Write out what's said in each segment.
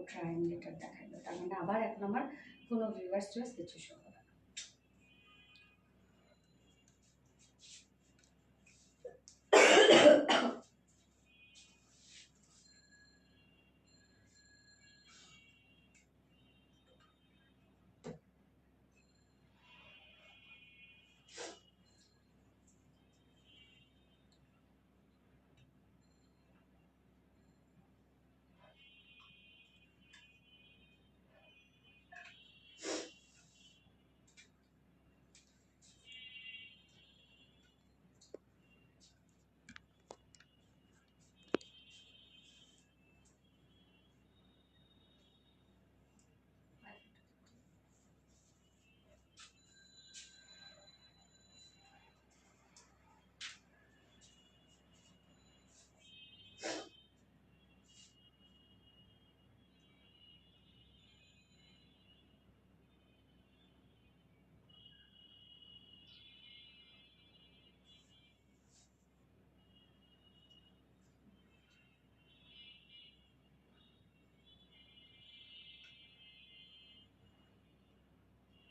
ট্রায়াঙ্গেলটা দেখাইলো, তার মানে আবার এখন আমার কোনো ভিউয়ার্স কিছু শো হবে না।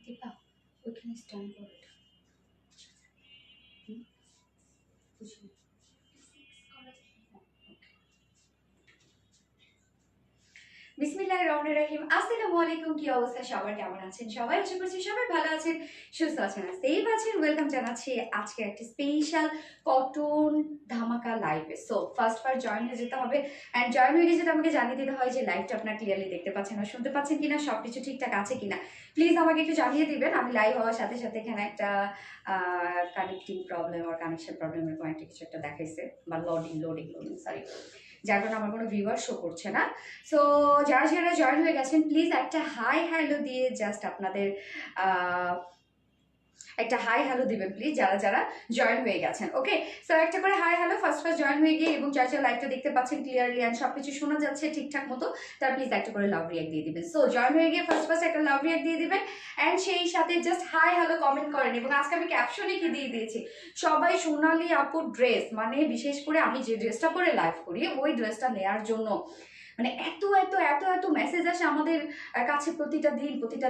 দীপা ওইখানে স্ট্যান্ড করে বিসমিল্লাহির রহমানির রহিম। আসসালামু আলাইকুম। কি অবস্থা সবার, কেমন আছেন সবাই? আশা করছি সবাই ভালো আছেন, সুস্থ আছেন আর সেফ আছেন। ওয়েলকাম জানাচ্ছি আজকে একটা স্পেশাল কটন ধামাকা লাইভে। সো ফার্স্ট জয়েন হয়ে যেতে হবে, অ্যান্ড জয়েন হয়ে যেতে আমাকে জানিয়ে দিতে হয় যে লাইভটা আপনার ক্লিয়ারলি দেখতে পাচ্ছেন আর শুনতে পাচ্ছেন কিনা, সব কিছু ঠিকঠাক আছে কিনা প্লিজ আমাকে একটু জানিয়ে দিবেন। আমি লাইভ হওয়ার সাথে সাথে এখানে একটা কানেক্টিং প্রবলেম আর কানেকশন প্রবলেম এরকম একটা কিছু একটা দেখাইছে, বা লোডিং সরি, যার কারণে আমার কোনো ভিউয়ার শো করছে না। সো যারা যারা জয়েন হয়ে গেছেন প্লিজ একটা হাই হ্যালো দিয়ে জাস্ট আপনাদের একটা হাই হ্যালো দিবেন প্লিজ, যারা যারা জয়েন হয়ে গেছেন। ওকে, সো একটা করে হাই হ্যালো ফার্স্ট জয়েন হয়ে গিয়ে, এবং যারা যারা লাইভটা দেখতে পাচ্ছেন ক্লিয়ারলি অ্যান্ড সবকিছু শোনা যাচ্ছে ঠিকঠাক মতো, তার প্লিজ একটা করে লাভ রিয়াক্ট দিয়ে দিবেন। সো জয়েন হয়ে গিয়ে ফার্স্ট একটা লাভ রিয়াক্ট দিয়ে দিবেন, অ্যান্ড সেই সাথে জাস্ট হাই হ্যালো কমেন্ট করেন। এবং আজকে আমি ক্যাপশনে কি দিয়ে দিয়েছি, সবাই সোনালি আপুর ড্রেস, মানে বিশেষ করে আমি যে ড্রেসটা পরে লাইভ করি ওই ড্রেসটা নেয়ার জন্য মানে এত এত এত এত মেসেজ আসে আমাদের কাছে প্রতিটা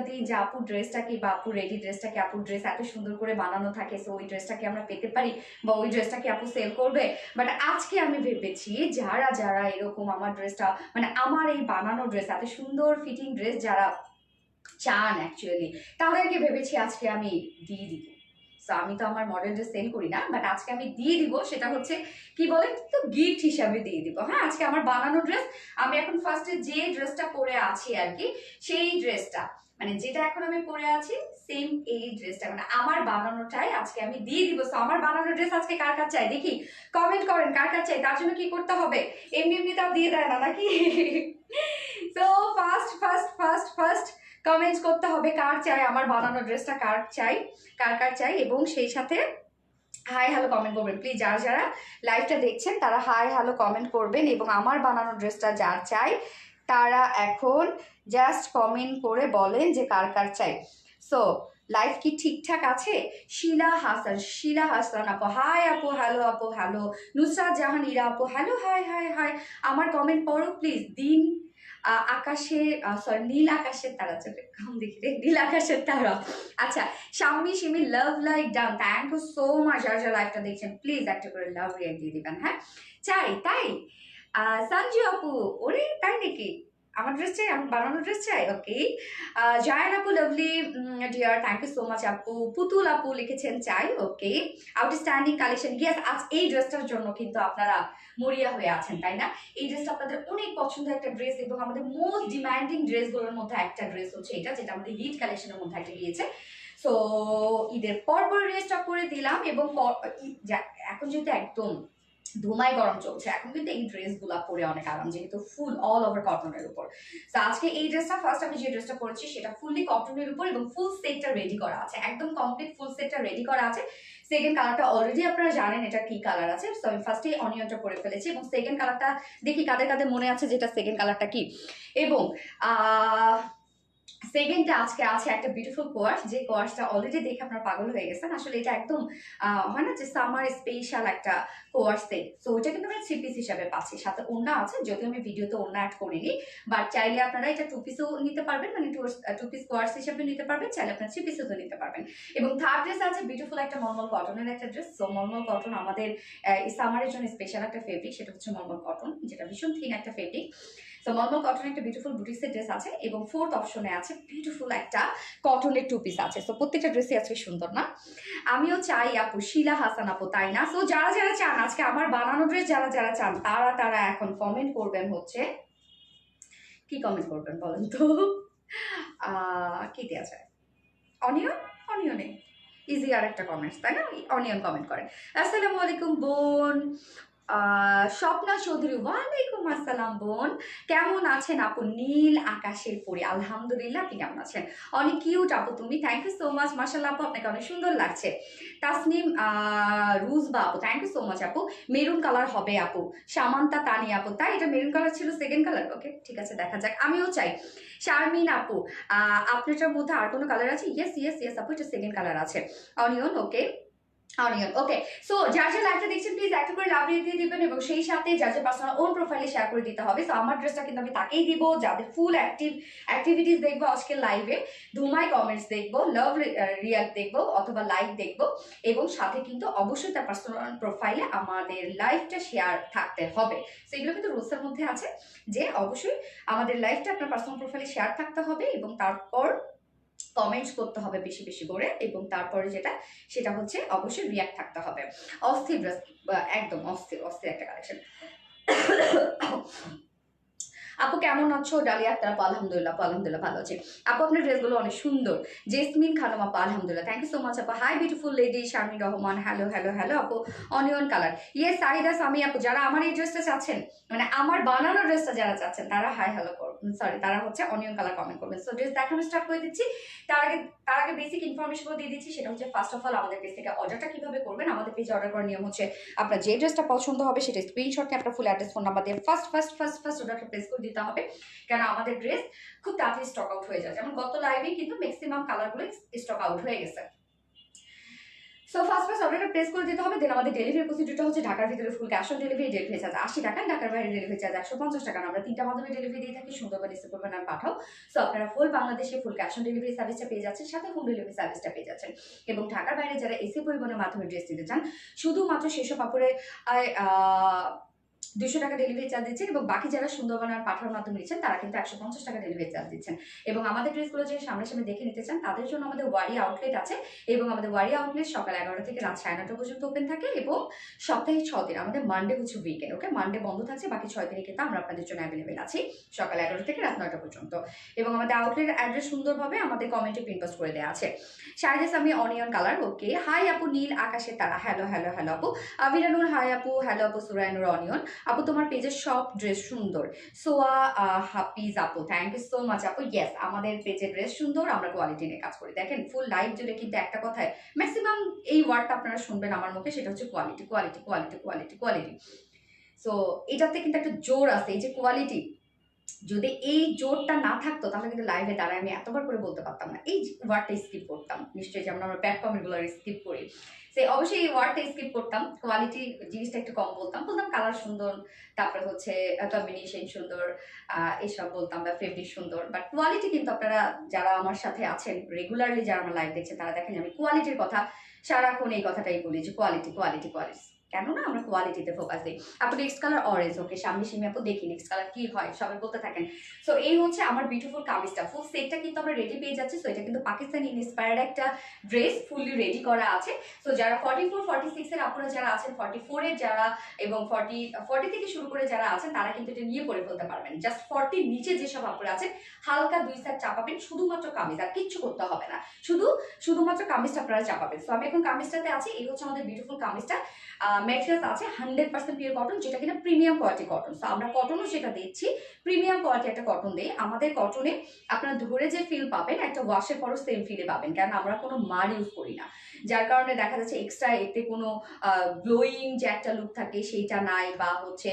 দিন যে আপুর ড্রেসটা কি, বা আপুর রেডি ড্রেসটা কি, আপুর ড্রেস এত সুন্দর করে বানানো থাকে, সো ওই ড্রেসটাকে আমরা পেতে পারি, বা ওই ড্রেসটা কি আপু সেল করবে। বাট আজকে আমি ভেবেছি যারা যারা এরকম আমার ড্রেসটা, মানে আমার এই বানানো ড্রেস, এত সুন্দর ফিটিং ড্রেস যারা চান অ্যাকচুয়ালি, তাদেরকে ভেবেছি আজকে আমি দিয়ে দিব। সো আমি তো আমার মডেল ড্রেস সেল করি না, বাট আজকে আমি দিয়ে দিব, সেটা হচ্ছে কি বলেন তো, গিফট হিসাবে দিয়ে দিব। হ্যাঁ, আজকে আমার বানানো ড্রেস, আমি এখন ফার্স্টে যে ড্রেসটা পরে আছি আর কি, সেই ড্রেসটা, মানে যেটা এখন আমি পরে আছি সেম এই ড্রেসটা, মানে আমার বানানোটাই আজকে আমি দিয়ে দিব। সো আমার বানানো ড্রেস আজকে কার কার চাই দেখি, কমেন্ট করেন কার কার চাই। তার জন্য কি করতে হবে, এমনি এমনি তাও দিয়ে দেয় না নাকি। সো ফার্স্ট কমেন্টস করতে হবে কার চাই আমার বানানো ড্রেসটা, কার কার চাই, এবং সেই সাথে হাই হ্যালো কমেন্ট করবেন প্লিজ। যারা যারা লাইভটা দেখছেন তারা হাই হ্যালো কমেন্ট করবেন, এবং আমার বানানো ড্রেসটা যার চাই তারা এখন জাস্ট কমেন্ট করে বলেন যে কার কার চাই। সো লাইফ কি ঠিকঠাক আছে? শিলা হাসান আপু হাই, আপু হ্যালো, আপু হ্যালো, নুসরাত জাহান ইরা আপু হ্যালো, হাই হাই হাই। আমার কমেন্ট পড়ো প্লিজ। দিন আকাশের সরি নীল আকাশের তারা, চলে কম দেখি রে, নীল আকাশের তারা। আচ্ছা, Shammi Simi love like done, thank you so much. যারা যারা লাইভটা দেখছেন প্লিজ একটা করে লাভ রিয়াক্ট দিয়ে দিবেন। হ্যাঁ, চাই তাই। সঞ্জু আপু, ওরে তাই নাকি, আমার ড্রেস চাই, আমার বানানো ড্রেস চাই। ওকে, জায়ান আপু lovely dear, thank you so much আপু। পুতুল আপু লিখেছেন চাই। Okay, outstanding collection, yes. আজ এই ড্রেসটার জন্য কিন্তু আপনারা মরিয়া হয়ে আছেন তাই না? এই ড্রেসটা আপনাদের অনেক পছন্দের একটা ড্রেস, এবং আমাদের মোস্ট ডিমান্ডিং ড্রেসগুলোর মধ্যে একটা ড্রেস হচ্ছে এটা, যেটা আমাদের হিট কালেকশনের মধ্যে একটা গিয়েছে। সো ঈদের পর রেস্টক করে দিলাম, এবং এখন যেহেতু একদম ধুমায় গরম চলছে, এখন কিন্তু এই ড্রেসগুলো পরে অনেক আরাম, যেহেতু ফুল অল ওভার কটনের উপর। তো আজকে এই ড্রেসটা ফার্স্ট আমি যে ড্রেসটা পরেছি সেটা ফুললি কটনের উপর, এবং ফুল সেটটা রেডি করা আছে, একদম কমপ্লিট ফুল সেটটা রেডি করা আছে। সেকেন্ড কালারটা অলরেডি আপনারা জানেন এটা কি কালার আছে। সো আমি ফার্স্টে অনিয়নটা পরে ফেলেছি, এবং সেকেন্ড কালারটা দেখি কাদের কাদের মনে আছে যেটা সেকেন্ড কালারটা কি। এবং সেকেন্ডটা আজকে আছে একটা বিউটিফুল কোয়ার্স, যে কোয়ার্সটা অলরেডি দেখে আপনারা পাগল হয়ে গেছেন। আসলে এটা একদম হয় না যে সামার স্পেশাল একটা কোয়ার্স সেট। সো ওইটা কিন্তু আমরা 3 পিস হিসাবে পাচ্ছি, সাথে ওড়না আছে, যদিও আমি ভিডিওতে ওড়না অ্যাড করিনি, বাট চাইলে আপনারা এটা 2 পিসও নিতে পারবেন, মানে 2 পিস কোয়ার্স হিসাবে নিতে পারবেন, চাইলে আপনারা 3 পিসও নিতে পারবেন। এবং থার্ড ড্রেস আছে বিউটিফুল একটা মলমল কটনের একটা ড্রেস। সো মলমল কটন আমাদের এই সামারের জন্য স্পেশাল একটা ফেব্রিক, সেটা হচ্ছে মলমল কটন, যেটা ভীষণ থিন একটা ফেব্রিক। সো মলমল কটনের একটা বিউটিফুল বুটিক্সের ড্রেস আছে, এবং ফোর্থ অপশনে আছে বিউটিফুল একটা কটনের 2 পিস আছে। সো প্রত্যেকটা ড্রেসই আজকে সুন্দর না? আমিও চাই আপু, শিলা হাসান আপু, তাই না? সো যারা যারা চান আজকে আমার বানানো ড্রেস, যারা যারা চান তারা তারা এখন কমেন্ট করবেন হচ্ছে, কি কমেন্ট করবেন বলেন তো? কি দেওয়া যায়? অনিয়ন, অনিয়নে ইজি আর একটা কমেন্টস, তাই না? অনিয়ন কমেন্ট করেন। আসসালামু আলাইকুম বোন স্বপ্না চৌধুরী, ওয়ালাইকুম আসসালাম বোন, কেমন আছেন আপু? নীল আকাশের পরি, আলহামদুলিল্লাহ, আপনি কেমন আছেন? অনেক কিউট আপু তুমি, থ্যাংক ইউ সো মাচ, মাশাআল্লাহ আপু, আপনাকে অনেক সুন্দর লাগছে। তাসনিম রুজবা আপু, থ্যাংক ইউ সো মাচ আপু। মেরুন কালার হবে আপু, সামান্তা তানি আপু, তাই এটা মেরুন কালার ছিল সেকেন্ড কালার, ওকে ঠিক আছে, দেখা যাক, আমিও চাই। শারমিন আপু, আপনারটার মধ্যে আর কোনো কালার আছে? ইয়েস ইয়েস ইয়েস আপু, এটা সেকেন্ড কালার আছে। অনিয়ন, ওকে অনিয়ন, ওকে। সো যার যার লাইভটা দেখছেন প্লিজ একটা করে লাভ দিয়ে দিবেন, এবং সেই সাথে যার যার পার্সোনাল ওন প্রোফাইলে শেয়ার করে দিতে হবে। সো আমার ড্রেসটা কিন্তু আমি তাকেই দিব যাদের ফুল অ্যাক্টিভিটিস দেখবো আজকের লাইভে, ধুমাই কমেন্টস দেখবো, লাভ রিয়াক্ট দেখবো, অথবা লাইভ দেখবো, এবং সাথে কিন্তু অবশ্যই তার পার্সোনাল প্রোফাইলে আমাদের লাইভটা শেয়ার থাকতে হবে। সো এগুলো কিন্তু রুলসের মধ্যে আছে যে অবশ্যই আমাদের লাইভটা আপনার পার্সোনাল প্রোফাইলে শেয়ার থাকতে হবে, এবং তারপর কমেন্টস করতে হবে বেশি বেশি করে, এবং তারপরে যেটা সেটা হচ্ছে অবশ্যই রিয়াক্ট থাকতে হবে। অস্থির ড্রেস, একদম অস্থির অস্থির একটা কালেকশন। আপু কেমন আছো? ডালিয়া আক্তার আপু, আলহামদুলিল্লাহ আপু, আলহামদুলিল্লাহ ভালো আছি আপু, আপনার ড্রেসগুলো অনেক সুন্দর। জেসমিন খানম আপু, আলহামদুলিল্লাহ, থ্যাংক ইউ সো মাচ আপু। Hi beautiful lady Sharmin Rahman, hello hello hello আপু। Onion colour, yes Sahida Sami আপু, যারা আমার এই ড্রেসটা চাচ্ছেন, মানে আমার বানানো ড্রেসটা যারা চাচ্ছেন, তারা হাই হ্যালো করবেন, সরি তারা হচ্ছে অনিয়ন কালার কমেন্ট করবেন। সো ড্রেস দেখানো স্টার্ট করে দিচ্ছি। তার আগে বেসিক ইনফরমেশনগুলো দিয়ে দিচ্ছি, সেটা হচ্ছে ফার্স্ট অফ অল আমাদের পেজ থেকে অর্ডারটা কিভাবে করবেন। আমাদের পেজে অর্ডার করার নিয়ম হচ্ছে, আপনার যে ড্রেসটা পছন্দ হবে সেটা স্ক্রিনশট নিয়ে আপনার ফুল অ্যাড্রেস ফোন নাম্বার দিয়ে ফার্স্ট অর্ডারটা প্লেস করে দিতে হবে, কেন আমাদের ড্রেস খুব তাড়াতাড়ি স্টক আউট হয়ে যায়। যেমন গত লাইভে কিন্তু ম্যাক্সিমাম কালারগুলো স্টক আউট হয়ে গেছে। সো ফার্স্ট অর্ডারটা প্লেস করে দিতে হবে। দেন আমাদের ডেলিভারি প্রসিডিউরটা হচ্ছে, ঢাকার ভিতরে full cash on delivery charge 80 টাকা, ঢাকার বাইরে ডেলিভারি চার্জ 150 টাকা। আমরা 3টা মাধ্যমে ডেলিভারি দিয়ে থাকি, সুন্দরবন, রিসিভ করবেন আর পাঠাও। সো আপনারা ফুল বাংলাদেশে ফুল ক্যাশ অন ডেলিভারি সার্ভিসটা পেয়ে যাচ্ছেন, সাথে হোম ডেলিভারি সার্ভিসটা পেয়ে যাচ্ছেন। এবং ঢাকার বাইরে যারা এসি পরিবহনের মাধ্যমে ড্রেস দিতে চান, শুধুমাত্র সেসব কাপড়ে 200 টাকা ডেলিভারি চার্জ দিচ্ছেন, এবং বাকি যারা সুন্দরবন আর পাঠানোর মাধ্যমে নিচ্ছেন তারা কিন্তু 150 টাকা ডেলিভারি চার্জ দিচ্ছেন। এবং আমাদের ড্রেসগুলো যে সামনাসামনি দেখে নিতে চান, তাদের জন্য আমাদের ওয়ারি আউটলেট আছে, এবং আমাদের ওয়ারি আউটলেট সকাল 11টা থেকে রাত 9:30 পর্যন্ত ওপেন থাকে, এবং সপ্তাহে 6 দিন, আমাদের মানডে হচ্ছে উইকেন্ড, ওকে মানডে বন্ধ থাকছে, বাকি 6 দিনে কিন্তু আমরা আপনাদের জন্য অ্যাভেলেবেল আছি সকাল 11টা থেকে রাত 9টা পর্যন্ত। এবং আমাদের আউটলেটের অ্যাড্রেস সুন্দরভাবে আমাদের কমেন্টে পিন পোস্ট করে দেওয়া আছে। শাহিদ আমি অনিয়ন কালার, ওকে। হাই আপু, নীল আকাশের তারা, হ্যালো হ্যালো হ্যালো আপু। আবিরানুর, হাই আপু, হ্যালো আপু। সুরায়নুর, অনিয়ন আপু, তোমার পেজের সব ড্রেস সুন্দর। সোয়া হাফিজ আপু, থ্যাংক ইউ সো মাচ আপু। ইয়েস, আমাদের পেজের ড্রেস সুন্দর, আমরা কোয়ালিটি নিয়ে কাজ করি। দেখেন ফুল লাইভ জুড়ে কিন্তু একটা কথায় ম্যাক্সিমাম এই ওয়ার্ডটা আপনারা শুনবেন আমার মুখে, সেটা হচ্ছে quality quality quality quality quality. So এটাতে কিন্তু একটা জোর আছে, এই যে কোয়ালিটি, যদি এই জোরটা না থাকতো তাহলে কিন্তু লাইভে দাঁড়ায় আমি এতবার করে বলতে পারতাম না, এই ওয়ার্ডটা স্কিপ করতাম নিশ্চয়ই, যেমন আমরা প্ল্যাটফর্মগুলো স্কিপ করি, সে অবশ্যই এই ওয়ার্ডটা স্কিপ করতাম, কোয়ালিটি জিনিসটা একটু কম বলতাম কালার সুন্দর, তারপরে হচ্ছে কম্বিনেশন সুন্দর, এসব বলতাম, বা ফেব্রিক সুন্দর, বাট কোয়ালিটি কিন্তু আপনারা যারা আমার সাথে আছেন রেগুলারলি, যারা আমার লাইভ দেখছেন, তারা দেখেন আমি কোয়ালিটির কথা সারাক্ষণ এই কথাটাই বলি, যে কোয়ালিটি কোয়ালিটি কোয়ালিটি, কেননা আমরা কোয়ালিটিতে ফোকাস দিই। আপু নেক্সট কালার অরেঞ্জ, ওকে সামনে সিমে আপু, দেখি নেক্সট কালার কি হয়, সবাই বলতে থাকেন। সো এই হচ্ছে আমার বিউটিফুল কামিজটা, ফুল সেটটা কিন্তু আমরা রেডি পেয়ে যাচ্ছি। সো এটা কিন্তু পাকিস্তানি ইন্সপায়ার্ড একটা ড্রেস, ফুললি রেডি করা আছে। সো যারা 44 46 এর আপুরা যারা আছেন, 44 এর যারা, এবং 40 থেকে শুরু করে যারা আছেন, তারা কিন্তু এটা নিয়ে পরে ফেলতে পারবেন। জাস্ট 40 নিচে যেসব আপুরা আছেন, হালকা 2 সাইড চাপাবেন, শুধুমাত্র কামিজ, আর কিচ্ছু করতে হবে না, শুধুমাত্র কামিজটা আপনারা চাপাবেন। সো আমি এখন কামিজটাতে আছি, এই হচ্ছে আমাদের বিউটিফুল কামিজটা। ম্যাটেরিয়ালস আছে 100% পিওর কটন, যেটা কিনা প্রিমিয়াম কোয়ালিটি কটন। সো আমরা কটনও যেটা দিচ্ছি, প্রিমিয়াম কোয়ালিটি একটা কটন দিই। আমাদের কটনে আপনারা ধরে যে ফিল পাবেন, একটা ওয়াশের পরও সেম ফিলে পাবেন, কারণ আমরা কোনো মার ইউজ করি না, যার কারণে দেখা যাচ্ছে এক্সট্রা এতে কোনো গ্লোয়িং যে একটা লুক থাকে সেইটা নাই, বা হচ্ছে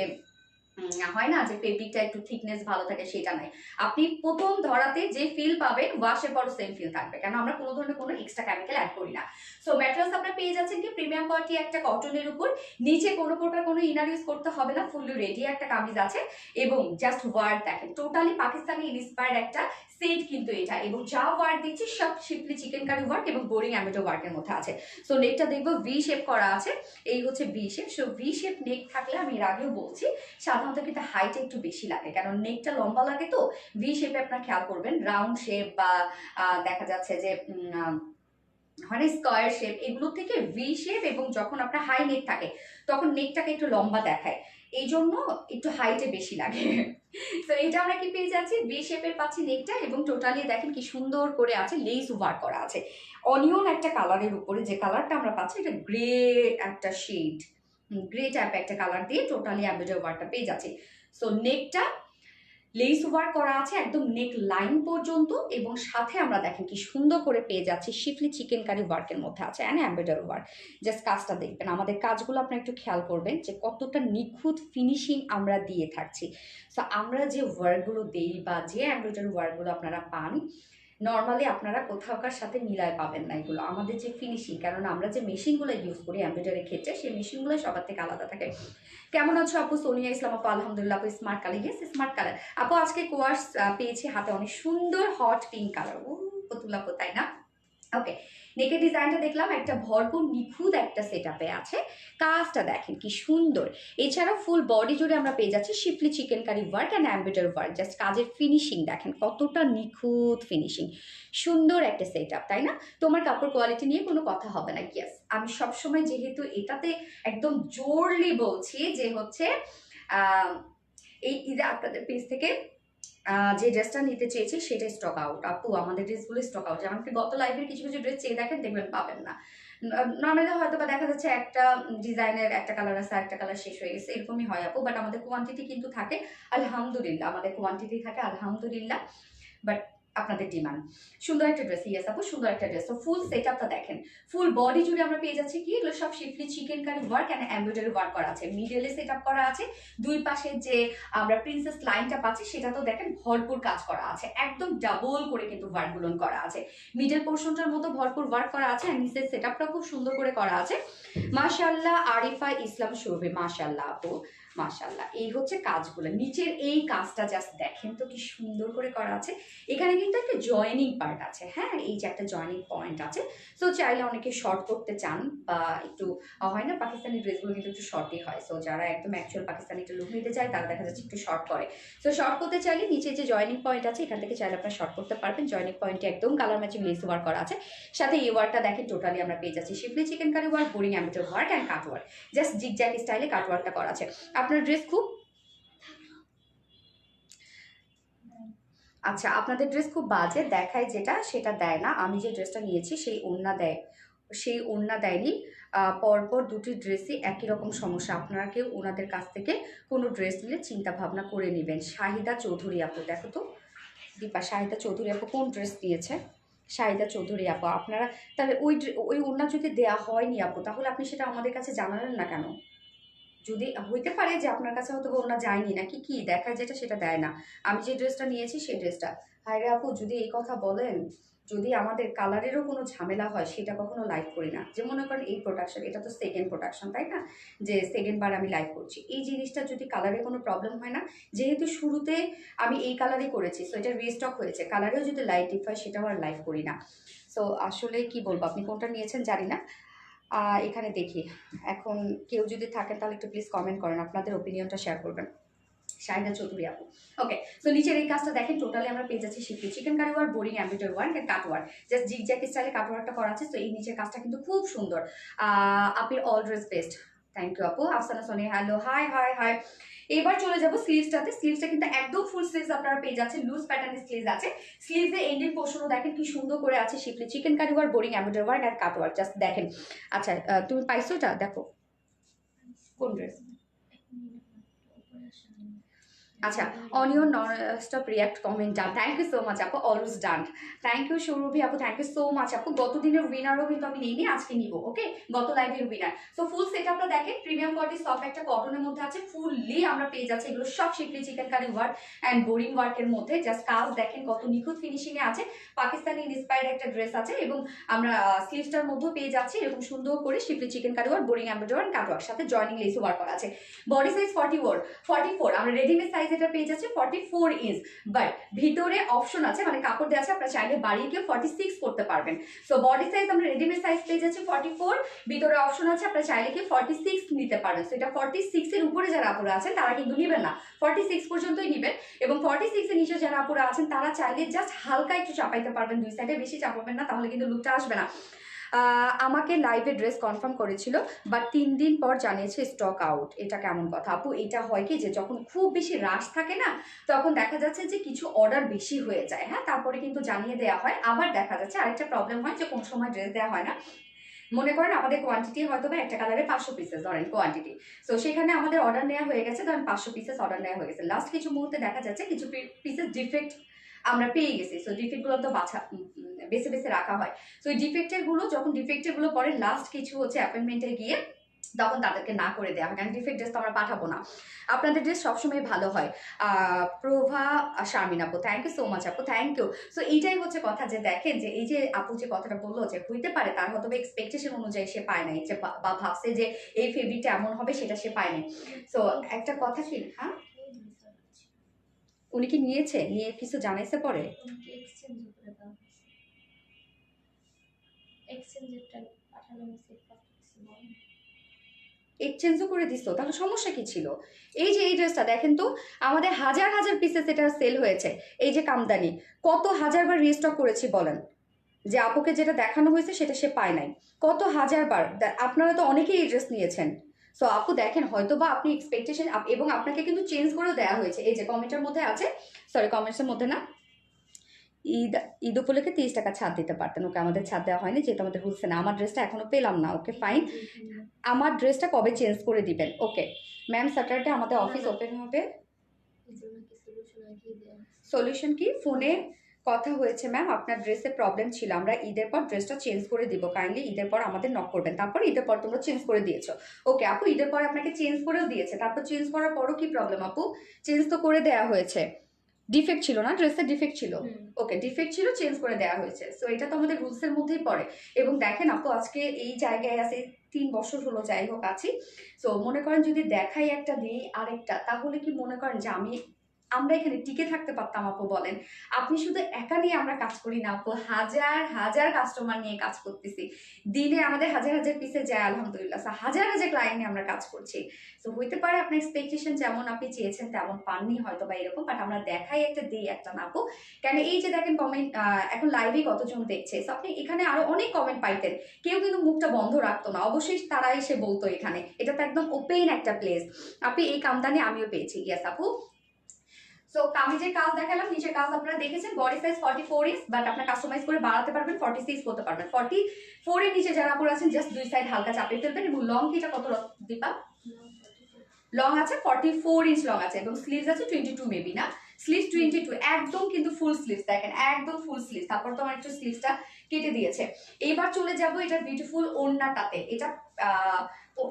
হয় না যে ফেব্রিকটা একটু থিকনেস ভালো থাকে, সেটা নাই। আপনি প্রথম ধরাতে যে ফিল পাবেন ওয়াশের পরও সেম ফিল থাকবে, কারণ আমরা কোনো ধরনের কোনো এক্সট্রা কেমিক্যাল অ্যাড করি না। সো ম্যাটেরিয়ালস আপনারা পেয়ে যাচ্ছেন কি প্রিমিয়াম কোয়ালিটি একটা কটনের উপর, নিচে কোনো প্রকার কোনো ইনার ইউজ করতে হবে না, ফুললি রেডি একটা কামিজ আছে এবং জাস্ট ওয়ার্ক দেখেন টোটালি পাকিস্তানি ইন্সপায়ার্ড একটা সেট কিন্তু এটা, এবং যা ওয়ার্ক দিচ্ছি সব শিপলি চিকেন কারি ওয়ার্ক এবং বোরিং অ্যামেটো ওয়ার্কের মধ্যে আছে। সো নেকটা দেখবো ভি শেপ করা আছে, এই হচ্ছে V shape. So V shape neck থাকলে আমি এর আগেও বলছি সাধারণত কিন্তু হাইটে একটু বেশি লাগে, কারণ নেকটা লম্বা লাগে, তো ভি শেপে আপনার খেয়াল করবেন, রাউন্ড শেপ বা দেখা যাচ্ছে যে মানে স্কোয়ার শেপ, এগুলো থেকে ভি শেপ এবং যখন আপনার হাই নেক থাকে তখন নেকটাকে একটু লম্বা দেখায়, এই জন্য একটু হাইটে বেশি লাগে। তো এটা আমরা কি পেয়ে যাচ্ছি ভি শেপের পাচ্ছি নেকটা, এবং টোটালি দেখেন কি সুন্দর করে আছে, লেস ওয়ার্ক করা আছে অনিয়ন একটা কালারের উপরে, যে কালারটা আমরা পাচ্ছি এটা গ্রে একটা শেড, গ্রে টাইপ একটা কালার দিয়ে টোটালি এমব্রয়ডারি ওয়ার্কটা পেয়ে যাচ্ছি। সো নেকটা লেস ওয়ার্ক করা আছে একদম নেক লাইন পর্যন্ত, এবং সাথে আমরা দেখেন কি সুন্দর করে পেয়ে যাচ্ছি শিফলি চিকেন কারি ওয়ার্কের মধ্যে আছে অ্যান্ড এমব্রয়ডারি ওয়ার্ক। জাস্ট কাজটা দেখবেন, আমাদের কাজগুলো আপনারা একটু খেয়াল করবেন যে কতটা নিখুঁত ফিনিশিং আমরা দিয়ে থাকছি। সো আমরা যে ওয়ার্কগুলো দিই বা যে এমব্রয়ডারি ওয়ার্কগুলো আপনারা পান নর্মালি আপনারা কোথাওকার সাথে মিলায় পাবেন না এগুলো, আমাদের যে ফিনিশিং, কারণ আমরা যে মেশিনগুলো ইউজ করি এমব্রয়ডারির ক্ষেত্রে সেই মেশিনগুলো সবার থেকে আলাদা থাকে। কেমন আছো আপু? সোনিয়া ইসলাম আপু আলহামদুলিল্লাহ। আপু smart colour, yes smart colour আপু। আজকে কোয়ার্স পেয়েছি হাতে, অনেক সুন্দর হট পিঙ্ক কালার, ও পুতুল আপু তাই না? ওকে, নেকের ডিজাইনটা দেখলাম একটা ভরপুর নিখুঁত একটা সেটআপে আছে, কাজটা দেখেন কি সুন্দর। এছাড়াও ফুল বডি জুড়ে আমরা পেয়ে যাচ্ছি schiffli chikankari work and embroidery work, just কাজের ফিনিশিং দেখেন কতটা নিখুঁত ফিনিশিং, সুন্দর একটা সেটআপ তাই না? তোমার কাপড় কোয়ালিটি নিয়ে কোনো কথা হবে না। ইয়েস, আমি সবসময় যেহেতু এটাতে একদম জোরলি বলছি যে হচ্ছে এই ঈদে আপনাদের পেজ থেকে যে ড্রেসটা নিতে চেয়েছি সেটা স্টক আউট আপু, আমাদের ড্রেসগুলো স্টক আউট। যেমন কি গত লাইভের কিছু কিছু ড্রেস চেয়ে দেখেন, দেখবেন পাবেন না। নর্মালি হয়তো বা দেখা যাচ্ছে একটা ডিজাইনের একটা কালার আছে, একটা কালার শেষ হয়ে গেছে, এরকমই হয় আপু, বাট আমাদের কোয়ান্টিটি কিন্তু থাকে আলহামদুলিল্লাহ, আমাদের কোয়ান্টিটি থাকে আলহামদুলিল্লাহ। বাট আপনাদের ডিমান্ড, সুন্দর একটা ড্রেস, ইয়েস আপু সুন্দর একটা ড্রেস। তো ফুল সেটআপটা দেখেন, ফুল বডি জুড়ে আমরা পেয়ে যাচ্ছি কি এগুলো সব schiffli chikankari work and embroidery work করা আছে, মিডলে সেটআপ করা আছে, দুই পাশে যে আমরা প্রিন্সেস লাইনটা পাচ্ছি সেটা তো দেখেন ভরপুর কাজ করা আছে, একদম ডাবল করে কিন্তু ওয়ার্কগুলো করা আছে, মিডল পোর্শনটার মতো ভরপুর ওয়ার্ক করা আছে, আর নিচের সেটআপটা খুব সুন্দর করে করা আছে। মাশাআল্লাহ আরিফা ইসলাম সুরভি, মাশাআল্লাহ আপু মাশাআল্লাহ। এই হচ্ছে কাজগুলো, নিচের এই কাজটা জাস্ট দেখেন তো কি সুন্দর করে করা আছে। এখানে কিন্তু একটা জয়েনিং পার্ট আছে, হ্যাঁ এই যে একটা জয়েনিং পয়েন্ট আছে। সো চাইলে অনেকে শর্ট করতে চান বা একটু হয় না পাকিস্তানি ড্রেসগুলো কিন্তু একটু শর্টই হয়, সো যারা একদম অ্যাকচুয়াল পাকিস্তানি একটা লুক নিতে চায় তারা দেখা যাচ্ছে একটু শর্ট করে। সো শর্ট করতে চাইলে নিচে যে জয়েনিং পয়েন্ট আছে এখান থেকে চাইলে আপনারা শর্ট করতে পারবেন। জয়েনিং পয়েন্টে একদম কালার ম্যাচিং লেস ওয়ার্ক করা আছে, সাথে এই ওয়ার্কটা দেখেন টোটালি আমরা পেয়ে যাচ্ছি schiffli chikankari work, boring embroidery work and cut work, just zigzag স্টাইলে কাট ওয়ার্কটা করা আছে। আপনার ড্রেস খুব আচ্ছা, আপনাদের ড্রেস খুব বাজে দেখায়, যেটা সেটা দেয় না। আমি যে ড্রেসটা নিয়েছি সেই ওড়না দেয়, সেই ওড়না দেয়নি। পরপর দুটি ড্রেসই একই রকম সমস্যা, আপনারা কেউ ওনাদের কাছ থেকে কোনো ড্রেস নিলে চিন্তা ভাবনা করে নেবেন। শাহিদা চৌধুরী আপু, দেখো তো দীপা, শাহিদা চৌধুরী আপু কোন ড্রেস নিয়েছে? শাহিদা চৌধুরী আপু, আপনারা তাহলে ওই ওড়না যদি দেয়া হয়নি আপু, তাহলে আপনি সেটা আমাদের কাছে জানালেন না কেন? যদি হইতে পারে যে আপনার কাছে হয়তো ওড়না যায়নি, নাকি কি দেখায় যেটা সেটা দেয় না। আমি যে ড্রেসটা নিয়েছি সেই ড্রেসটা, হায় রে আপু যদি এই কথা বলেন, যদি আমাদের কালারেরও কোনো ঝামেলা হয় সেটা কখনো লাইভ করি না। যে মনে করেন এই প্রোডাকশন, এটা তো সেকেন্ড প্রোডাকশন তাই না, যে সেকেন্ড বার আমি লাইভ করছি, এই জিনিসটা যদি কালারে কোনো প্রবলেম হয় না, যেহেতু শুরুতে আমি এই কালারই করেছি সো এটা রিস্টক হয়েছে, কালারেও যদি লাইট ডিপ হয় সেটাও আর লাইভ করি না। সো আসলে কি বলবো, আপনি কোনটা নিয়েছেন জানি না। এখানে দেখি, এখন কেউ যদি থাকেন তাহলে একটু প্লিজ কমেন্ট করেন, আপনাদের ওপিনিয়নটা শেয়ার করবেন। শাহিদা চৌধুরী আপু, ওকে। সো নিচের এই কাজটা দেখেন টোটালি আমরা পেয়ে যাচ্ছি schiffli chikankari work, boring embroidery work and cut work, just zigzag স্টাইলে কাট ওয়ার্কটা করা আছে। সো এই নিচের কাজটা কিন্তু খুব সুন্দর। আপনি অলওয়েজ বেস্ট, থ্যাংক ইউ আপু। Afsana Soni hello, hi hi hi. এবার চলে যাবো স্লিভসটাতে। স্লিভসটা কিন্তু একদম ফুল স্লিভস আপনারা পেয়ে যাচ্ছেন, লুজ প্যাটার্ন স্লিভস আছে। স্লিভসের এন্ডিং পোর্শনও দেখেন কি সুন্দর করে আছে schiffli chikankari work, boring embroidery work and cut work, just দেখেন। আচ্ছা তুমি পাইছো এটা দেখো, কোন ড্রেস? আচ্ছা, onion non stop react comment done, thank you so much আপু, always done, thank you Surovi আপু, থ্যাংক ইউ সো মাচ আপু। গত দিনের উইনারও কিন্তু আমি নিইনি, আজকে নিব, ওকে, গত লাইভের উইনার। সো ফুল সেট আপটা দেখেন, প্রিমিয়াম কোয়ালিটি সফট একটা কটনের মধ্যে আছে, ফুললি আমরা পেয়ে যাচ্ছি এগুলো সব schiffli chikankari work and boring ওয়ার্কের মধ্যে। জাস্ট কাজ দেখেন কত নিখুঁত ফিনিশিং এ আছে, পাকিস্তানি ইন্সপায়ার্ড একটা ড্রেস আছে এবং আমরা স্লিভসটার মধ্যেও পেয়ে যাচ্ছি এরকম সুন্দর করে schiffli chikankari work, boring embroidery and cutwork, সাথে জয়নিং লেস ওয়ার্ক করা আছে। বডি সাইজ 44, আমরা রেডিমেড সাইজ এটা পেয়ে যাচ্ছি 44 ইঞ্চ, বাট ভিতরে অপশন আছে, মানে কাপড় দেওয়া আছে, আপনারা চাইলে বাড়িয়ে কেউ 46 করতে পারবেন। সো বডি সাইজ আমরা রেডিমেড সাইজ পেয়ে যাচ্ছি 44, ভিতরে অপশন আছে, আপনারা চাইলে কেউ 46 নিতে পারবেন। সো এটা 46 এর উপরে যারা আপুরা আছেন তারা কিন্তু নেবেন না, 46 পর্যন্তই নেবেন, এবং 46 এর নিচে যারা আপুরা আছেন তারা চাইলে জাস্ট হালকা একটু চাপাইতে পারবেন, দুই সাইডে বেশি চাপাবেন না, তাহলে কিন্তু লুকটা আসবে না। আমাকে লাইভে ড্রেস কনফার্ম করেছিল, বাট 3 দিন পর জানিয়েছে স্টক আউট। এটা কেমন কথা আপু? এটা হয় কি যে যখন খুব বেশি রাশ থাকে না, তখন দেখা যাচ্ছে যে কিছু অর্ডার বেশি হয়ে যায়, হ্যাঁ, তারপরে কিন্তু জানিয়ে দেওয়া হয়। আবার দেখা যাচ্ছে আরেকটা প্রবলেম হয় যে কোন সময় ড্রেস দেওয়া হয় না, মনে করেন আমাদের কোয়ান্টিটি হয়তো বা একটা কালারে 500 পিসেস ধরেন কোয়ান্টিটি, সো সেখানে আমাদের অর্ডার নেওয়া হয়ে গেছে, ধরেন 500 পিসেস অর্ডার নেওয়া হয়ে গেছে, লাস্ট কিছু মুহূর্তে দেখা যাচ্ছে কিছু পিসেস ডিফেক্ট আমরা পেয়ে গেছি। সো ডিফেক্টগুলো তো বেছে বেছে রাখা হয়। সো ডিফেক্টের গুলো যখন ডিফেক্টের গুলো পরে লাস্ট কিছু হচ্ছে অ্যাপয়েন্টমেন্টে গিয়ে তখন তাদেরকে না করে দেওয়া হয়, কারণ ডিফেক্ট ড্রেস তো আমরা পাঠাবো না। আপনাদের ড্রেস সবসময় ভালো হয়। প্রভা শারমিন আপু, থ্যাংক ইউ সো মাচ আপু, থ্যাংক ইউ। সো এইটাই হচ্ছে কথা, যে দেখেন যে এই যে আপু যে কথাটা বললো যে হইতে পারে তার হয়তো এক্সপেকটেশন অনুযায়ী সে পায় নাই, যে বা ভাবছে যে এই ফেব্রিকটা এমন হবে, সেটা সে পায় নাই। সো একটা কথা কি, হ্যাঁ, উনি কি নিয়েছে, নিয়ে কিছু জানাইছে পরে? এক্সচেঞ্জও করে দিছো, তাহলে সমস্যা কি ছিল? এই যে এই ড্রেসটা দেখেন তো, আমাদের হাজার হাজার পিসেস এটা সেল হয়েছে। এই যে কামদানি কত হাজারবার রিস্টক করেছি বলেন, যে আপুকে যেটা দেখানো হয়েছে সেটা সে পায় নাই, কত হাজারবার। আপনারা তো অনেকেই এই ড্রেস নিয়েছেন। সো আপু দেখেন, হয়তো বা আপনি এক্সপেকটেশন, এবং আপনাকে কিন্তু চেঞ্জ করেও দেওয়া হয়েছে, এই যে কমেন্টের মধ্যে আছে, সরি কমেন্টসের মধ্যে না, ঈদ ঈদ উপলক্ষে 30 টাকা ছাড় দিতে পারতেন। ওকে, আমাদের ছাড় দেওয়া হয়নি, যেহেতু আমাদের রুলসে না। আমার ড্রেসটা এখনো পেলাম না, ওকে ফাইন। আমার ড্রেসটা কবে চেঞ্জ করে দিবেন? ওকে ম্যাম, স্যাটারডে আমাদের অফিস ওপেন হবে। সলিউশন কি? ফোনে কথা হয়েছে ম্যাম, আপনার ড্রেসে প্রবলেম ছিল, আমরা ঈদের পর ড্রেসটা চেঞ্জ করে দিব, কাইন্ডলি ঈদের পর আমাদের নক করবেন। তারপর ঈদের পর তোমরা চেঞ্জ করে দিয়েছো, ওকে আপু, ঈদের পর আপনাকে চেঞ্জ করেও দিয়েছে, তারপর চেঞ্জ করার পরও কি প্রবলেম আপু? চেঞ্জ তো করে দেওয়া হয়েছে, ডিফেক্ট ছিল না, ড্রেসের ডিফেক্ট ছিল, ওকে ডিফেক্ট ছিল, চেঞ্জ করে দেওয়া হয়েছে। সো এটা তো আমাদের রুলসের মধ্যেই পড়ে। এবং দেখেন আপু, আজকে এই জায়গায় আছে 3 বছর হলো, যাই হোক আছি। সো মনে করেন যদি দেখাই একটা দিই আরেকটা, তাহলে কি মনে করেন যে আমরা এখানে টিকে থাকতে পারতাম আপু? বলেন, আপনি শুধু একা নিয়ে আমরা কাজ করি না আপু, হাজার হাজার কাস্টমার নিয়ে কাজ করতেছি, দিনে আমাদের হাজার হাজার পিসে যায় আলহামদুলিল্লাহ, হাজার হাজার ক্লায়েন্ট নিয়ে আমরা কাজ করছি। তো হইতে পারে আপনার এক্সপেকটেশন যেমন আপনি চেয়েছেন তেমন পাননি হয়তো বা এরকম, বাট আমরা দেখাই একটা দিই একটা না আপু। কেন এই যে দেখেন কমেন্ট, এখন লাইভে কতজন দেখছে, তো আপনি এখানে আরো অনেক কমেন্ট পাইতেন, কেউ কিন্তু মুখটা বন্ধ রাখতো না, অবশ্যই তারা এসে বলতো এখানে, এটা তো একদম ওপেন একটা প্লেস। আপনি এই কামদানি আমিও পেয়েছি, ইয়েস আপু। সো কামিজের কাজ দেখালাম, নিচের কাজ আপনারা দেখেছেন, বডি সাইজ 44 ইঞ্চ, বাট আপনারা কাস্টমাইজ করে বাড়াতে পারবেন, 46 করতে পারবেন। 44 এর নিচে যারা পরে আছেন জাস্ট দুই সাইড হালকা চাপিয়ে ফেলবেন। এবং লং কিটা কত দীপা? লং আছে 44 ইঞ্চ লং আছে, এবং স্লিভস আছে 22 মেবি না, স্লিভস 22, একদম কিন্তু ফুল স্লিভস, দেখেন একদম ফুল স্লিভস। তারপর তো আমার একটু স্লিভসটা কেটে দিয়েছে। এবার চলে যাব এটা বিউটিফুল ওড়নাটাতে। এটা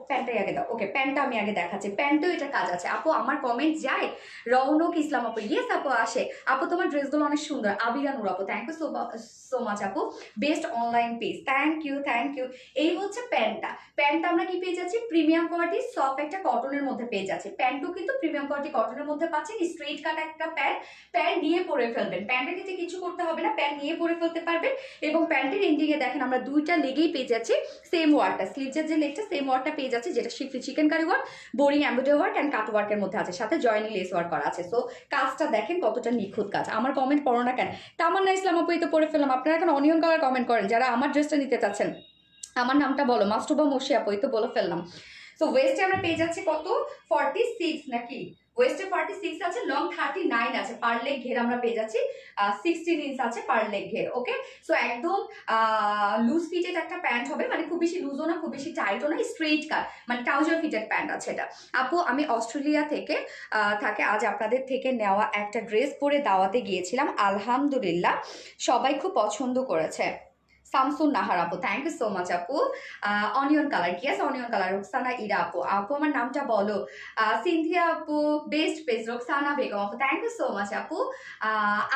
প্যান্টটাই আগে দাও, ওকে প্যান্টটা আমি আগে দেখাচ্ছি, প্যান্টেও এটা কাজ আছে আপু। আমার কমেন্ট যায়, রৌনক ইসলাম আপু, ইয়েস আপু আসে, আপু তোমার ড্রেসগুলো অনেক সুন্দর, আবিরা নূর আপু, থ্যাংক ইউ সো মাচ আপু, best online page, thank you thank you. এই হচ্ছে প্যান্টটা আমরা কি পেয়ে যাচ্ছি? প্রিমিয়াম কোয়ালিটি সফট একটা কটনের মধ্যে পেয়ে যাচ্ছি। প্যান্টও কিন্তু প্রিমিয়াম কোয়ালিটি কটনের মধ্যে পাচ্ছেন, স্ট্রেট কাট একটা প্যান্ট নিয়ে পরে ফেলবেন, প্যান্টের ক্ষেত্রে কিছু করতে হবে না, প্যান্ট নিয়ে পরে ফেলতে পারবেন। এবং প্যান্টের এন্ডিং এ দেখেন আমরা দুইটা লেগেই পেয়ে যাচ্ছি সেম ওয়ার্কটা, স্লিভসের যে লেগটা সেম ওয়ার্কটা পেয়ে যাচ্ছে, যেটা schiffli chikankari work, boring embroidery work and cut ওয়ার্কের মধ্যে আছে, সাথে জয়নিং লেস ওয়ার্ক করা আছে। সো কাজটা দেখেন কতটা নিখুঁত কাজ। আমার কমেন্ট পড়ো না কেন? তামান্না ইসলাম আপু এই তো পড়ে ফেললাম। আপনারা এখন অনিয়ন কালার কমেন্ট করেন যারা আমার ড্রেসটা নিতে চাচ্ছেন, আমার নামটা বলো, মাস্টুবা মসি আপু এই তো বলে ফেললাম। সো ওয়েস্টে আমরা পেয়ে যাচ্ছি কত 46 নাকি, ওয়েস্টে 46 আছে, লং 39 আছে, পার লেগ ঘের আমরা পেয়ে যাচ্ছি 16 ইঞ্চ আছে পার লেগ ঘের। ওকে, সো একদম লুজ ফিটেড একটা প্যান্ট হবে, মানে খুব বেশি লুজও না খুব বেশি টাইটও না, স্ট্রেইট কাট মানে ট্রাউজার ফিটেড প্যান্ট আছে এটা। আপু আমি অস্ট্রেলিয়া থেকে থাকে আজ আপনাদের থেকে নেওয়া একটা ড্রেস পরে দাওয়াতে গিয়েছিলাম, আলহামদুলিল্লাহ সবাই খুব পছন্দ করেছে। সামসুন নাহার আপু, থ্যাংক ইউ সো মাচ আপু। Onion colour, yes onion colour. Roksana Ira আপু, আপু আমার নামটা বলো। সিনথিয়া আপু, বেস্ট পেজ। রোকসানা বেগম আপু, থ্যাংক ইউ সো মাচ আপু।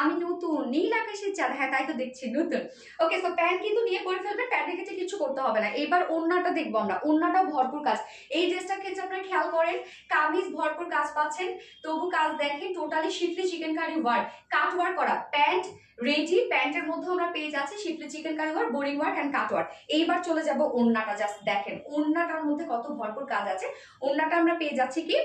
আমি নতুন, নীল আকাশের চাঁদ, হ্যাঁ তাই তো দেখছি নতুন। ওকে, সো প্যান্ট কিন্তু নিয়ে করে ফেলবেন, প্যান্টের ক্ষেত্রে কিছু করতে হবে না। এবার ওড়নাটা দেখবো আমরা, ওড়নাটাও ভরপুর কাজ। এই ড্রেসটার ক্ষেত্রে আপনারা খেয়াল করেন, কামিজ ভরপুর কাজ পাচ্ছেন, তবু কাজ দেখেন totally schiffli chikankari work, cut work করা। প্যান্ট রেডি, প্যান্টের মধ্যে আমরা পেয়ে যাচ্ছি schiffli chikankari work, boring work and cut work. এইবার চলে যাব ওড়নাটা, জাস্ট দেখেন ওড়নাটার মধ্যে কত ভরপুর কাজ আছে। ওড়নাটা আমরা পেয়ে যাচ্ছি কি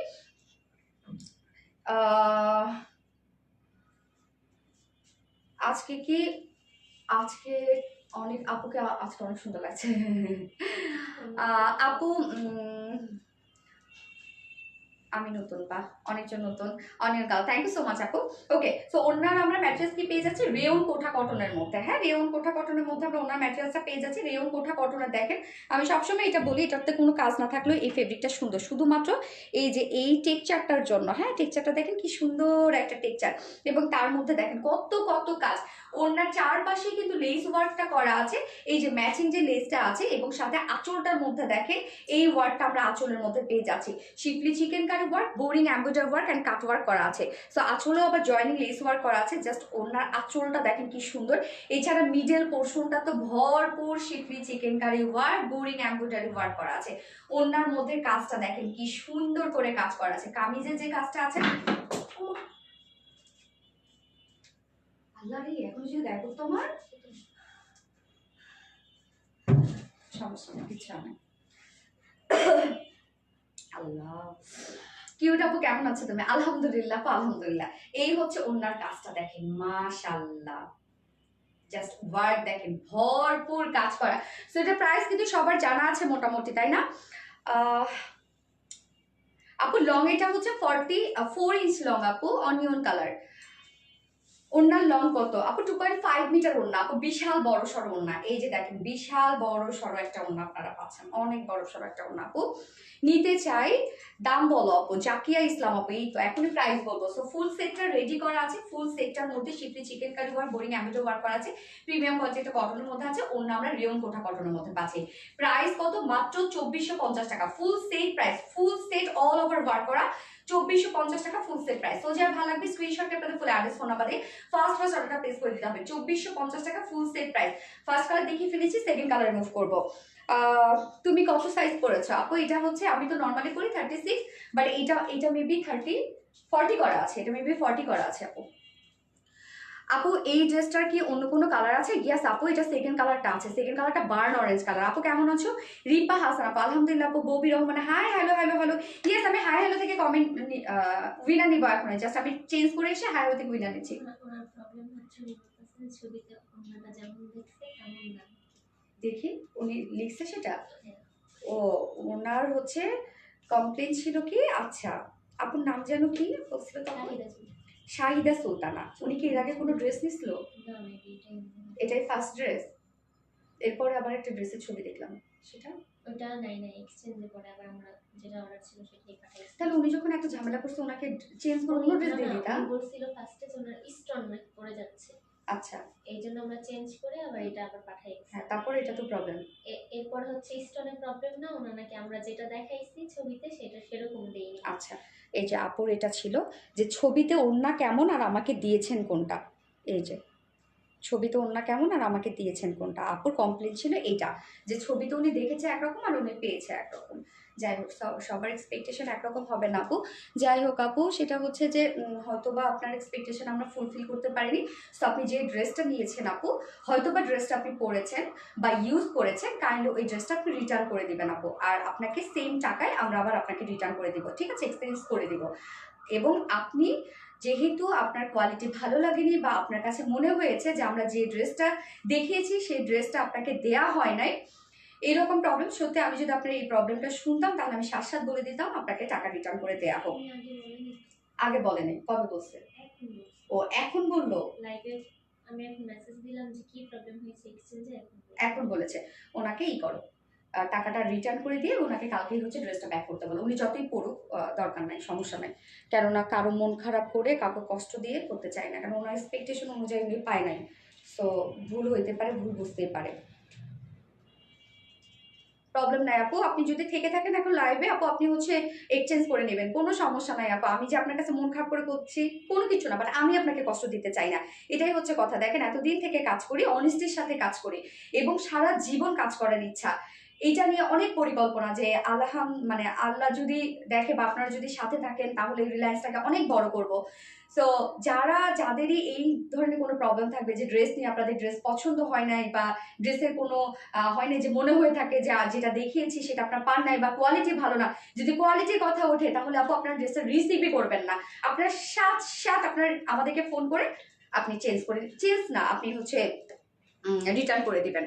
আজকে অনেক আপুকে আজকে অনেক সুন্দর লাগছে আপু আমি নতুন বা অনেকজন নতুন, অনিয়ন কাল, থ্যাংক ইউ সো মাচ আপু। ওকে, সো ওনার আমরা ম্যাট্রেস কি পেয়ে যাচ্ছি রেয়ন কোঠা কটনের মধ্যে, হ্যাঁ রেয়ন কোঠা কটনের মধ্যে আমরা ওনার ম্যাট্রেসটা পেয়ে যাচ্ছি রেয়ন কোঠা কটনের। দেখেন আমি সবসময় এটা বলি, এটাতে কোনো কাজ না থাকলেও এই ফেব্রিকটা সুন্দর, শুধুমাত্র এই যে এই টেক্সচারটার জন্য। হ্যাঁ টেক্সচারটা দেখেন কি সুন্দর একটা টেক্সচার, এবং তার মধ্যে দেখেন কত কত কাজ। ওনার চারপাশে কিন্তু লেস ওয়ার্কটা করা আছে, এই যে ম্যাচিং যে লেসটা আছে, এবং সাথে আঁচলটার মধ্যে দেখেন এই ওয়ার্কটা আমরা আঁচলের মধ্যে পেয়ে যাচ্ছি। Schiffli chikankari work, boring embroidery work and cut work করা আছে। সো আঁচলেও আবার জয়েনিং লেস ওয়ার্ক করা আছে। জাস্ট ওনার আঁচলটা দেখেন কি সুন্দর। এছাড়া মিডল পোর্শনটা তো ভরপুর schiffli chikankari work, boring embroidery work করা আছে। ওনার মধ্যে কাজটা দেখেন কি সুন্দর করে কাজ করা আছে। কামিজের যে কাজটা আছে, আল্লাহ রে এখন যদি দেখো তোমার সমস্যা নেই, কিছু নেই। আল্লাহ কিউট আপু কেমন আছো তুমি? আলহামদুলিল্লাহ আপু আলহামদুলিল্লাহ। এই হচ্ছে ওনার কাজটা দেখেন, মাশাআল্লাহ জাস্ট ওয়ার্ক দেখেন ভরপুর কাজ করা। সো এটা প্রাইস কিন্তু সবার জানা আছে মোটামুটি, তাই না আপু? লং এটা হচ্ছে 44 ইঞ্চ লং আপু, অনিয়ন কালার। ওনার লং কত আপু? 2.5 মিটার ওড়না আপু, বিশাল বড় সড়ো ওড়না। এই যে দেখেন বিশাল বড় সড়ো একটা ওড়না আপনারা পাচ্ছেন, অনেক বড় সড়ো একটা ওড়না আপু। নিতে চাই, দাম বলো আপু। জাকিয়া ইসলাম আপু, এই তো এখনই প্রাইস বলবো। সো ফুল সেটটা রেডি করা আছে, ফুল সেটটার মধ্যে schiffli chikankari work, boring embroidery work করা আছে, প্রিমিয়াম কোয়ালিটি কটনের মধ্যে আছে। ওড়না আমরা রেয়ন কোঠা কটনের মধ্যে পাচ্ছি। প্রাইস কত? মাত্র 2450 টাকা। Full set price, full set all over work করা 2450 টাকা ফুল সেট প্রাইস। তো যারা ভালো লাগবে স্ক্রিনশট আপনাদের ফুল অ্যাড্রেস ফোন নাম্বারে ফার্স্ট অর্ডারটা প্লেস করে দিতে হবে। 2450 টাকা full set price. First colour দেখিয়ে ফেলেছি, সেকেন্ড কালার মুভ করবো। তুমি কত সাইজ করেছো আপু? এটা হচ্ছে আমি তো নর্মালি করি 36, বাট এটা মেবি 40 করা আছে, এটা মেবি 40 করা আছে আপু। আপু এই ড্রেসটার কি অন্য কোনো কালার আছে? ইয়াস আপু, এটা সেকেন্ড কালারটা আছে, সেকেন্ড কালারটা বার্ন অরেঞ্জ কালার। আপু কেমন আছো? রিপা হাসান আপু, আলহামদুলিল্লাহ আপু। Bobby Rahman, hi hello hello hello. Yes আমি হাই হ্যালো থেকে কমেন্ট উইনার নিবো এখন, জাস্ট আমি চেঞ্জ করে এসে হাই হ্যালো থেকে উইনার নিচ্ছি। দেখি উনি লিখছে সেটা। ও ওনার হচ্ছে কমপ্লেন ছিল কি? আচ্ছা আপুর নাম যেন কি বলছিল তখন? শাহিদা সুলতানা। উনি কি এর আগে কোনো ড্রেস নিছিল? এটাই ফার্স্ট ড্রেস? এরপরে আবার একটা ড্রেসের ছবি দেখলাম, সেটা ওটা নাই নাই এক্সচেঞ্জের পরে আবার আমরা যেটা অর্ডার ছিল সেটাই পাঠাইছি। তাহলে উনি যখন একটা ঝামেলা করছে ওনাকে চেঞ্জ করে অন্য ড্রেস দিয়ে দিতাম। উনি বলছিল ফার্স্টে যে ওনার স্টোন পড়ে যাচ্ছে, আচ্ছা এই জন্য আমরা চেঞ্জ করে আবার এটা আবার পাঠাইছি। হ্যাঁ তারপরে এটা তো প্রবলেম। এরপর হচ্ছে স্টোনের প্রবলেম না, ওনা নাকি আমরা যেটা দেখাইছি ছবিতে সেটা সেরকম দেইনি। আচ্ছা এই যে আপুর এটা ছিল যে ছবিতে ওড়না কেমন আর আমাকে দিয়েছেন কোনটা, এই যে ছবিতে ওড়না কেমন আর আমাকে দিয়েছেন কোনটা। আপুর কমপ্লেন ছিল এইটা, যে ছবিতে উনি দেখেছে একরকম আর উনি পেয়েছে একরকম। যাই হোক সবার এক্সপেকটেশন একরকম হবে না আপু। যাই হোক আপু, সেটা হচ্ছে যে হয়তো বা আপনার এক্সপেকটেশন আমরা ফুলফিল করতে পারিনি। সো আপনি যে ড্রেসটা নিয়েছেন আপু, হয়তো বা ড্রেসটা আপনি পরেছেন বা ইউজ করেছেন, কাইন্ড ওই ড্রেসটা আপনি রিটার্ন করে দিবেন আপু, আর আপনাকে সেম টাকায় আমরা আবার আপনাকে রিটার্ন করে দিব, ঠিক আছে? এক্সচেঞ্জ করে দিব। এবং আপনি যেহেতু আপনার কোয়ালিটি ভালো লাগেনি বা আপনার কাছে মনে হয়েছে যে আমরা যে ড্রেসটা দেখিয়েছি সেই ড্রেসটা আপনাকে দেয়া হয় নাই, এইরকম প্রবলেম সত্যি, আমি যদি আপনার এই প্রবলেমটা শুনতাম তাহলে আমি সাথে সাথে বলে দিতাম আপনাকে টাকা রিটার্ন করে দেওয়া হোক। আমি আগে বলিনি। আগে বলেনি, কবে বলছে? এখন বলছি। ও এখন বললো? লাইভে আমি এখন মেসেজ দিলাম যে কি প্রবলেম হয়েছে এক্সচেঞ্জে, এখন বলেছে। ওনাকে ই করো, টাকাটা রিটার্ন করে দিয়ে ওনাকে কালকেই হচ্ছে ড্রেসটা ব্যাক করতে বলো। উনি যতই পড়ুক দরকার নাই, সমস্যা নাই। কেননা কারো মন খারাপ করে কাউকে কষ্ট দিয়ে করতে চায় না, কারণ ওনার এক্সপেকটেশন অনুযায়ী উনি পায় নাই। সো ভুল হইতে পারে, ভুল বুঝতেই পারে। প্রবলেম নাই আপু, আপনি যদি থেকে থাকেন এখন লাইভে আপু, আপনি হচ্ছে এক্সচেঞ্জ করে নেবেন, কোনো সমস্যা নাই আপু। আমি যে আপনার কাছে মন খারাপ করে করছি কোনো কিছু না, বাট আমি আপনাকে কষ্ট দিতে চাই না, এটাই হচ্ছে কথা। দেখেন এতদিন থেকে কাজ করি, অনেস্টির সাথে কাজ করি এবং সারা জীবন কাজ করার ইচ্ছা। এইটা নিয়ে অনেক পরিকল্পনা যে মানে আল্লাহ যদি দেখে বা আপনারা যদি সাথে থাকেন তাহলে রিলায়েন্সটাকে অনেক বড় করব। সো যাদেরই এই ধরনের কোনো প্রবলেম থাকবে যে ড্রেস নিয়ে আপনাদের ড্রেস পছন্দ হয় নাই বা ড্রেসের কোনো হয় না, যে মনে হয়ে থাকে যে যেটা দেখিয়েছি সেটা আপনার পান নাই বা কোয়ালিটি ভালো না, যদি কোয়ালিটির কথা ওঠে তাহলে আপু আপনার ড্রেসটা রিসিভই করবেন না। আপনার সাথ আপনার আমাদেরকে ফোন করে আপনি চেঞ্জ না, আপনি হচ্ছে রিটার্ন করে দিবেন।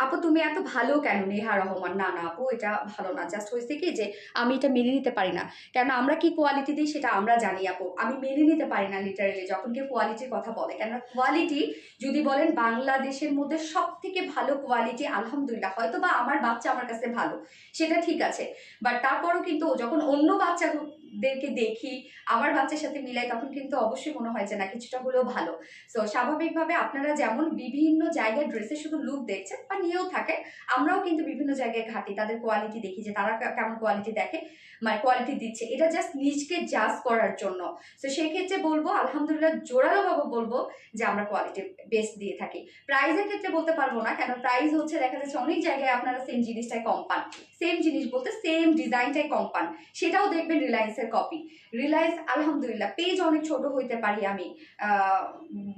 আপু তুমি এত ভালো কেন নেহা রহমান? না না আপু, এটা ভালো না। জাস্ট হয়েছে কি যে আমি এটা মেনে নিতে পারি না, কেন আমরা কি কোয়ালিটি দিই সেটা আমরা জানি আপু। আমি মেনে নিতে পারি না লিটারেলি যখন কেউ কোয়ালিটির কথা বলে, কেন কোয়ালিটি যদি বলেন বাংলাদেশের মধ্যে সব থেকে ভালো কোয়ালিটি আলহামদুলিল্লাহ, হয়তো বা আমার বাচ্চা আমার কাছে ভালো, সেটা ঠিক আছে, বাট তারপরও কিন্তু যখন অন্য বাচ্চাদেরকে দেখি আমার বাচ্চার সাথে মিলাই তখন কিন্তু অবশ্যই মনে হয় যে না কিছুটা হলেও ভালো। সো স্বাভাবিকভাবে আপনারা যেমন বিভিন্ন জায়গায় ড্রেসের শুধু লুক দেখছেন বা নিয়েও থাকে, আমরাও কিন্তু বিভিন্ন জায়গায় ঘাটি, তাদের কোয়ালিটি দেখি যে তারা কেমন কোয়ালিটি দেখে, মানে কোয়ালিটি দিচ্ছে, এটা জাস্ট নিজকে জাজ করার জন্য। তো সেই ক্ষেত্রে বলবো আলহামদুলিল্লাহ জোরালোভাবে বলবো যে আমরা কোয়ালিটি বেস্ট দিয়ে থাকি। প্রাইসের ক্ষেত্রে বলতে পারবো না, কেন প্রাইস হচ্ছে দেখা যাচ্ছে অনেক জায়গায় আপনারা সেম জিনিসটাই কম পান, সেম জিনিস বলতে সেম ডিজাইনটাই কম পান, সেটাও দেখবেন রিলায়েন্সের কপি। রিলায়েন্স আলহামদুলিল্লাহ পেজ অনেক ছোট হইতে পারি আমি,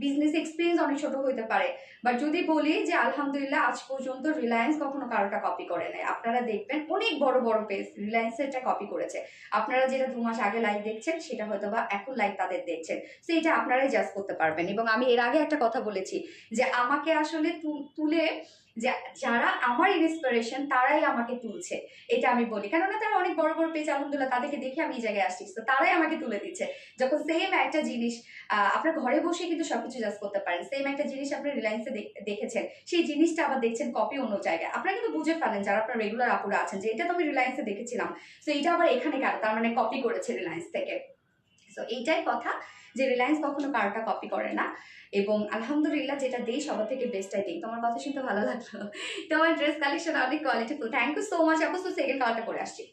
বিজনেস এক্সপিরিয়েন্স অনেক ছোট হইতে পারে, বাট যদি বলি যে আলহামদুলিল্লাহ আজ পর্যন্ত রিলায়েন্স কখনো কারোটা কপি করে নেয়। আপনারা দেখবেন অনেক বড় বড় পেজ রিলায়েন্সেরটা কপি করেছে, আপনারা যেটা 2 মাস আগে লাইভ দেখছেন সেটা হয়তো বা এখন লাইভ তাদের দেখছেন, তো এটা আপনারাই জাজ করতে পারবেন। এবং আমি এর আগে একটা কথা বলেছি যে আমাকে আসলে তুলে যে যারা আমার ইন্সপিরেশন তারাই আমাকে তুলছে, এটা আমি বলি, কেননা তারা অনেক বড় বড় পেজ আলহামদুলিল্লাহ, তাদেরকে দেখে আমি এই জায়গায় আসছি, তো তারাই আমাকে তুলে দিচ্ছে। যখন সেম একটা জিনিস আপনার ঘরে বসে কিন্তু সবকিছু জাজ করতে পারেন, সেম একটা জিনিস আপনি রিলায়েন্সে দেখেছেন, সেই জিনিসটা আবার দেখছেন কপি অন্য জায়গায়, আপনারা কিন্তু বুঝে ফেলেন যারা আপনার রেগুলার আপুরা আছেন যে এটা তো আমি রিলায়েন্সে দেখেছিলাম, তো এইটা আবার এখানে কেন, তার মানে কপি করেছে রিলায়েন্স থেকে। সো এইটাই কথা যে রিলায়েন্স কখনো কারোটা কপি করে না, এবং আলহামদুলিল্লাহ যেটা দেই সবার থেকে বেস্টটাই দিই। তোমার কথা শুনতে ভালো লাগলো, তোমার ড্রেস কালেকশন অনেক কোয়ালিটিফুল, থ্যাংক ইউ সো মাচ আপু। সো সেকেন্ড কালারটা করে আসছি।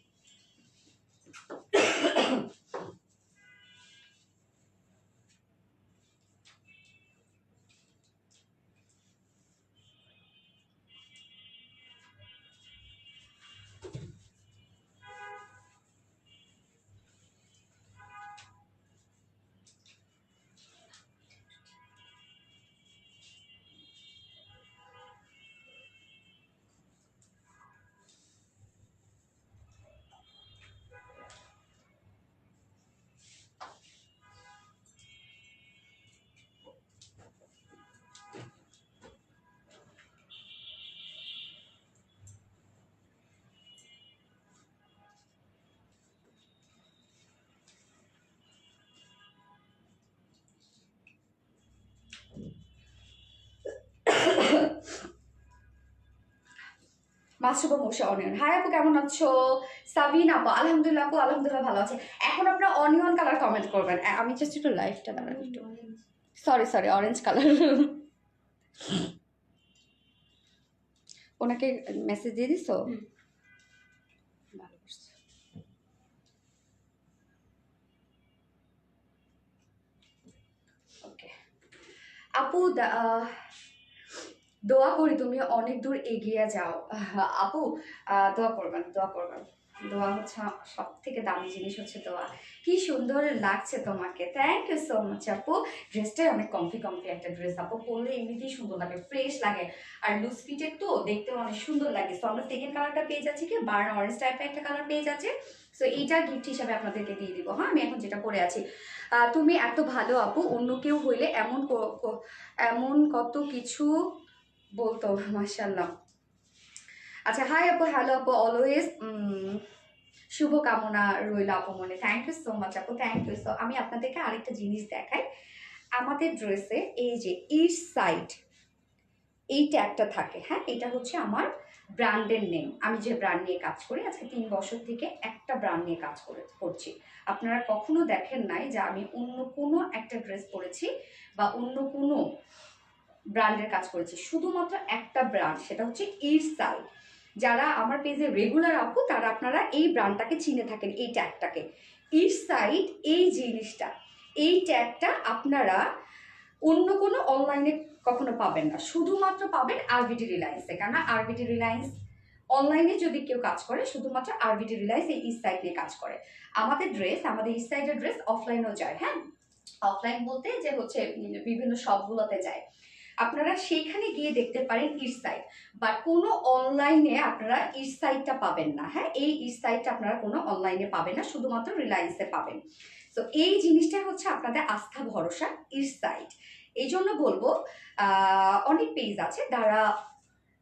মাশরুম মশা অনিয়ন, হাই আপু কেমন আছো? সাবিন আপু আলহামদুলিল্লাহ, আপু আলহামদুলিল্লাহ ভালো আছে। এখন আপনারা অনিয়ন কালার কমেন্ট করবেন, আমি জাস্ট একটু লাইফটা দাঁড়ান একটু, সরি অরেঞ্জ কালার। ওনাকে মেসেজ দিয়ে দিছো? ভালো করছো। ওকে আপু, দোয়া করি তুমি অনেক দূর এগিয়ে যাও। আপু দোয়া করবেন, দোয়া করবেন, দোয়া হচ্ছে সব থেকে দামি জিনিস, হচ্ছে দোয়া। কি সুন্দর লাগছে তোমাকে, থ্যাংক ইউ সো মাচ আপু। ড্রেসটাই অনেক কমফি একটা ড্রেস আপু, পরলে এমনিতেই সুন্দর লাগে, ফ্রেশ লাগে, আর লুজ ফিটের তো দেখতে অনেক সুন্দর লাগে। তো আমরা সেকেন্ড কালারটা পেয়ে যাচ্ছি কি বার্ন অরেঞ্জ টাইপের একটা কালার পেয়ে যাচ্ছে, সো এইটা গিফট হিসাবে আপনাদেরকে দিয়ে দিব। হ্যাঁ আমি এখন যেটা পরে আছি, তুমি এত ভালো আপু, অন্য কেউ হইলে এমন কত কিছু বলতো, মাশাআল্লাহ। আচ্ছা, হাই আপু, হ্যালো আপু, অলওয়েজ শুভকামনা রইল আপু মনে। থ্যাংক ইউ সো মাচ আপু, থ্যাংক ইউ। সো আমি আপনাদেরকে আরেকটা জিনিস দেখাই। আমাদের ড্রেসে এই যে ইস্ট সাইড এই ট্যাগটা থাকে, হ্যাঁ, এটা হচ্ছে আমার ব্র্যান্ডের নেম। আমি যে ব্র্যান্ড নিয়ে কাজ করি আজকে 3 বছর থেকে একটা ব্র্যান্ড নিয়ে কাজ করছি। আপনারা কখনো দেখেন নাই যে আমি অন্য কোনো একটা ড্রেস পরেছি বা অন্য কোনো ব্র্যান্ডের কাজ করেছি, শুধুমাত্র একটা ব্র্যান্ড, সেটা হচ্ছে ইস্ট সাইড। যারা আমার পেজে রেগুলার আপু তারা আপনারা এই ব্র্যান্ডটাকে চিনে থাকেন, এই ট্যাগটাকে। ইস্ট সাইড এই জিনিসটা, এই ট্যাগটা আপনারা অন্য কোনো অনলাইনে কখনো পাবেন না, শুধুমাত্র পাবেন আরবিডি রিলায়েন্সে। কেননা আরবিডি রিলায়েন্স অনলাইনে যদি কেউ কাজ করে শুধুমাত্র আরবিডি রিলায়েন্স এই ইস্ট সাইড নিয়ে কাজ করে। আমাদের ড্রেস, আমাদের ইস্ট সাইডের ড্রেস অফলাইনেও যায়, হ্যাঁ, অফলাইন বলতে যে হচ্ছে বিভিন্ন শপগুলোতে যায়, আপনারা সেইখানে গিয়ে দেখতে পারেন ইস্ট সাইড। বাট কোনো অনলাইনে আপনারা ইস্ট সাইডটা পাবেন না, হ্যাঁ, এই ইস্ট সাইডটা আপনারা কোনো অনলাইনে পাবেন না, শুধুমাত্র রিলায়েন্সে পাবেন। তো এই জিনিসটা হচ্ছে আপনাদের আস্থা ভরসা ইস্ট সাইড। এই জন্য বলবো অনেক পেজ আছে যারা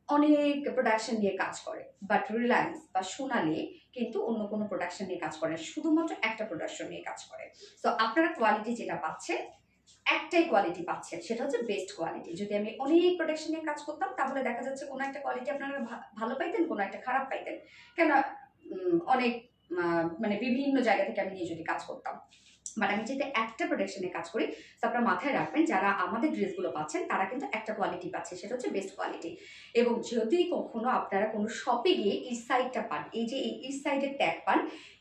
অনেক প্রোডাকশন নিয়ে কাজ করে, বাট রিলায়েন্স বা সোনালি কিন্তু অন্য কোনো প্রোডাকশন নিয়ে কাজ করে না, শুধুমাত্র একটা প্রোডাকশন নিয়ে কাজ করে। তো আপনারা কোয়ালিটি যেটা পাচ্ছেন একটাই কোয়ালিটি পাচ্ছেন, সেটা হচ্ছে বেস্ট কোয়ালিটি। যদি আমি অনেক প্রোডাকশন নিয়ে কাজ করতাম তাহলে দেখা যাচ্ছে কোনো একটা কোয়ালিটি আপনারা ভালো পাইতেন, কোনো একটা খারাপ পাইতেন। কেন অনেক মানে বিভিন্ন জায়গা থেকে আমি নিয়ে যদি কাজ করতাম, বাট আমি যেহেতু একটা প্রোডাকশনে কাজ করি, তো আপনারা মাথায় রাখবেন যারা আমাদের ড্রেসগুলো পাচ্ছেন তারা কিন্তু একটা কোয়ালিটি পাচ্ছে, সেটা হচ্ছে বেস্ট কোয়ালিটি। এবং যদি কখনো আপনারা কোনো শপে গিয়ে ইস্ট সাইডটা পান, এই যে এই ইস্ট সাইডের ট্যাগ পান,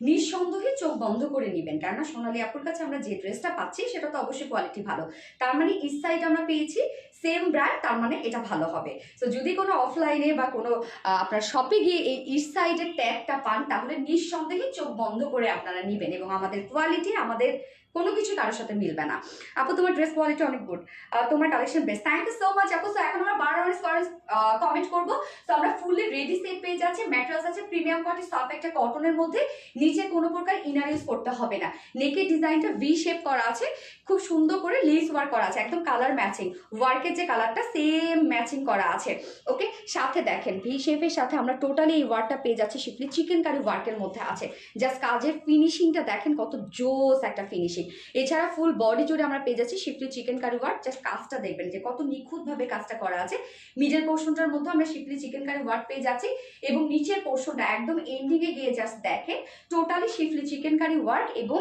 নিঃসন্দেহে চোখ বন্ধ করে নেবেন। কেননা সোনালী আপুর কাছে আমরা যে ড্রেসটা পাচ্ছি সেটা তো অবশ্যই কোয়ালিটি ভালো, তার মানে ইস্ট সাইড আমরা পেয়েছি সেম ব্র্যান্ড, তার মানে এটা ভালো হবে। তো যদি কোনো অফলাইনে বা কোনো আপনার শপে গিয়ে এই ইস্ট সাইডের ট্যাগটা পান তাহলে নিঃসন্দেহে চোখ বন্ধ করে আপনারা নেবেন, এবং আমাদের কোয়ালিটি আমাদের কোনো কিছু কারোর সাথে মিলবে না। আপু তোমার ড্রেস কোয়ালিটি অনেক গুড, তোমার collection best, thank you so much আপু। সো এখন আমরা 12 কমেন্ট করবো। তো আমরা ফুললি রেডি সেট পেয়ে যাচ্ছি, ম্যাটেরিয়ালস আছে প্রিমিয়াম কোয়ালিটি, সফট একটা কটনের মধ্যে, নিচে কোনো প্রকার ইনার ইউজ করতে হবে না। নেকের ডিজাইনটা ভি শেপ করা আছে, খুব সুন্দর করে লেস ওয়ার্ক করা আছে, একদম কালার ম্যাচিং, ওয়ার্কের যে কালারটা সেম ম্যাচিং করা আছে। ওকে, সাথে দেখেন ভি শেপের সাথে আমরা টোটালি এই ওয়ার্কটা পেয়ে যাচ্ছি শিফলি চিকেন কারি ওয়ার্কের মধ্যে আছে। জাস্ট কাজের ফিনিশিংটা দেখেন কত জোস একটা ফিনিশিং। এছাড়া ফুল বডি জুড়ে আমরা পেয়ে যাচ্ছি schiffli chikankari work, just কাজটা দেখবেন যে কত নিখুঁতভাবে কাজটা করা আছে। মিডল পোর্শনটার মধ্যে আমরা শিফলি চিকেন কারি ওয়ার্ক পেয়ে যাচ্ছি, এবং নিচের পোর্শনটা একদম এন্ডিং এ গিয়ে জাস্ট দেখেন totally schiffli chikankari work. এবং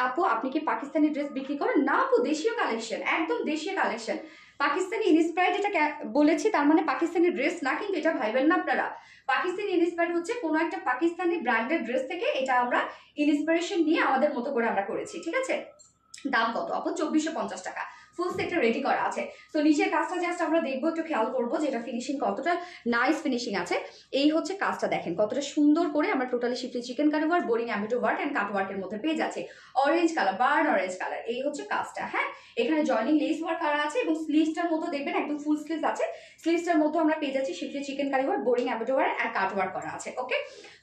আপু আপনি কি পাকিস্তানি ড্রেস বিক্রি করেন? না আপু, দেশীয় কালেকশন, একদম দেশীয় কালেকশন। পাকিস্তানি ইনস্পায়ার্ড এটা বলেছি তার মানে পাকিস্তানি ড্রেস না, কিন্তু এটা ভাইবেন না আপনারা। পাকিস্তানি ইনস্পায়ার্ড হচ্ছে কোনো একটা পাকিস্তানি ব্র্যান্ডেড ড্রেস থেকে এটা আমরা ইন্সপিরেশন নিয়ে আমাদের মতো করে আমরা করেছি, ঠিক আছে। দাম কত আপু? 2450 টাকা। ফুল সেটটা রেডি করা আছে। তো নিচের কাজটা জাস্ট আমরা দেখবো, একটু খেয়াল করবো যে এটা ফিনিশিং কতটা নাইস ফিনিশিং আছে। এই হচ্ছে কাজটা দেখেন কতটা সুন্দর করে আমরা totally schiffli chikankari work, boring অ্যামিটো ওয়ার্ক অ্যান্ড কাট ওয়ার্কের মধ্যে পেয়ে যাচ্ছে। Orange colour, burn orange colour, এই হচ্ছে কাজটা। হ্যাঁ, এখানে জয়নিং লেস ওয়ার্ক করা আছে, এবং স্লিভসটার মধ্যে দেখবেন একদম ফুল স্লিভস আছে। স্লিভসটার মধ্যে আমরা পেয়ে যাচ্ছি schiffli chikankari work, boring অ্যামিটো ওয়ার্ক অ্যান্ড কাট ওয়ার্ক করা আছে। ওকে,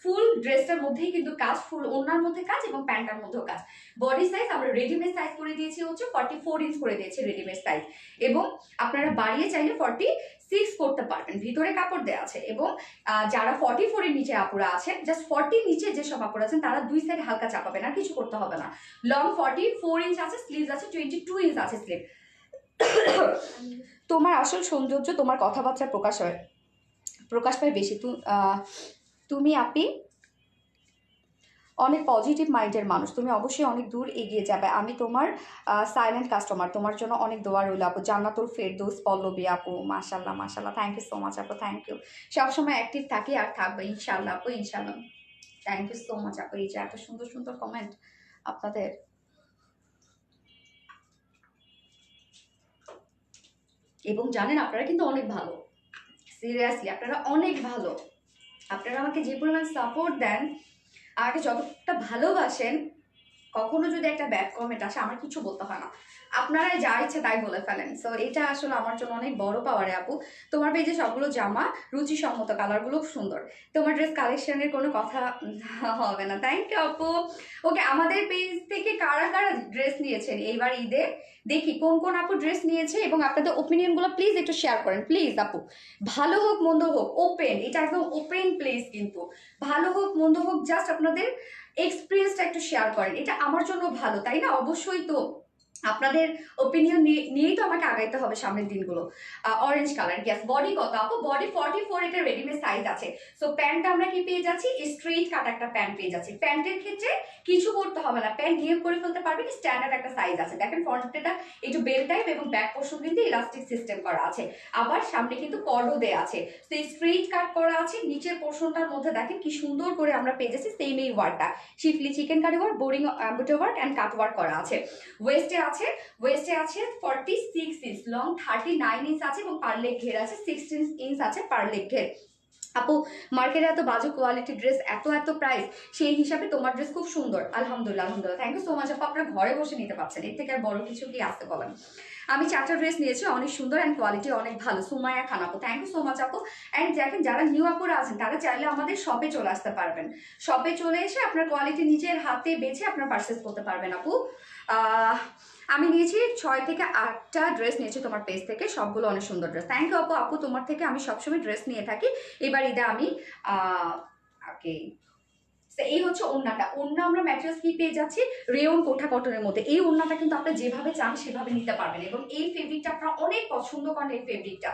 ফুল ড্রেসটার মধ্যেই কিন্তু কাজ, ফুল ওড়নার মধ্যে কাজ এবং প্যান্টার মধ্যেও কাজ। বডি সাইজ আমরা রেডিমেড সাইজ করে দিয়েছি হচ্ছে 44 ইঞ্চ করে দিয়েছি রেডিমেড সাইজ, এবং আপনারা বাড়িয়ে চাইলে 46 করতে পারবেন, ভিতরে কাপড় দেওয়া আছে। এবং যারা 44 এর নিচে আপুরা আছেন, জাস্ট 40 নিচে যেসব আপুরা আছেন তারা দুই সাইড হালকা চাপাবেন, আর কিছু করতে হবে না। লং 44 ইঞ্চ আছে, স্লিভস আছে 22 ইঞ্চ আছে স্লিভ। তোমার আসল সৌন্দর্য তোমার কথাবার্তায় প্রকাশ পায় বেশি। তুমি আপনি অনেক পজিটিভ মাইন্ডের মানুষ, তুমি অবশ্যই অনেক দূর এগিয়ে যাবে। আমি তোমার সাইলেন্ট কাস্টমার, তোমার জন্য অনেক দোয়া রইল আপু। জান্নাতুল ফেরদৌস পল্লবী আপু, মাশাল্লাহ মাশাল্লাহ, থ্যাংক ইউ সো মাচ আপু, থ্যাংক ইউ। সবসময় অ্যাক্টিভ থাকি আর থাকবে ইনশাল্লাহ আপু, ইনশাল্লাহ। থ্যাংক ইউ সো মাচ আপু, এই যে এত সুন্দর সুন্দর কমেন্ট আপনাদের। এবং জানেন আপনারা কিন্তু অনেক ভালো, সিরিয়াসলি আপনারা অনেক ভালো। আপনারা আমাকে যে পরিমাণ সাপোর্ট দেন, আমাকে যতটা ভালোবাসেন, কখনো যদি একটা ব্যাড কমেন্ট আসে আমার কিছু বলতে হয় না, আপনারাই যা ইচ্ছে তাই বলে ফেলেন। সো এটা আসলে আমার জন্য অনেক বড় পাওয়ারে আপু। তোমার পেজে সবগুলো জামা রুচিসম্মত, কালারগুলো সুন্দর, তোমার ড্রেস কালেকশনের কোনো কথা হবে না। থ্যাংক ইউ আপু। ওকে, আমাদের পেজ থেকে কারা কারা ড্রেস নিয়েছেন এইবার ঈদে, দেখি কোন কোন আপু ড্রেস নিয়েছে এবং আপনাদের ওপিনিয়নগুলো প্লিজ একটু শেয়ার করেন প্লিজ আপু। ভালো হোক মন্দ হোক, ওপেন, এটা একদম ওপেন প্লেস, কিন্তু ভালো হোক মন্দ হোক জাস্ট আপনাদের এক্সপিরিয়েন্সটা একটু শেয়ার করেন, এটা আমার জন্য ভালো, তাই না? অবশ্যই তো আপনাদের ওপিনিয়ন নিয়েই তো আমাকে আগাইতে হবে সামনের দিনগুলো। অরেঞ্জ কালার, গ্যাস বডি কত আপু? বডি 44, এটা রেডিমেড সাইজ আছে। সো প্যান্ট আমরা কি পেয়ে যাচ্ছি? স্ট্রেইট কাট একটা প্যান্ট পেয়ে যাচ্ছি। প্যান্টের ক্ষেত্রে কিছু করতে হবে না, প্যান্ট গিয়ে করে ফেলতে পারবেন, স্ট্যান্ডার্ড একটা সাইজ আছে। দেখেন ফ্রন্টটা একটু বেল টাইপ এবং ব্যাক পোর্শন কিন্তু ইলাস্টিক সিস্টেম করা আছে, আবার সামনে কিন্তু কর্ডও দেয়া আছে। তো স্ট্রেইট কাট করা আছে, নিচের পোর্শনটার মধ্যে দেখেন কি সুন্দর করে আমরা পেয়ে যাচ্ছি সেম এই ওয়ার্কটা, schiffli chikankari work, boring embroidery work and cut work করা আছে। ওয়েস্টে আছে 46 ইঞ্চ, লং 39 ইঞ্চ আছে এবং পার লেগ ঘের আছে 16 ইঞ্চ আছে পার লেগ ঘের। আপু মার্কেটে এত বাজে কোয়ালিটি ড্রেস, এত এত প্রাইস, সেই হিসাবে তোমার ড্রেস খুব সুন্দর, আলহামদুলিল্লাহ আলহামদুলিল্লাহ। থ্যাংক ইউ সো মাচ আপু, আপনার ঘরে বসে নিতে পারছেন, এর থেকে আর বড় কিছু কি আসতে বলেন। আমি 4টা ড্রেস নিয়েছি, অনেক সুন্দর অ্যান্ড কোয়ালিটি অনেক ভালো। সুমাইয়া খান আপু, থ্যাংক ইউ সো মাচ আপু। অ্যান্ড দেখেন যারা নিউ আপুরা আছেন তারা চাইলে আমাদের শপে চলে আসতে পারবেন, শপে চলে এসে আপনার কোয়ালিটি নিজের হাতে বেছে আপনার পারচেস করতে পারবেন আপু। আমি নিয়েছি 6 থেকে 8টা ড্রেস নিয়েছি তোমার পেজ থেকে, সবগুলো অনেক সুন্দর ড্রেস। থ্যাংক ইউ আপু। আপু তোমার থেকে আমি সবসময় ড্রেস নিয়ে থাকি, এবার ঈদে আমি ওকে। এই হচ্ছে ওড়নাটা, ওড়না আমরা ম্যাটেরিয়ালস কি পেয়ে যাচ্ছি? রেয়ন কোঠা কটনের মধ্যে। এই ওড়নাটা কিন্তু আপনারা যেভাবে চান সেভাবে নিতে পারবেন এবং এই ফেব্রিকটা আপনারা অনেক পছন্দ করেন এই ফেব্রিকটা।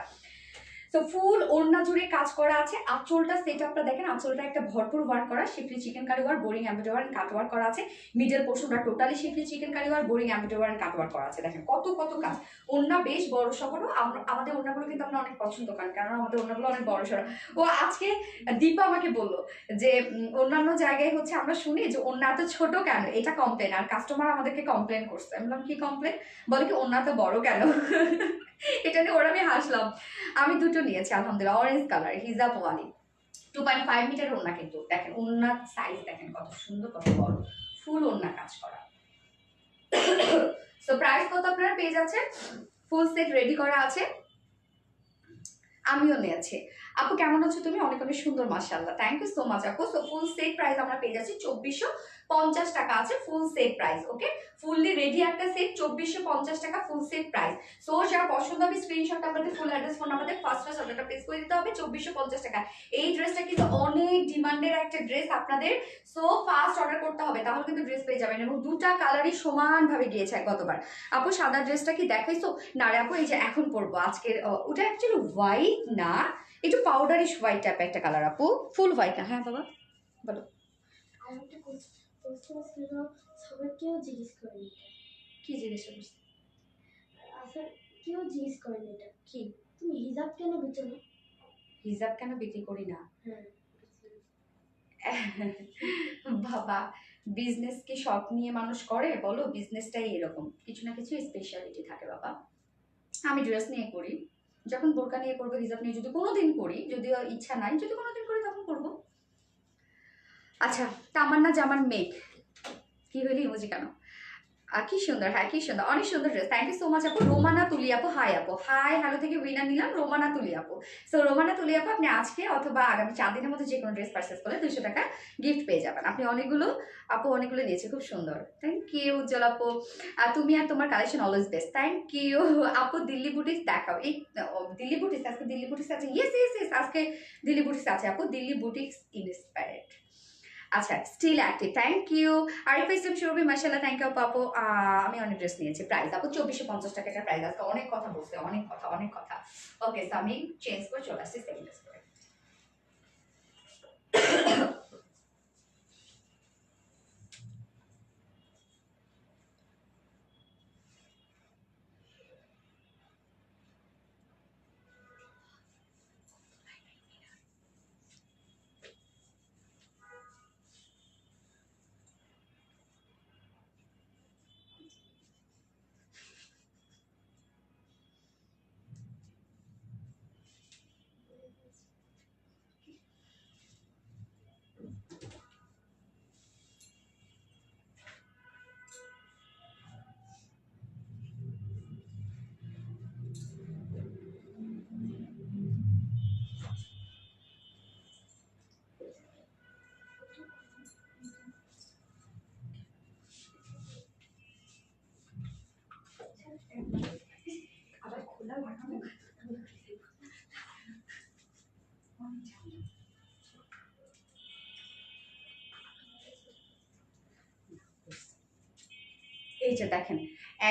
তো ফুল ওড়না জুড়ে কাজ করা আছে। আঁচলটা সেট আপটা দেখেন, আঁচলটা একটা ভরপুর ওয়ার্ক করা, schiffli chikankari work, boring embroidery work, cut work করা আছে। মিডল পোর্শনটা totally schiffli chikankari work, boring embroidery work, cut work করা আছে। দেখেন কত কত কাজ। ওড়না বেশ বড় সড়ো, আমাদের ওড়নাগুলো কিন্তু আপনারা অনেক পছন্দ করেন, কারণ আমাদের ওড়নাগুলো অনেক বড় সড়ো। ও আজকে দীপা আমাকে বললো যে অন্যান্য জায়গায় হচ্ছে আমরা শুনি যে ওড়না এত ছোট কেন, এটা কমপ্লেন, আর কাস্টমার আমাদেরকে কমপ্লেন করছে। আমি বললাম কি কমপ্লেন? বলে কি ওড়না তো বড় কেন। এটা নিয়ে ওরা আমি হাসলাম। আমি দুটো নিয়েছি আলহামদুলিল্লাহ, অরেঞ্জ কালার হিজাব ওয়ালি, 2.5 মিটার ওড়না, কিন্তু দেখেন ওড়নার সাইজ দেখেন কত সুন্দর কত বড়, ফুল ওড়না কাজ করা। সো প্রাইস কত আপনারা পেয়ে যাচ্ছেন? ফুল সেট রেডি করা আছে, আমিও নিয়েছি। আপু কেমন আছো তুমি? অনেক অনেক সুন্দর মাশাআল্লাহ, থ্যাংক ইউ সো মাচ আপু। সো ফুল সেট প্রাইস আমরা পেয়ে যাচ্ছি 2450 টাকা আছে ফুল সেট প্রাইস। ওকে, ফুললি রেডি একটা সেট 2450 টাকা ফুল সেট প্রাইস। সো যারা পছন্দ হবে স্ক্রিনশট আপনাদের ফুল অ্যাড্রেস ফোন আমাদের ফার্স্ট অর্ডারটা প্লেস করে দিতে হবে 2450 টাকা। এই ড্রেসটা কিন্তু অনেক ডিমান্ডের একটা ড্রেস আপনাদের, সো ফাস্ট অর্ডার করতে হবে, তাহলে কিন্তু ড্রেস পেয়ে যাবেন। এবং দুটা কালারই সমানভাবে গিয়েছে গতবার। আপু সাদা ড্রেসটা কি দেখাইছো? না রে আপু, এই যে এখন পরবো আজকের, ওটা অ্যাকচুয়ালি হোয়াইট না, একটু পাউডারিশ হোয়াইট টাইপ একটা কালার আপু, ফুল হোয়াইট না। হ্যাঁ বাবা বলো। সবাই কেউ জিজ্ঞেস করেনি কি জিজ্ঞেস করছিস? আচ্ছা, কেউ জিজ্ঞেস করেনি এটা কি তুমি হিজাব কেন বেচো না? হিজাব কেন বিক্রি করি না? হ্যাঁ বাবা, বিজনেস কি শখ নিয়ে মানুষ করে বলো? বিজনেসটাই এরকম, কিছু না কিছু স্পেশালিটি থাকে বাবা। আমি ড্রেস নিয়ে করি, যখন বোরকা নিয়ে করবো, হিজাব নিয়ে যদি কোনোদিন করি, যদিও ইচ্ছা নাই, যদি কোনোদিন করি তখন করবো। আচ্ছা, তামান্না জামান মেঘ, কি হইলি ইমোজি কেন? কি সুন্দর, হ্যাঁ কি সুন্দর, অনেক সুন্দর dress. Thank you so much আপু। রোমানা তুলি আপু, হাই আপু, হাই হ্যালো থেকে উইনার নিলাম রোমানা তুলি আপু। সো রোমানা তুলি আপু, আপনি আজকে অথবা আগামী 4 দিনের মধ্যে যে কোনো ড্রেস পারচেস করলে 200 টাকা গিফট পেয়ে যাবেন। আপনি অনেকগুলো আপু, অনেকগুলো নিয়েছে, খুব সুন্দর। থ্যাংক ইউ উজ্জ্বল আপু। তুমি আর তোমার collection always best. Thank you আপু। দিল্লি বুটিস দেখাও। এই দিল্লি বুটিস, আজকে দিল্লি বুটিস আছে। ইয়েস ইয়েস ইয়েস, আজকে দিল্লি বুটিস আছে আপু, দিল্লি বুটিক্স ইন্সপায়ার্ড। আচ্ছা, still active, thank you. Arifa Islam Surovi মাশাআল্লাহ, থ্যাংক ইউ আপু। আমি অনেক ড্রেস নিয়েছি, প্রাইস আপু 2450 টাকা একটা প্রাইস। আজকে অনেক কথা বলছে, অনেক কথা অনেক কথা। ওকে, সো আমি চেঞ্জ করে চলে আসছি সেকেন্ড ড্রেস করে। আবার খোলা লাগানো এই যে দেখেন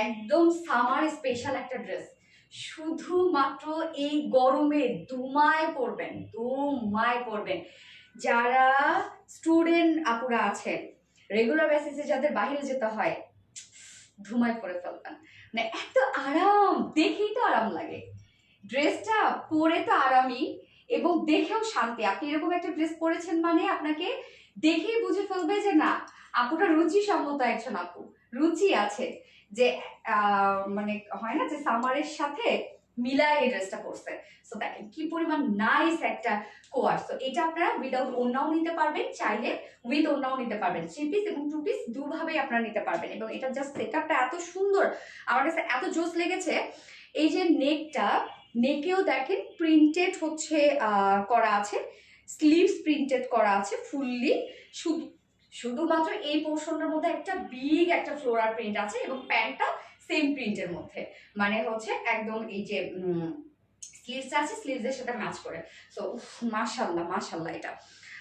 একদম সামার স্পেশাল একটা ড্রেস, শুধুমাত্র এই গরমে দুমায় পরবেন। যারা স্টুডেন্ট আপুরা আছেন, রেগুলার বেসিসে যাদের বাইরে যেতে হয়, ধুমায় পরে ফেলবেন। মানে এত আরাম, দেখেই তো আরাম লাগে। ড্রেসটা পরে তো আরামই এবং দেখেও শান্তি। আপনি এরকম একটা ড্রেস পরেছেন মানে আপনাকে দেখেই বুঝে ফেলবে যে না, আপুটা রুচি সম্মত একজন আপু, রুচি আছে। যে মানে হয় না যে সামারের সাথে মিলায় এই ড্রেসটা পরছে। সো দেখেন কি পরিমাণ নাইস একটা কোয়ার। সো এটা আপনারা উইদাউট ওড়নাও নিতে পারবেন, চাইলে উইথ ওড়নাও নিতে পারবেন। 3 পিস এবং 2 পিস দুভাবেই আপনারা নিতে পারবেন। এবং এটা জাস্ট সেটআপটা এত সুন্দর, আমার কাছে এত জোস লেগেছে। এই যে নেকেও দেখেন প্রিন্টেড হচ্ছে করা আছে, স্লিভস প্রিন্টেড করা আছে ফুললি। শুধুমাত্র এই পোর্শনটার মধ্যে একটা বিগ একটা ফ্লোরাল প্রিন্ট আছে এবং প্যান্টটা সেম প্রিন্টের মধ্যে, মানে হচ্ছে একদম এই যে স্লিভস আছে, স্লিভসের সাথে ম্যাচ করে। সো মাশাআল্লাহ এটা।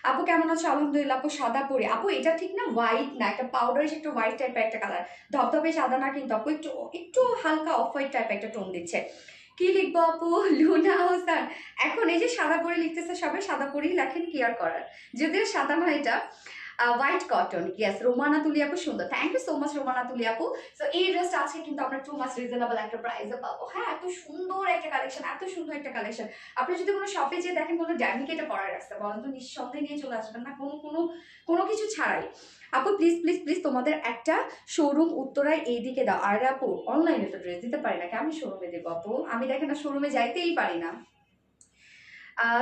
আপু কেমন আছো? আলহামদুলিল্লাহ। আপু সাদা পরি, আপু এটা ঠিক না হোয়াইট না, একটা পাউডারিশ একটা হোয়াইট টাইপের একটা কালার, ধপধপে সাদা না কিন্তু আপু, একটু হালকা অফ হোয়াইট টাইপের একটা টোন দিচ্ছে। কি লিখবো আপু? লুনা হোসেন। এখন এই যে সাদা পরি লিখতেছে, সবাই সাদা পরি লেখেন, কি আর করার। যদিও সাদা না এটা, white cotton. Yes, Romana Tuli আপু সুন্দর, thank you so much Romana Tuli আপু। সো এই ড্রেসটা আছে কিন্তু আমরা টু মাচ রিজনেবল একটা প্রাইসে পাবো। হ্যাঁ, এত সুন্দর একটা কালেকশন, আপনি যদি কোনো শপে যেয়ে দেখেন কোনো ড্যামিকে এটা পরার রাখছে, বলেন তো নিঃশব্দে নিয়ে চলে আসবেন না, কোনো কিছু ছাড়াই। আপু প্লিজ তোমাদের একটা শোরুম উত্তরায় এইদিকে দাও। আর আপু অনলাইনে তো ড্রেস দিতে পারি না, কেমন শোরুমে দেবো আপু? আমি দেখেন না শোরুমে যাইতেই পারি না।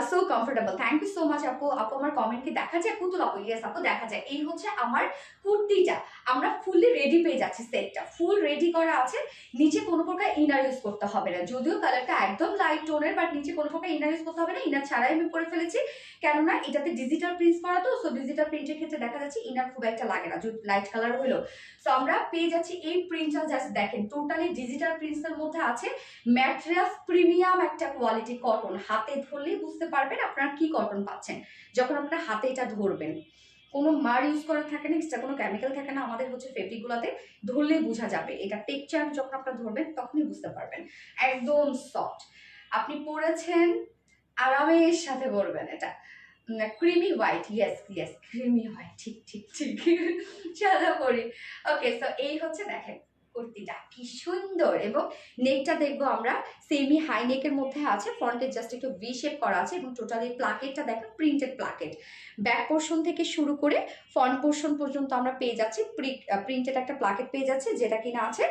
So comfortable, thank you so much আপু। আমার কমেন্ট কি দেখা যায়? পুতুল আপু, ইয়েস আপু দেখা যায়। এই হচ্ছে আমার কুর্তিটা, আমরা ফুললি রেডি পেয়ে যাচ্ছি, সেটটা ফুল রেডি করা আছে, নিচে কোনো প্রকার ইনার ইউজ করতে হবে না। যদিও কালারটা একদম লাইট টোনের, বাট নিচে কোনো প্রকার ইনার ইউজ করতে হবে না, ইনার ছাড়াই আমি পরে ফেলেছি। কেননা এটাতে ডিজিটাল প্রিন্ট করা তো, সো ডিজিটাল প্রিন্টের ক্ষেত্রে দেখা যাচ্ছে ইনার খুব একটা লাগে না, যদি লাইট কালার হলো। সো আমরা পেয়ে যাচ্ছি এই প্রিন্টটা, জাস্ট দেখেন টোটালি ডিজিটাল প্রিন্টসের মধ্যে আছে। ম্যাটেরিয়াল প্রিমিয়াম একটা কোয়ালিটি কটন, হাতে ধরলেই বুঝতে পারবেন আপনারা কি কটন পাচ্ছেন যখন আপনারা হাতে এটা ধরবেন। কোনো মার ইউজ করা থাকে না, এক্সট্রা কোনো কেমিক্যাল থাকে না আমাদের হচ্ছে ফেব্রিকগুলোতে, ধরলেই বোঝা যাবে। এটা টেক্সচার যখন আপনারা ধরবেন তখনই বুঝতে পারবেন, একদম সফট। আপনি পরেছেন আরামের সাথে পরবেন। এটা creamy white, yes creamy white, ঠিক চলো করি। ওকে, সো এই হচ্ছে দেখেন কুর্তিটা কি সুন্দর। এবং নেকটা দেখবো আমরা সেমি হাই নেকের মধ্যে আছে, ফ্রন্টে জাস্ট একটু ভি শেপ করা আছে এবং টোটালি প্লাকেটটা দেখেন প্রিন্টেড প্লাকেট। ব্যাক পোর্শন থেকে শুরু করে ফ্রন্ট পোর্শন পর্যন্ত আমরা পেয়ে যাচ্ছি প্রিন্টেড একটা প্লাকেট পেয়ে যাচ্ছি, যেটা কিনা আছে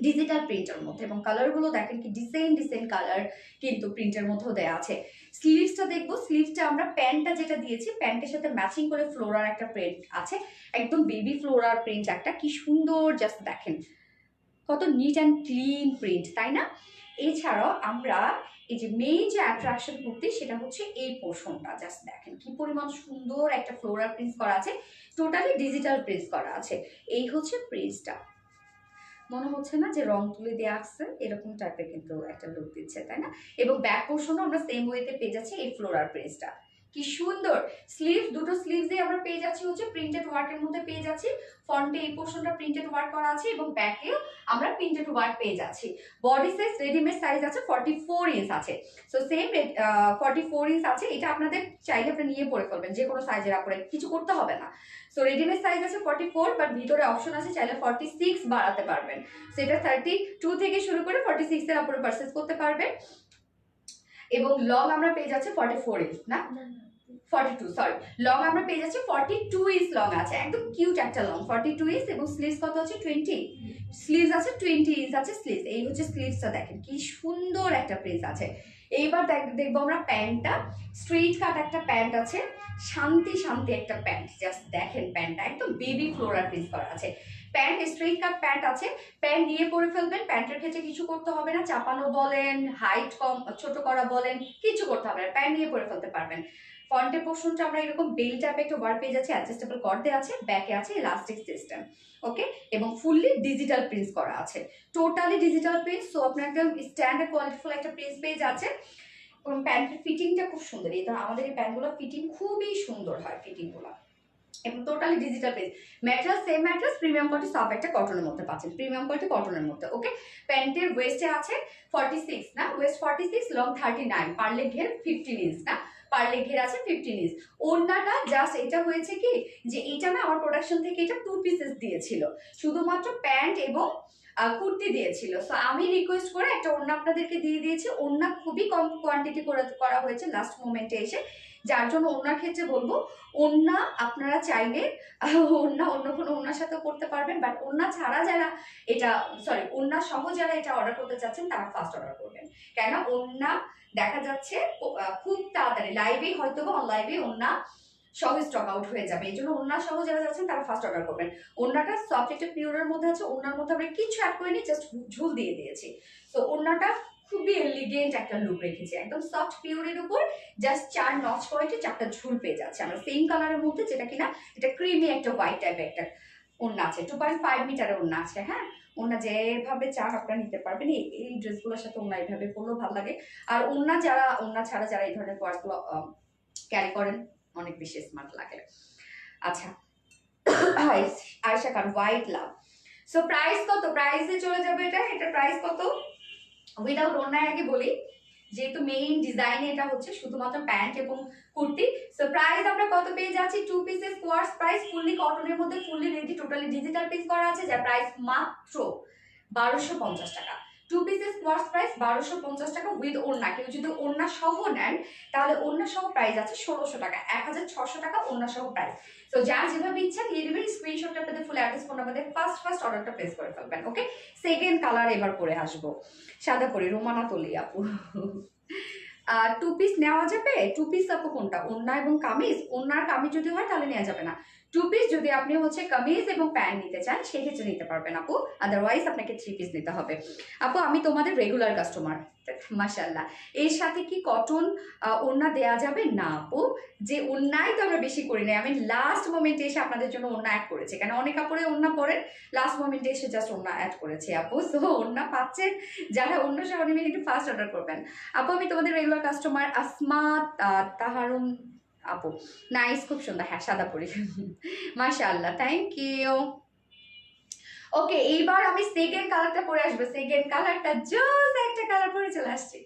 ডিজিটাল প্রিন্টের মধ্যে। এবং কালারগুলো দেখেন কি ডিসেন্ট কালার কিন্তু প্রিন্টের মধ্যেও দেওয়া আছে। স্লিভসটা দেখবো, স্লিভসটা আমরা প্যান্টটা যেটা দিয়েছি প্যান্টের সাথে ম্যাচিং করে ফ্লোরার একটা প্রিন্ট আছে, একদম বেবি ফ্লোরার প্রিন্ট একটা, কি সুন্দর জাস্ট দেখেন কত নিট অ্যান্ড ক্লিন প্রিন্ট, তাই না? এছাড়াও আমরা এই যে মেইন যে অ্যাট্রাকশন করতে, সেটা হচ্ছে এই পোর্শনটা, জাস্ট দেখেন কি পরিমাণ সুন্দর একটা ফ্লোরাল প্রিন্ট করা আছে, টোটালি ডিজিটাল প্রিন্ট করা আছে। এই হচ্ছে প্রিন্টটা, মনে হচ্ছে না যে রং তুলে দেওয়া আসছে, এরকম টাইপের কিন্তু একটা লুক দিচ্ছে, তাই না? এবং ব্যাক পোর্শনও আমরা সেম ওয়েতে পেয়ে যাচ্ছি এই ফ্লোরাল প্রিন্টটা, কি সুন্দর। দুটো স্লিভসে আমরা পেয়ে যাচ্ছি হচ্ছে প্রিন্টেড ওয়ার্কের মধ্যে পেয়ে যাচ্ছি। ফ্রন্টে এই পোর্শনটা প্রিন্টেড ওয়ার্ক করা আছে এবং ব্যাকেও আমরা প্রিন্টেড ওয়ার্ক পেয়ে যাচ্ছি। বডি সাইজ রেডিমেড সাইজ আছে 44 ইঞ্চ আছে। সো সেম 44 ইঞ্চ আছে, এটা আপনাদের চাইলে আপনি নিয়ে পরে ফেলবেন, যে কোনো সাইজের আপরে কিছু করতে হবে না। সো রেডিমেড সাইজ আছে 44, বাট ভিতরে অপশন আছে চাইলে 46 বাড়াতে পারবেন। সো এটা 32 থেকে শুরু করে 46 এর উপরে পারচেজ করতে পারবেন। এবং লং আমরা পেয়ে যাচ্ছি 44 ইঞ্চ, না 42, সরি, লং আমরা পেয়ে যাচ্ছি 42 ইঞ্চ লং আছে, একদম কিউট একটা লং 42 ইঞ্চ। এবং স্লিভস কত আছে? 20 স্লিভস আছে, 20 ইঞ্চ আছে স্লিভস। এই হচ্ছে স্লিভসটা, দেখেন কি সুন্দর একটা প্রিন্ট আছে। এইবার দেখবো আমরা প্যান্টটা, স্ট্রেইট কাট একটা প্যান্ট আছে, শান্তি একটা প্যান্ট, জাস্ট দেখেন প্যান্টটা একদম বেবি ফ্লোরাল প্রিন্ট করা আছে। প্যান্ট স্ট্রেইট কাট প্যান্ট আছে, প্যান্ট দিয়ে পরে ফেলবেন, প্যান্টের ক্ষেত্রে কিছু করতে হবে না, চাপানো বলেন, হাইট কম ছোট করা বলেন, কিছু করতে হবে না, প্যান্ট দিয়ে পরে ফেলতে পারবেন। ফ্রন্টের পোর্শনটা আমরা এরকম বেল টাইপে একটা ওয়ার্ক পেয়ে যাচ্ছে, অ্যাডজাস্টেবল কর্ডে আছে, ব্যাকে আছে ইলাস্টিক সিস্টেম, ওকে, এবং ফুললি ডিজিটাল প্রিন্টস করা আছে, টোটালি ডিজিটাল প্রিন্ট। সো আপনার একদম স্ট্যান্ডার্ড কোয়ালিটিফুল একটা প্রিন্টস পেয়ে যাচ্ছে। এবং প্যান্টের ফিটিংটা খুব সুন্দর, এই তো আমাদের এই প্যান্টগুলো ফিটিং খুবই সুন্দর হয় ফিটিংগুলো, এবং totally digital print. Material same material, premium quality সব একটা কটনের মধ্যে পাচ্ছেন, প্রিমিয়াম কোয়ালিটি কটনের মধ্যে, ওকে। প্যান্টের ওয়েস্টে আছে 46 না, ওয়েস্ট 46, লং 39, পারলে ঘের 15 ইঞ্চ না, পারলে ঘের আছে 15 ইঞ্চ। ওড়নাটা জাস্ট এটা হয়েছে কি যে এটা না আমার প্রোডাকশন থেকে এটা 2 পিসেস দিয়েছিল, শুধুমাত্র প্যান্ট এবং কুর্তি দিয়েছিল। সো আমি রিকোয়েস্ট করে একটা ওড়না আপনাদেরকে দিয়ে দিয়েছি, ওড়না খুবই কম কোয়ান্টিটি করা হয়েছে লাস্ট মোমেন্টে এসে, যার জন্য ওড়নার ক্ষেত্রে বলবো ওড়না আপনারা চাইলে ওড়না অন্য কোনো ওড়নার সাথেও করতে পারবেন, বাট ওড়না ছাড়া যারা এটা ওড়না সহ যারা এটা অর্ডার করতে চাচ্ছেন তারা ফার্স্ট অর্ডার করবেন, কেননা ওড়না দেখা যাচ্ছে খুব তাড়াতাড়ি লাইভেই হয়তো বা লাইভে ওড়না সহ স্টক আউট হয়ে যাবে, এই জন্য ওড়না সহ যারা যাচ্ছেন তারা ফার্স্ট অর্ডার করবেন। ওড়নাটা সফট একটা পিওরের মধ্যে আছে, ওড়নার মধ্যে আমরা কিছু অ্যাড করিনি, জাস্ট ঝুল দিয়ে দিয়েছি। তো ওড়নাটা খুবই এলিগেন্ট একটা লুক রেখেছি, একদম সফট পিওরের উপর জাস্ট 4 নচ পয়েন্টে 4টা ঝুল পেয়ে যাচ্ছে আমরা সেম কালারের মধ্যে, যেটা কিনা এটা ক্রিমি একটা হোয়াইট টাইপের একটা ওড়না আছে, 2.5 মিটারের ওড়না আছে, হ্যাঁ। ওড়না যেভাবে চান আপনারা নিতে পারবেন, এই ড্রেসগুলোর সাথে ওড়না এইভাবে পরলেও ভালো লাগে। আর ওড়না ছাড়া যারা এই ধরনের পার্সগুলো ক্যারি করেন অনেক বেশি স্মার্ট লাগে। আচ্ছা, আয়শা খান হোয়াইট লাভ। সো প্রাইস কত, প্রাইসে চলে যাবে এটা প্রাইস কত উইদাউট ওড়নায় আগে বলি, যেহেতু মেইন ডিজাইনে এটা হচ্ছে শুধুমাত্র প্যান্ট এবং কুর্তি। সো প্রাইস আমরা কত পেয়ে যাচ্ছি, 2 পিসেস স্কোয়ার্স প্রাইস, ফুললি কটনের মধ্যে, fully ready, totally digital piece করা আছে, যার প্রাইস মাত্র 1250 টাকা। 2 পিসেস স্কোয়ার্স প্রাইস 1250 টাকা উইথ ওড়না। কেউ যদি ওড়না সহ নেন তাহলে ওড়না সহ প্রাইস আছে 1600 টাকা, 1600 টাকা ওড়না সহ প্রাইস। তো যার যেভাবে ইচ্ছা দিয়ে দেবেন, স্ক্রিনশট আপনাদের full address phone number first অর্ডারটা প্লেস করে ফেলবেন, ওকে। সেকেন্ড কালার এবার পরে আসবো, সাদা পরি, রোমানা তলি আপু। 2 পিস নেওয়া যাবে, 2 পিস আপু কোনটা, ওড়না এবং কামিজ, ওড়নার কামিজ যদি হয় তাহলে নেওয়া যাবে না। 2 পিস যদি আপনি হচ্ছে কামিজ এবং প্যান্ট নিতে চান সেক্ষেত্রে নিতে পারবেন আপু, আদারওয়াইজ আপনাকে 3 পিস নিতে হবে। আপু আমি তোমাদের রেগুলার কাস্টমার, মাশাআল্লাহ। এর সাথে কি কটন ওড়না দেয়া যাবে না আপু, যে ওড়নাই তো আমরা বেশি করি না, আমি লাস্ট মোমেন্টে এসে আপনাদের জন্য ওড়না অ্যাড করেছি, কেন অনেক কাপড়ে ওড়না পরেন, লাস্ট মোমেন্টে এসে জাস্ট ওড়না অ্যাড করেছি আপু। সো ওড়না পাচ্ছেন, যারা অন্য সহ নেবেন একটু ফার্স্ট অর্ডার করবেন আপু। আমি তোমাদের রেগুলার কাস্টমার আসমা তাহারুন আপু, নাইস, খুব সুন্দর, হ্যাঁ সাদা পরি, মাশাআল্লাহ, থ্যাংক ইউ। ওকে, এইবার আমি সেকেন্ড কালারটা পরে আসবো, সেকেন্ড কালারটা জাস্ট একটা কালার পরে চলে আসছি।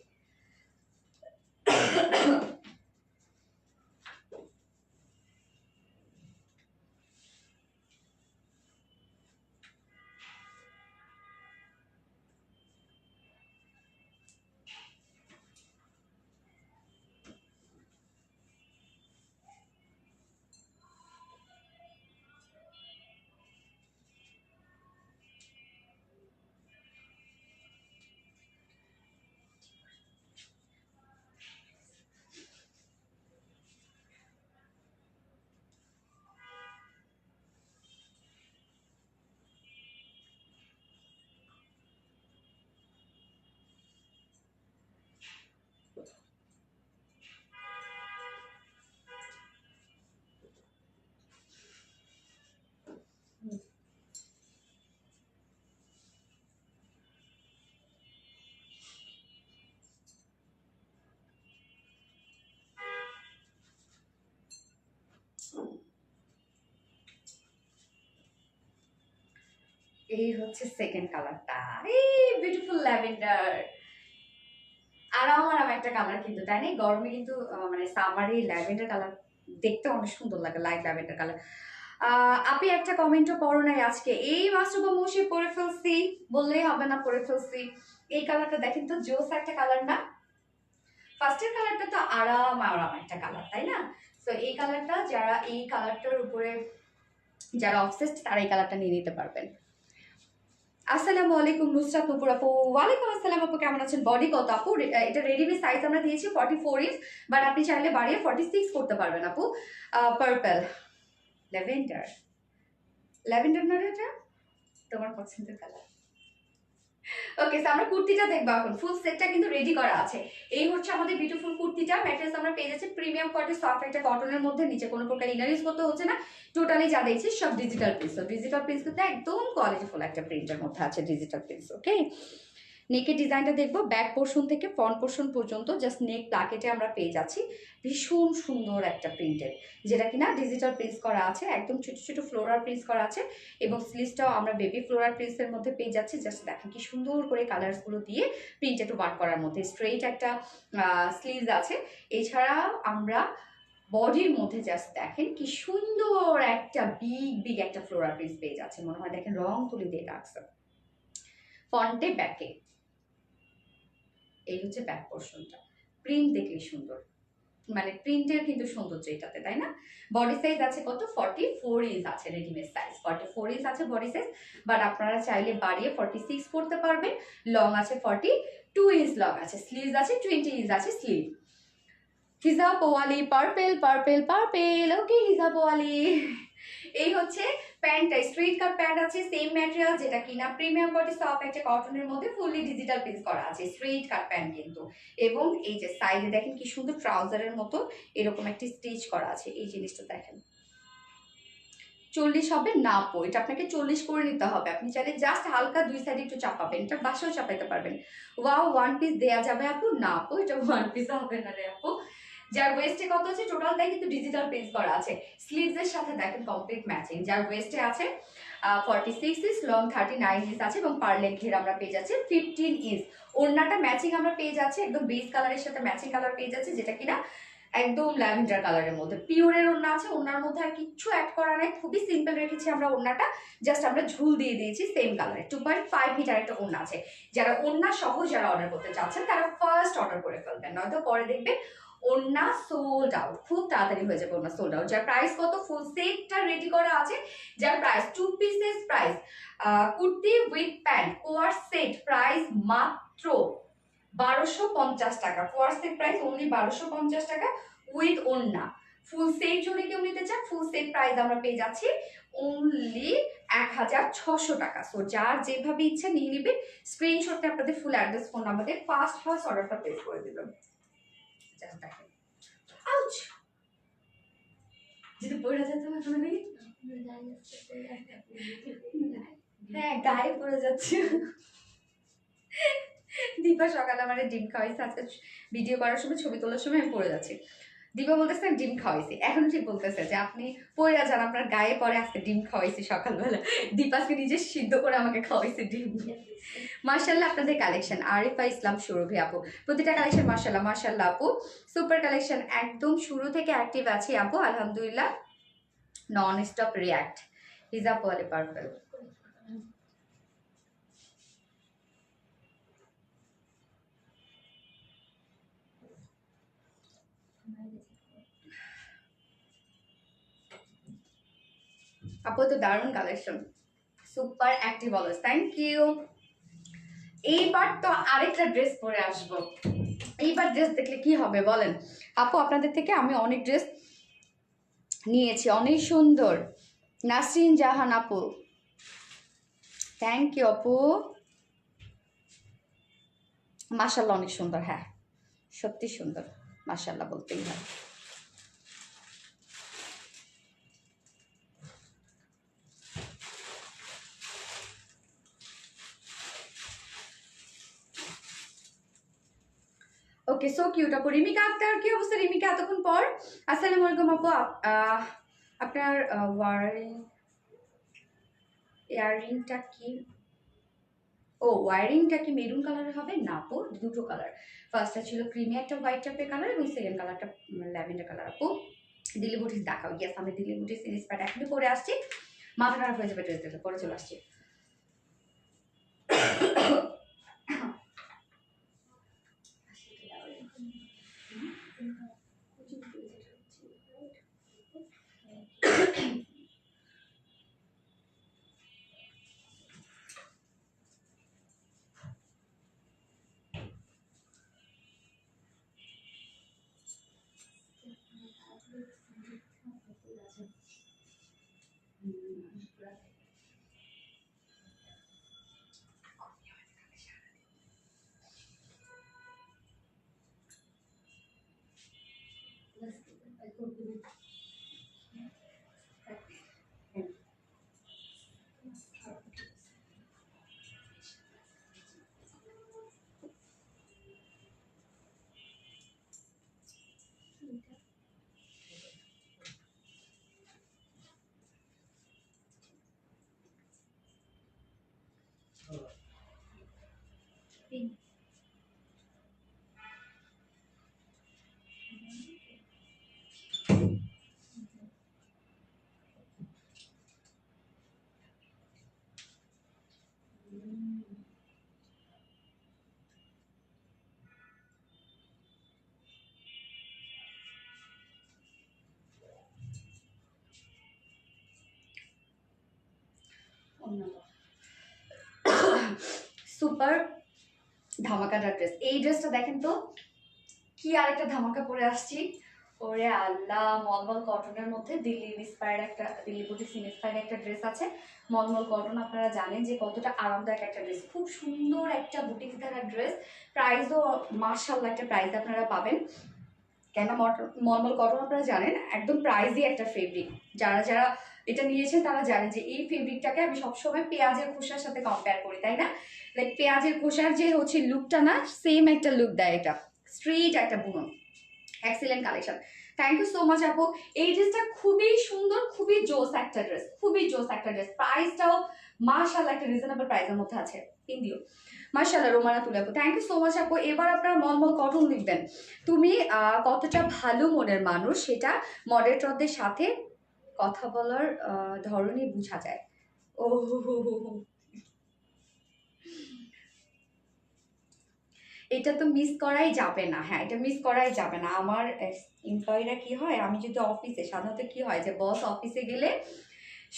এই হচ্ছে সেকেন্ড কালারটা, এই বিউটিফুল ল্যাভেন্ডার, আরাম একটা কালার কিন্তু, তাই না? গরমে কিন্তু মানে সামারে ল্যাভেন্ডার কালার দেখতে অনেক সুন্দর লাগে, লাইট ল্যাভেন্ডার কালার। আপনি একটা কমেন্টও পড়ো নাই আজকে, এই মাস্টারবা মুশি পরে ফেলছি, বললেই হবে না, পরে ফেলছি। এই কালারটা দেখেন তো, জোস একটা কালার না? ফার্স্টের কালারটা তো আরাম একটা কালার, তাই না? তো এই কালারটা, যারা এই কালারটার উপরে যারা অবসেসড তারা এই কালারটা নিয়ে নিতে পারবেন। আসসালামু আলাইকুম নুসরাত নুপুর আপু। ওয়ালাইকুম আসসালাম আপু, কেমন আছেন? বডি কত আপু? এটা রেডিমেড সাইজ আমরা দিয়েছি 44 ইঞ্চ, বাট আপনি চাইলে বাড়িয়ে 46 করতে পারবেন আপু। পার্পল ল্যাভেন্ডার, ল্যাভেন্ডার না এটা? তোমার পছন্দের কালার। ওকে, আমরা কুর্তিটা দেখবো এখন। ফুল সেটটা কিন্তু রেডি করা আছে। এই হচ্ছে আমাদের বিউটিফুল কুর্তিটা। ম্যাটেরিয়ালস আমরা পেয়ে যাচ্ছি প্রিমিয়াম কোয়ালিটি সফট একটা কটনের মধ্যে, নিচে কোনো প্রকার ইনার ইউজ করতে হচ্ছে না। টোটালি যা দেখছি সব ডিজিটাল প্রিন্টস। ডিজিটাল প্রিন্টস কিন্তু একদম কোয়ালিটিফুল একটা প্রিন্টের মধ্যে আছে ডিজিটাল প্রিন্টস। ওকে, নেকের ডিজাইনটা দেখবো ব্যাক পোর্শন থেকে ফ্রন্ট পোর্শন পর্যন্ত জাস্ট নেক প্লাকেটে আমরা পেয়ে যাচ্ছি ভীষণ সুন্দর একটা প্রিন্টেড, যেটা কিনা ডিজিটাল প্রিন্টস করা আছে, একদম ছোট ছোট ফ্লোরাল প্রিন্টস করা আছে এবং স্লিভসটাও আমরা বেবি ফ্লোরাল প্রিন্টসের মধ্যে পেয়ে যাচ্ছি। জাস্ট দেখেন কি সুন্দর করে কালারসগুলো দিয়ে প্রিন্টেড ওয়ার্ক করার মধ্যে স্ট্রেইট একটা স্লিভস আছে। এছাড়া আমরা বডির মধ্যে জাস্ট দেখেন কি সুন্দর একটা বিগ একটা ফ্লোরাল প্রিন্টস পেয়ে যাচ্ছে, মনে হয় দেখেন রং তুলি দিয়ে রাখছে। ফ্রন্টে ব্যাকে এই হচ্ছে ব্যাক পোর্শনটা, প্রিন্ট দেখলে সুন্দর, মানে প্রিন্টের কিন্তু সৌন্দর্য এটাতে, তাই না? বডি সাইজ আছে কত? 44 ইঞ্চ আছে রেডিমেড সাইজ, 44 ইঞ্চ আছে বডি সাইজ, বাট আপনারা চাইলে বাড়িয়ে 46 করতে পারবেন। লং আছে 42 ইঞ্চ লং আছে, স্লিভস আছে 20 ইঞ্চ আছে স্লিভ। হিজাব ওয়ালি পার্পেল পার্পেল পার্পেল, ওকে হিজাব ওয়ালি। এই হচ্ছে প্যান্টটা, স্ট্রেট কাট প্যান্ট আছে, সেম ম্যাটেরিয়াল যেটা কিনা প্রিমিয়াম কোয়ালিটি সফট একটা কটনের মধ্যে ফুললি ডিজিটাল প্রিন্ট করা আছে, স্ট্রেট কাট প্যান্ট কিন্তু। এবং এই যে সাইডে দেখেন কি সুন্দর ট্রাউজারের মতো এরকম একটি স্টিচ করা আছে, এই জিনিসটা দেখেন। 40 হবে না আপু, এটা আপনাকে 40 করে নিতে হবে। আপনি চাইলে জাস্ট হালকা দুই সাইডে একটু চাপাবেন, এটা বাসাও চাপাইতে পারবেন। ওয়াও, ওয়ান পিস দেয়া যাবে আপু? না আপু, এটা ওয়ান পিস হবে না রে আপু। যার ওয়েস্টে কত আছে টোটালটাই কিন্তু ডিজিটাল প্রিন্ট করা আছে, স্লিভস এর সাথে দেখেন কমপ্লিট ম্যাচিং। যার ওয়েস্টে আছে 46 ইঞ্চ, লং 39 ইঞ্চ আছে এবং পার লেগ ঘের আমরা পেয়ে যাচ্ছি 15 ইঞ্চ। ওড়নাটা ম্যাচিং আমরা পেয়ে যাচ্ছি, একদম বেস কালারের সাথে ম্যাচিং কালার পেয়ে যাচ্ছি, যেটা কিনা একদম ল্যাভেন্ডার কালারের মধ্যে পিওরের ওড়না আছে। ওড়নার মধ্যে আর কিচ্ছু অ্যাড করা নাই, খুবই সিম্পল রেখেছি আমরা ওড়নাটা, জাস্ট আমরা ঝুল দিয়ে দিয়েছি সেম কালারে। 2.5 মিটার একটা ওড়না আছে। যারা ওড়না সহ যারা অর্ডার করতে চাচ্ছেন তারা ফার্স্ট অর্ডার করে ফেলবেন, নয়তো পরে দেখবেন ওড়না সোল্ড আউট, খুব তাড়াতাড়ি হয়ে যাবে ওড়না সোল্ড আউট। যার প্রাইস কত? ফুল সেটটা রেডি করা আছে, যার price 2 pieces price, kurti with pant coord set price মাত্র 1250 টাকা। কোয়ার সেট প্রাইস অনলি 1250 টাকা উইথ ওড়না। ফুল সেট যদি কেউ নিতে চান, ফুল সেট প্রাইস আমরা পেয়ে যাচ্ছি অনলি 1600 টাকা। সো যার যেভাবে ইচ্ছা নিয়ে নেবেন, স্ক্রিনশটে আপনাদের ফুল অ্যাড্রেস ফোন নাম্বারে ফার্স্ট অর্ডারটা প্লেস করে দিবেন। জাস্ট দেখেন, আউচ, যদি পড়ে যেত না কোনো দিন। হ্যাঁ, গায়ে পড়ে যাচ্ছে। দীপা সকালে আমার ডিম খাওয়াইছে, আজকে ভিডিও করার সময় ছবি তোলার সময় আমি পড়ে যাচ্ছি। দীপা বলতেছে ডিম খাওয়াইছি, এখন ঠিক বলতেছে যে আপনি পড়ে যান, আপনার গায়ে পরে আজকে ডিম খাওয়াইছি সকালবেলা। দীপা আজকে নিজে সিদ্ধ করে আমাকে খাওয়াইছে ডিম। মার্শাল্লাহ আপনাদের কালেকশন, আরিফা ইসলাম সুরভি আপু, প্রতিটা কালেকশন মার্শাল্লাহ মার্শাল্লাহ আপু, সুপার কালেকশন, একদম শুরু থেকে অ্যাক্টিভ আছি আপু আলহামদুলিল্লাহ, নন স্টপ রিয়াক্ট। হিজাব ওয়ালি পার্পল, আপু তো দারুণ collection, super active always, thank you. এইবার তো আরেকটা ড্রেস পরে আসবো, এইবার ড্রেস দেখলে কি হবে বলেন আপু? আপনাদের থেকে আমি অনেক ড্রেস নিয়েছি, অনেক সুন্দর। নাসরিন জাহান আপু, থ্যাংক ইউ আপু, মাশাল্লাহ অনেক সুন্দর, হ্যাঁ সত্যি সুন্দর, মাশাল্লাহ বলতেই হয়। ওকে, সো কিউট আপু। রিমিকা আক্তার, কি অবস্থা রিমিকা, এতক্ষণ পর? আসসালামু আলাইকুম আপু। আপনার ইয়াররিংটা কি, ও ওয়ারিংটা কি মেরুন কালারের হবে? না আপু, দুটো কালার, ফার্স্টটা ছিল ক্রিমি একটা হোয়াইট টাইপের কালার এবং সেকেন্ড কালারটা ল্যাভেন্ডার কালার। আপু দিল্লি বুটিস দেখাও। ইয়েস, আমি দিল্লি বুটিস সিরিজ প্যাট এখনই পরে আসছি, মাথা খারাপ হয়ে যাবে ড্রেস দেখে, পরে চলে আসছি। সুপার ধামাকাদার ড্রেস। এই ড্রেসটা দেখেন তো কি আরেকটা ধামাকা পরে আসছি। ওরে আল্লাহ, মলমল কটনের মধ্যে দিল্লি ইন্সপায়ার্ড একটা, দিল্লি বুটিক ইন্সপায়ার্ড একটা ড্রেস আছে। মলমল কটন আপনারা জানেন যে কতটা আরামদায়ক একটা ড্রেস, খুব সুন্দর একটা বুটিক ধারা ড্রেস। প্রাইসও মার্শাল্লাহ একটা প্রাইস আপনারা পাবেন। কেন মলমল কটন আপনারা জানেন একদম প্রাইসই একটা ফেব্রিক। যারা যারা এটা নিয়েছেন তারা জানেন যে এই ফেব্রিকটাকে আমি সবসময় পেঁয়াজের খোসার সাথে কম্পেয়ার করি, তাই না? লাইক পেঁয়াজের খোসার যে হচ্ছে লুকটা না, সেম একটা লুক দেয় এটা, স্ট্রেট একটা বুনন। Excellent collection, thank you so much আপু। এই ড্রেসটা খুবই সুন্দর, খুবই জোস একটা ড্রেস, খুবই জোস একটা ড্রেস। প্রাইসটাও মাশাআল্লাহ একটা রিজনেবল প্রাইসের মধ্যে আছে। ইন্দিও মাশাআল্লাহ, রোমানা তুলে আপু, থ্যাংক ইউ সো মাচ আপু। এবার আপনারা মলমল কটন লিখবেন। তুমি কতটা ভালো মনের মানুষ সেটা মডারেটরদের সাথে কথা বলার ধরনই বোঝা যায়। ও এটা তো মিস করাই যাবে না। হ্যাঁ, এটা মিস করাই যাবে না। আমার এমপ্লয়িরা কি হয়, আমি যদি অফিসে, সাধারণত কি হয় যে বস অফিসে গেলে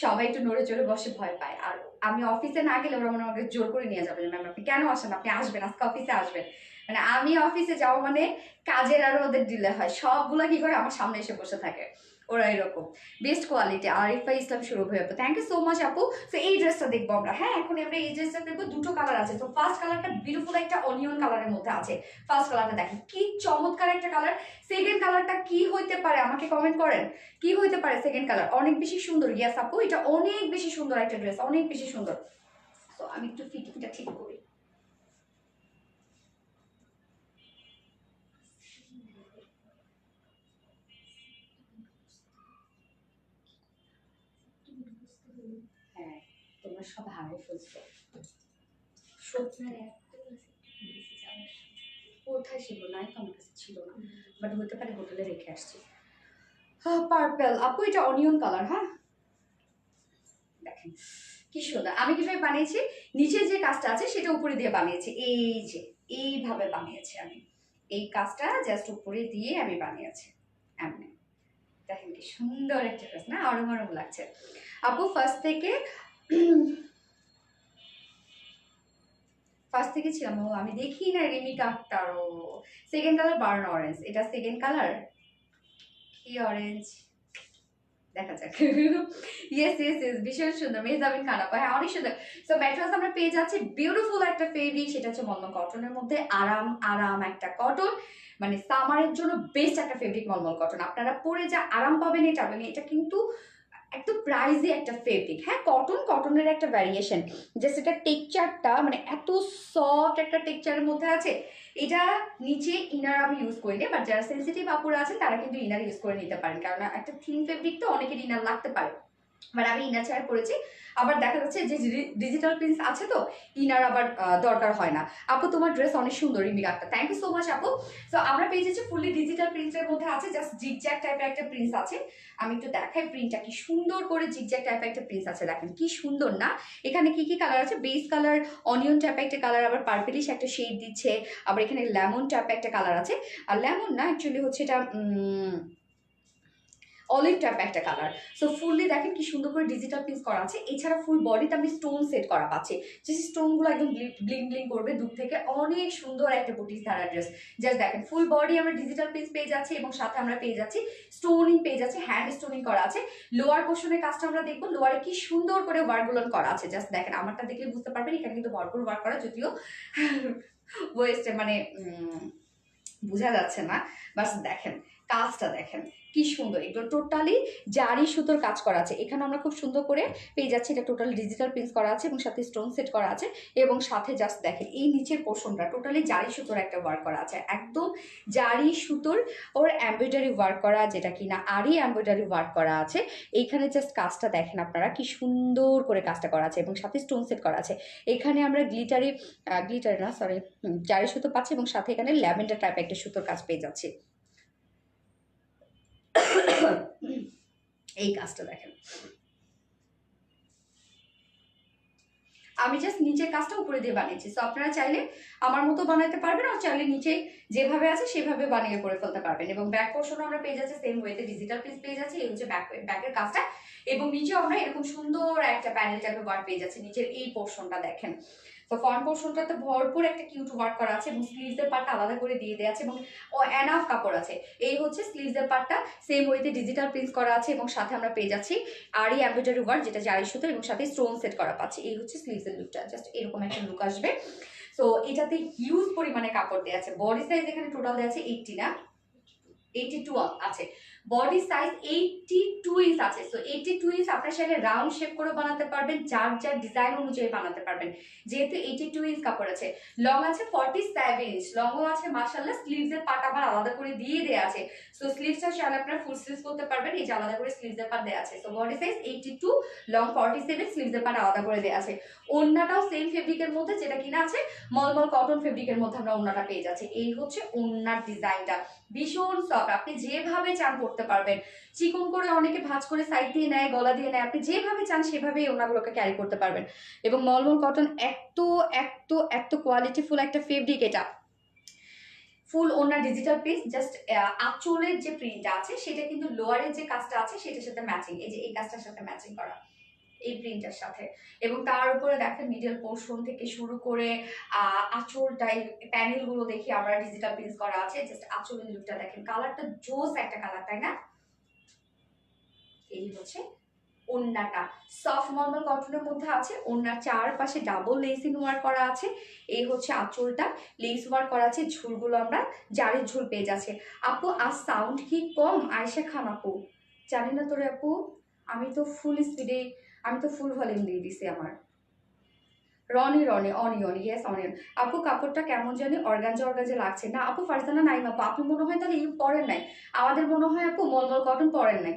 সবাই একটু নড়ে চড়ে বসে ভয় পায়, আর আমি অফিসে না গেলে ওরা মনে আমাকে জোর করে নিয়ে যাবে, ম্যাম আপনি কেন আসেন, আপনি আসবেন আজকে অফিসে আসবেন। মানে আমি অফিসে যাওয়া মানে কাজের আরো ওদের ডিলে হয়, সবগুলা কি করে আমার সামনে এসে বসে থাকে ওরা এরকম। বেস্ট কোয়ালিটি, আরিফা ইসলাম শুরু হয়ে আপু, থ্যাংক ইউ সো মাচ আপু। তো এই ড্রেসটা দেখবো আমরা। হ্যাঁ, এখন আমরা এই ড্রেসটা দেখবো, দুটো কালার আছে। তো ফার্স্ট কালারটা বিউটিফুল একটা অনিয়ন কালারের মধ্যে আছে। ফার্স্ট কালারটা দেখেন কি চমৎকার একটা কালার। সেকেন্ড কালারটা কি হইতে পারে আমাকে কমেন্ট করেন, কি হইতে পারে সেকেন্ড কালার? অনেক বেশি সুন্দর। ইয়াস আপু, এটা অনেক বেশি সুন্দর একটা ড্রেস, অনেক বেশি সুন্দর। তো আমি একটু ফিটিংটা ঠিক করি। হ্যাঁ, তোমরা সব হারিয়ে ফেলছো সত্যি। কোথায় ছিল? নাই তো আমার কাছে ছিল না, বাট হতে পারে হোটেলে রেখে আসছি। পার্পল আপু, এটা অনিয়ন কালার। হ্যাঁ, দেখেন কি সুন্দর। আমি কিভাবে বানিয়েছি, নিচে যে কাজটা আছে সেটা উপরে দিয়ে বানিয়েছি। এই যে এইভাবে বানিয়েছি আমি, এই কাজটা জাস্ট উপরে দিয়ে আমি বানিয়েছি এমনি। দেখেন কি সুন্দর একটা ড্রেস না, আরম আরম লাগছে আপু। ফার্স্ট থেকে ছিলাম। ও আমি দেখি না রিমিকা আক্তারও। সেকেন্ড কালার বার্ন অরেঞ্জ, এটা সেকেন্ড কালার। কি অরেঞ্জ দেখা যাক। ইয়েস ইয়েস ইয়েস, ভীষণ সুন্দর। মেহজাবিন খান আপা, হ্যাঁ অনেক সুন্দর। সো ম্যাট্রেস আমরা পেয়ে যাচ্ছি বিউটিফুল একটা ফেব্রিক, সেটা হচ্ছে মলমল কটনের মধ্যে। আরাম আরাম একটা কটন, মানে সামারের জন্য বেস্ট একটা ফেব্রিক মলমল কটন। আপনারা পরে যা আরাম পাবেন এটা পাবেন। এটা কিন্তু একদম প্রাইজি একটা ফেব্রিক। হ্যাঁ, কটনের একটা ভ্যারিয়েশন, জাস্ট এটা টেক্সচারটা মানে এত সফট একটা টেক্সচারের মধ্যে আছে। এটা নিচে ইনার আমি ইউজ করি না, বাট যারা সেন্সিটিভ আপুরা আছেন তারা কিন্তু ইনার ইউজ করে নিতে পারেন, কারণ একটা থিন ফেব্রিক তো অনেকের ইনার লাগতে পারে। বাট আমি ইনার ছাড়া করেছি। আবার দেখা যাচ্ছে যে ডিজিটাল প্রিন্টস আছে তো ইনার আবার দরকার হয় না। আপু তোমার ড্রেস অনেক সুন্দর, রিমিকাটা থ্যাংক ইউ সো মাচ আপু। সো আমরা পেয়ে যাচ্ছি ফুললি ডিজিটাল প্রিন্টের মধ্যে আছে, জাস্ট জিগজ্যাগ টাইপের একটা প্রিন্টস আছে। আমি একটু দেখাই প্রিন্টটা কি সুন্দর করে, জিগজ্যাগ টাইপের একটা প্রিন্টস আছে, দেখেন কি সুন্দর না। এখানে কি কি কালার আছে, বেস কালার অনিয়ন টাইপের একটা কালার, আবার পার্পলিশ একটা শেড দিচ্ছে, আবার এখানে লেমন টাইপের একটা কালার আছে। আর লেমন না, অ্যাকচুয়ালি হচ্ছে এটা অলিভ টাইপ একটা কালার। সো ফুললি দেখেন কি সুন্দর করে ডিজিটাল প্রিন্টস করা আছে। এছাড়া ফুল বডিতে আপনি স্টোন সেট করা পাচ্ছে, যে স্টোনগুলো একদম ব্লিং ব্লিং করবে দূর থেকে। অনেক সুন্দর একটা বুটিক ধারা ড্রেস। জাস্ট দেখেন ফুল বডি আমরা ডিজিটাল প্রিন্টস পেয়ে যাচ্ছি, এবং সাথে আমরা পেয়ে যাচ্ছি স্টোনিং পেয়ে যাচ্ছি, হ্যান্ড স্টোনিং করা আছে। লোয়ার পোর্শনের কাজটা আমরা দেখবো, লোয়ারে কি সুন্দর করে ওয়ার্কগুলো করা আছে। জাস্ট দেখেন, আমারটা দেখলে বুঝতে পারবেন এখানে কিন্তু ভরপুর ওয়ার্ক করা, যদিও ওয়েস্টে মানে বোঝা যাচ্ছে না, বাস দেখেন কাজটা দেখেন কি সুন্দর, এগুলো টোটালি জারি সুতোর কাজ করা আছে। এখানে আমরা খুব সুন্দর করে পেয়ে যাচ্ছি, এটা টোটাল ডিজিটাল প্রিন্ট করা আছে এবং সাথে স্টোন সেট করা আছে এবং সাথে জাস্ট দেখেন এই নিচের পোর্শনটা টোটালি জারি সুতোর একটা ওয়ার্ক করা আছে, একদম জারি সুতোর ওর এমব্রয়ডারি ওয়ার্ক করা, যেটা কিনা আরই এমব্রয়ডারি ওয়ার্ক করা আছে। এইখানে জাস্ট কাজটা দেখেন আপনারা কি সুন্দর করে কাজটা করা আছে এবং সাথে স্টোন সেট করা আছে। এখানে আমরা গ্লিটার না সরি জারি সুতো পাচ্ছি এবং সাথে এখানে ল্যাভেন্ডার টাইপ একটা সুতোর কাজ পেয়ে যাচ্ছি। এই কাজটা দেখেন, আমি জাস্ট নিচের কাজটা উপরে দিয়ে বানিয়েছি। সো আপনারা চাইলে আমার মতো বানাতে পারবেন, আর চাইলে নিচে যেভাবে আছে সেভাবে বানিয়ে করে ফেলতে পারবেন। এবং ব্যাক পোর্শনও আমরা পেয়ে যাচ্ছি সেম ওয়েতে, ডিজিটাল পিস পেয়ে যাচ্ছি। এই হচ্ছে ব্যাকের কাজটা এবং নিচেও আমরা এরকম সুন্দর একটা প্যানেল টাইপের ওয়ার্ক পেয়ে যাচ্ছি। নিচের এই পোর্শনটা দেখেন, তো ফ্রন্ট পোর্শনটাতে ভরপুর একটা কিউট ওয়ার্ক করা আছে এবং স্লিভসের পার্টটা আলাদা করে দিয়ে দেওয়া আছে এবং এনাফ কাপড় আছে। এই হচ্ছে স্লিভসের পার্টটা, সেম ওয়েতে ডিজিটাল প্রিন্ট করা আছে এবং সাথে আমরা পেয়ে যাচ্ছি আরই এমব্রয়ডারি ওয়ার্ক, যেটা জারি সুতো এবং সাথে স্টোন সেট করা পাচ্ছি। এই হচ্ছে স্লিভসের লুকটা, জাস্ট এরকম একটা লুক আসবে। সো এটাতে হিউজ পরিমাণে কাপড় দেওয়া আছে। বডি সাইজ এখানে টোটাল দেওয়া আছে 80 না 82 আছে। বডি সাইজ 82 ইঞ্চ আছে। সো 82 ইঞ্চ আপনার চাইলে রাউন্ড শেপ করে বানাতে পারবেন, যার যার ডিজাইন অনুযায়ী বানাতে পারবেন, যেহেতু 82 ইঞ্চ কাপড় আছে। লং আছে 47 ইঞ্চ, লংও আছে মাশাআল্লাহ। স্লিভসের পার্ট আবার আলাদা করে দিয়ে দেয়া আছে। সো স্লিভসটা চাইলে আপনারা ফুল স্লিভস করতে পারবেন, এই যে আলাদা করে স্লিভসের পার্ট দেয়া আছে। সো বডি সাইজ 82, লং 47, স্লিভসের পার্ট আলাদা করে দেয়া আছে। ওড়নাটাও সেম ফেব্রিকের মধ্যে, যেটা কিনা আছে মলমল কটন ফেব্রিকের মধ্যে আমরা ওড়নাটা পেয়ে যাচ্ছি। এই হচ্ছে ওড়নার ডিজাইনটা, ভীষণ সফট, আপনি যেভাবে চান করতে পারবেন। চিকন করে অনেকে ভাঁজ করে সাইড দিয়ে নেয়, গলা দিয়ে নেয়, আপনি যেভাবে চান সেভাবেই ওনাগুলোকে ক্যারি করতে পারবেন। এবং মলমল কটন এত এত এত কোয়ালিটিফুল একটা ফেব্রিক, এটা ফুল ওনা ডিজিটাল পিস। জাস্ট আঁচলের যে প্রিন্টটা আছে সেটা কিন্তু লোয়ারের যে কাজটা আছে সেটার সাথে ম্যাচিং, এই যে এই কাজটার সাথে ম্যাচিং করা এই প্রিন্টের সাথে। এবং তার উপরে দেখেন মিডল পোর্শন থেকে শুরু করে আঁচলটাই প্যানেল গুলো দেখি আমরা ডিজিটাল প্রিন্ট করা আছে। জাস্ট আঁচলের লুকটা দেখেন, কালারটা জোস একটা কালার, তাই না? এই হচ্ছে ওন্নাটা, সফট নরমাল কটনের মধ্যে আছে। ওন্নার চারপাশে ডাবল লেসিং ওয়ার্ক করা আছে। এই হচ্ছে আঁচলটা, লেস ওয়ার্ক করা আছে। ঝুলগুলো আমরা জারির ঝুল পেয়ে যাচ্ছে। আপু আজ সাউন্ড কি কম? আয়েশা খান আপু, জানি না তোরে আপু, আমি তো ফুল স্পিডে, আমি তো ফুল ভলিউম দিয়ে দিছি আমার। Onion, yes onion. আপু কাপড়টা কেমন জানি অর্গানজা অর্গানজা লাগছে না আপু। ফারজানা নাইম আপু, আপনি মনে হয় তাহলে ইউ পরেন নাই, আমাদের মনে হয় আপু মলমল কটন পরেন নাই।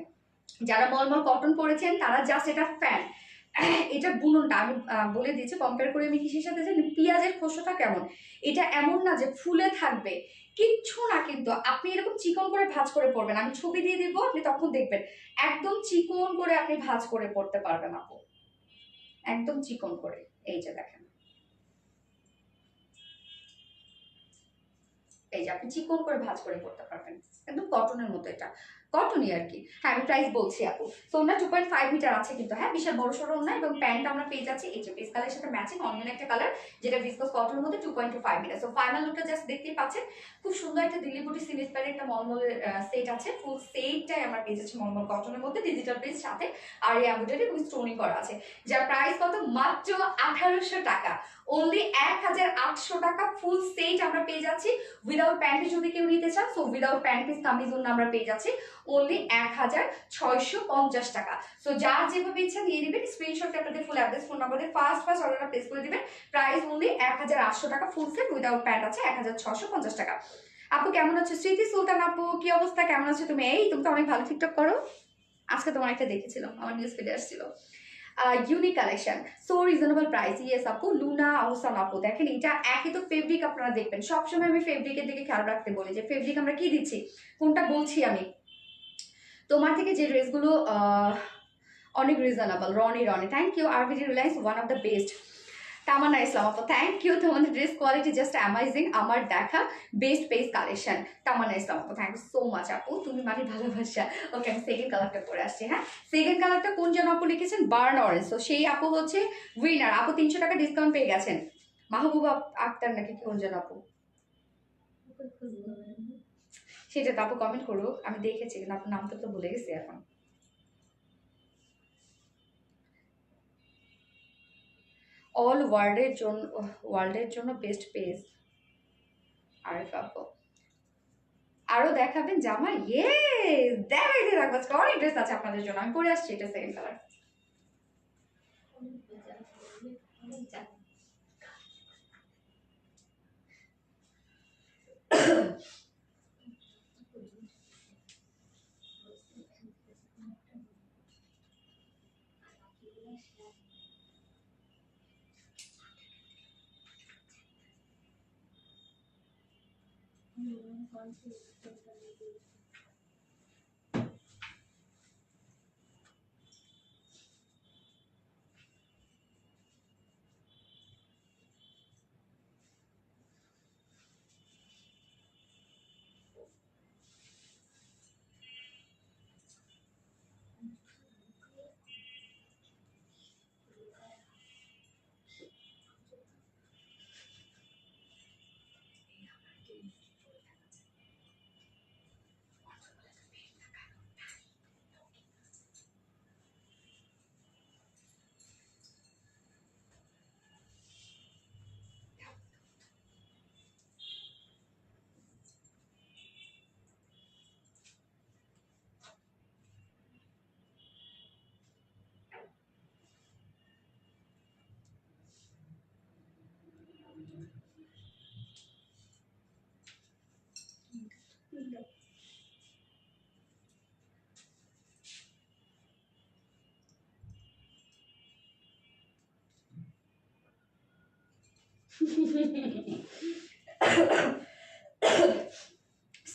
যারা মলমল কটন পরেছেন তারা জাস্ট এটা ফ্যান। এটা বুননটা আমি বলে দিচ্ছি, কম্পেয়ার করে আমি কিসের সাথে জানি, পেঁয়াজের খোসাটা কেমন, এটা এমন না যে ফুলে থাকবে, কিচ্ছু না। কিন্তু আপনি এরকম চিকন করে ভাঁজ করে পরবেন, আমি ছবি দিয়ে দিব, আপনি তখন দেখবেন একদম চিকন করে আপনি ভাঁজ করে পরতে পারবেন আপু, একদম চিকন করে। এই যে দেখেন, এই যে আপনি চিকন করে ভাঁজ করে পড়তে পারবেন, একদম কটনের মতো, এটা কটনই আর কি। হ্যাঁ আমি প্রাইস বলছি আপু। তো ওনার 2.5 মিটার আছে কিন্তু, হ্যাঁ বিশাল বড় সড়ো না। এবং প্যান্ট আমরা পেয়ে যাচ্ছি এই যে পেস কালারের সাথে ম্যাচিং অনিয়ন একটা কালার, যেটা ভিসকস কটনের মধ্যে 2.25 মিটার। সো ফাইনাল লুকটা জাস্ট দেখতেই পাচ্ছেন, খুব সুন্দর একটা দিল্লি বুটি সিরিজ প্যান্ট, একটা মলমলের সেট আছে। ফুল সেটটাই আমরা পেয়ে যাচ্ছি মলমল কটনের মধ্যে, ডিজিটাল প্রিন্ট সাথে আর এই এমব্রয়ডারি এবং স্টোনিং করা আছে। যার প্রাইস কত? মাত্র 1800 টাকা, অনলি 1800 টাকা। ফুল সেট আমরা পেয়ে যাচ্ছি উইদাউট প্যান্ট পিস যদি কেউ নিতে চান। So without pant piece kameez জন্য আমরা পেয়ে যাচ্ছি অনলি 1650 টাকা। সো যার যেভাবে ইচ্ছা নিয়ে নেবেন, স্ক্রিনশট আপনাদের ফুল অ্যাড্রেস ফোন নাম্বার দিয়ে ফার্স্ট অর্ডারটা প্লেস করে দিবেন। প্রাইস অনলি 1800 টাকা, ফুল সেট উইদাউট প্যান্ট আছে 1650 টাকা। আপু কেমন আছো? স্মৃতি সুলতান আপু কি অবস্থা, কেমন আছো তুমি? এই তুমি তো অনেক ভালো টিকটক করো, আজকে তোমার একটা দেখেছিলাম, আমার নিউজ ফিডে আসছিল। Unique collection, so reasonable price. Yes আপু, লুনা আহসান আপু, দেখেন এটা একই তো ফেব্রিক, আপনারা দেখবেন সবসময় আমি ফেব্রিকের দিকে খেয়াল রাখতে বলি যে ফেব্রিক আমরা কি দিচ্ছি, কোনটা বলছি আমি। তোমার থেকে যে ড্রেসগুলো অনেক reasonable. Roni thank you. RBD Reliance one of the best. Tamanna Islam আপু থ্যাংক ইউ, তোমাদের ড্রেস কোয়ালিটি জাস্ট অ্যামাজিং, আমার দেখা best piece collection. Tamanna Islam আপু থ্যাংক ইউ সো মাচ আপু, তুমি মানে ভালোবাসা। ওকে আমি সেকেন্ড কালারটা পরে আসছি। হ্যাঁ সেকেন্ড কালারটা কোন যেন আপু লিখেছেন? Burn orange. তো সেই আপু হচ্ছে উইনার। আপু 300 টাকা ডিসকাউন্ট পেয়ে গেছেন। মাহবুবা আক্তার নাকি কোন যেন আপু, সেটা তো আপু কমেন্ট করুক, আমি দেখেছি কিন্তু আপনার নামটা তো ভুলে গেছি এখন। অল ওয়ার্ল্ডের জন্য বেস্ট পেজ। আরিফ আপু, আরো দেখাবেন জামা? ইয়ে, দেখাইতে রাখবো, আজকে অনেক ড্রেস আছে আপনাদের জন্য, আমি পরে আসছি, এটা সেকেন্ড কালার।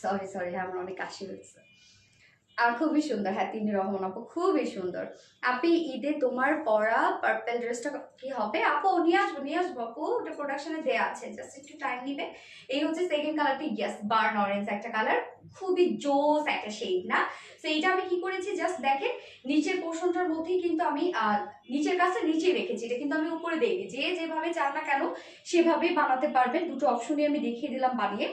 সরি সরি, হ্যাঁ আমার অনেক কাশি হয়েছে। আর খুবই সুন্দর, হ্যাঁ তিনি রহমান আপু খুবই সুন্দর। আপনি ঈদে তোমার পরা পার্পল ড্রেসটা কি হবে আপু? নিয়ে আসবো আপু, ওটা প্রোডাকশনে দেয়া আছে, জাস্ট একটু টাইম নিবে। এই হচ্ছে সেকেন্ড কালারটি, ইয়েস বার্ন অরেঞ্জ একটা কালার, খুবই জোস একটা শেড না? তো এইটা আমি কি করেছি জাস্ট দেখেন, নিচের পোর্শনটার মধ্যেই কিন্তু আমি নিচের কাজটা নিচে রেখেছি, এটা কিন্তু আমি উপরে দেইনি। যে যেভাবে চান না কেন সেভাবেই বানাতে পারবেন, দুটো অপশনই আমি দেখিয়ে দিলাম বানিয়ে।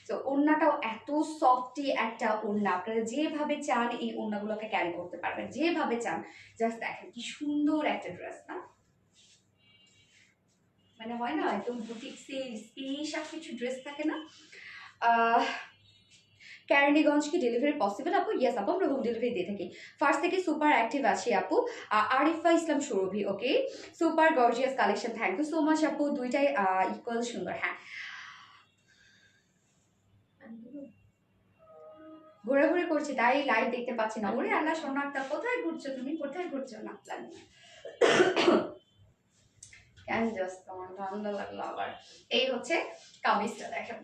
তো ওড়নাটাও এত সফটি একটা ওড়না, আপনারা যেভাবে চান এই ওড়নাগুলোকে ক্যারি করতে পারবেন, যেভাবে চান। জাস্ট দেখেন কি সুন্দর একটা ড্রেস না? মানে হয় না একদম বুটিক স্পেশাল কিছু ড্রেস থাকে না? ক্যারানিগঞ্জ কি ডেলিভারি পসিবল আপু? ইয়েস আপু, আমরা হোম ডেলিভারি দিয়ে থাকি। ফার্স্ট থেকে সুপার অ্যাক্টিভ আছি আপু। Arifa Islam Surovi, okay super gorgeous collection, thank you so much আপু, দুইটাই ইকুয়াল সুন্দর। হ্যাঁ ঘোরাঘুরি করছি তাই লাইভ দেখতে পাচ্ছি না। ওরে আল্লাহ সোনারটা, কোথায় ঘুরছো তুমি, কোথায় ঘুরছো? না জানি না কেন, জাস্ট তোমার ঠান্ডা লাগলো আবার। এই হচ্ছে কামিজটা দেখেন,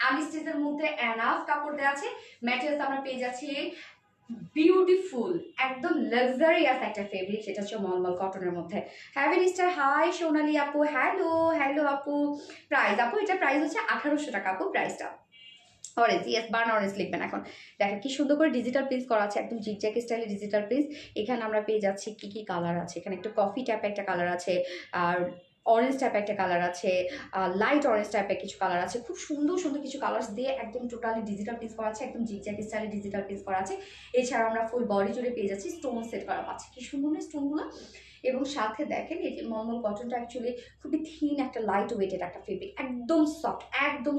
আনস্টিচের মধ্যে এনাফ কাপড় দেওয়া আছে, ম্যাটেরিয়ালস আমরা পেয়ে যাচ্ছি বিউটিফুল, একদম লাক্সারিয়াস একটা ফেব্রিক, সেটা হচ্ছে মলমল কটনের মধ্যে। হ্যাভেন স্টার, হাই সোনালি আপু, হ্যালো হ্যালো আপু। প্রাইস আপু, এটা প্রাইস হচ্ছে 1800 টাকা আপু প্রাইসটা। অরেঞ্জ, ইয়েস বার্ন অরেঞ্জ লিখবেন এখন। দেখেন কি সুন্দর করে ডিজিটাল প্রিন্ট করা আছে, একদম জিগজ্যাগ স্টাইলে ডিজিটাল প্রিন্ট। এখানে আমরা পেয়ে যাচ্ছি কি কি কালার আছে, এখানে একটু কফি টাইপ একটা কালার আছে, আর অরেঞ্জ টাইপ একটা কালার আছে, লাইট অরেঞ্জ টাইপের কিছু কালার আছে, খুব সুন্দর সুন্দর কিছু কালার দিয়ে একদম টোটালি ডিজিটাল প্রিন্ট করা আছে, একদম জিগজ্যাগ স্টাইলে ডিজিটাল প্রিন্ট করা আছে। এছাড়া আমরা ফুল বডি জুড়ে পেয়ে যাচ্ছি স্টোন সেট করা পাচ্ছি, কি সুন্দর না স্টোনগুলো। এবং সাথে দেখেন এই যে মলমল কটনটা অ্যাকচুয়ালি খুবই থিন একটা লাইট ওয়েটেড একটা ফেব্রিক, একদম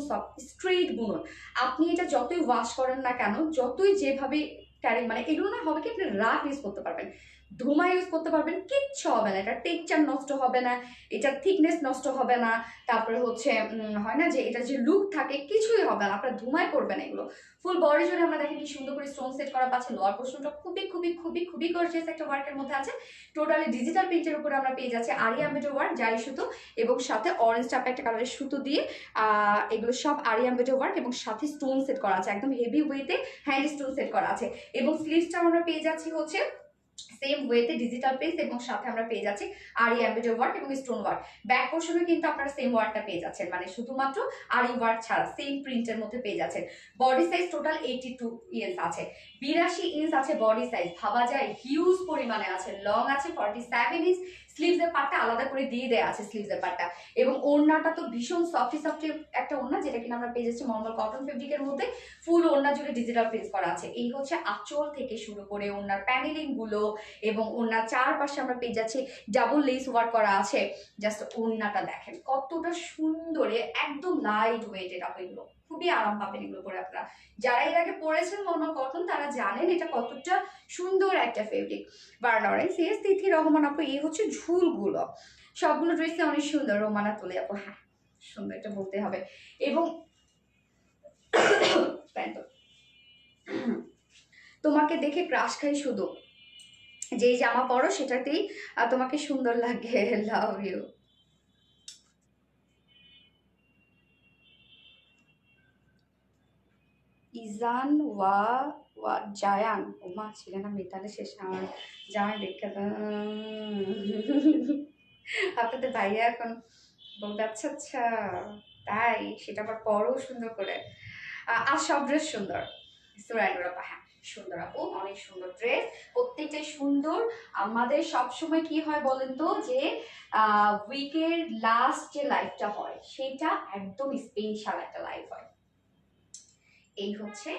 সফট স্ট্রেট বুনন। আপনি এটা যতই ওয়াশ করেন না কেন, যতই যেভাবে ক্যারি, মানে এগুলো না হবে কি আপনি রাফ ইউজ করতে পারবেন, ধুমা ইউজ করতে পারবেন, কিচ্ছু হবে না, এটা টেক্সচার নষ্ট হবে না, এটার থিকনেস নষ্ট হবে না, তারপরে হচ্ছে হয় না যে এটা যে লুক থাকে কিছুই হবে না, আপনার ধুমাই করবেন এগুলো। ফুল বডি জুড়ে আমরা দেখেন কি সুন্দর করে স্টোন সেট করা পাচ্ছে, লোয়ার পোর্শনটা খুবই খুবই খুবই খুবই গর্জিয়াস একটা ওয়ার্কের মধ্যে আছে। টোটালি ডিজিটাল প্রিন্টের উপরে আমরা পেয়ে যাচ্ছি আরি এমব্রয়ডারি ওয়ার্ক, জারি সুতো, এবং সাথে অরেঞ্জ টাইপ একটা কালারের সুতো দিয়ে এগুলো সব আরি এমব্রয়ডারি ওয়ার্ক, এবং সাথে স্টোন সেট করা আছে, একদম হেভি ওয়েতে হ্যান্ড স্টোন সেট করা আছে। এবং স্লিভসটা আমরা পেয়ে যাচ্ছি হচ্ছে সেম ওয়েতে ডিজিটাল প্রিন্ট, এবং সাথে আমরা পেয়ে যাচ্ছি আরি এমব্রয়ডারি ওয়ার্ক এবং স্টোন ওয়ার্ক। ব্যাক পোর্শনে কিন্তু আপনারা সেম ওয়ার্কটা পেয়ে যাচ্ছেন, মানে শুধুমাত্র আরি ওয়ার্ক ছাড়া সেম প্রিন্টের মধ্যে পেয়ে যাচ্ছেন। বডি সাইজ টোটাল 82 ইঞ্চ আছে, 82 ইঞ্চ আছে বডি সাইজ, ভাবা যায় হিউজ পরিমাণে আছে। লং আছে 47 ইঞ্চ, স্লিভসের পার্টটা আলাদা করে দিয়ে দেওয়া আছে স্লিভসের পার্টটা। এবং ওড়নাটা তো ভীষণ সফটি একটা ওড়না, যেটা কিনা আমরা পেয়ে যাচ্ছি নর্মাল কটন ফেব্রিকের মধ্যে, ফুল ওড়না জুড়ে ডিজিটাল প্রিন্ট করা আছে। এই হচ্ছে আঁচল থেকে শুরু করে ওড়নার প্যানেলিং গুলো, এবং ওড়নার চারপাশে আমরা পেয়ে যাচ্ছি ডাবল লেস ওয়ার্ক করা আছে। জাস্ট ওড়নাটা দেখেন কতটা সুন্দর, একদম লাইট ওয়েট এটা এগুলো, খুবই আরাম পাবেন এগুলো পরে আপনারা। যারা এর আগে পরেছেন মলমল কটন তারা জানেন এটা কতটা সুন্দর একটা ফেব্রিক। বার্নারেন্স এস তিথি রহমান আপু, এই হচ্ছে ঝুলগুলো, সবগুলো ড্রেসে অনেক সুন্দর। রোমানা তুলে আপু, হ্যাঁ সুন্দর, এটা বলতে হবে। এবং তোমাকে দেখে ক্রাশ খাই শুধু, যেই জামা পরো সেটাতেই তোমাকে সুন্দর লাগে। Love you. ইজান ওয়া জায়ান, ওমা ছিলেন না মিতালে শেষে আমার জামাই দেখে তো আপনাদের ভাইয়া এখন বলতে আচ্ছা আচ্ছা তাই, সেটা আবার পরও সুন্দর করে। আর সব ড্রেস সুন্দর। সুরাইনুর আপা, হ্যাঁ সুন্দর আপু, অনেক সুন্দর ড্রেস, প্রত্যেকটাই সুন্দর। আমাদের সবসময় কি হয় বলেন তো, যে উইকের লাস্ট যে লাইফটা হয় সেটা একদম স্পেশাল একটা লাইফ হয়। এই হচ্ছে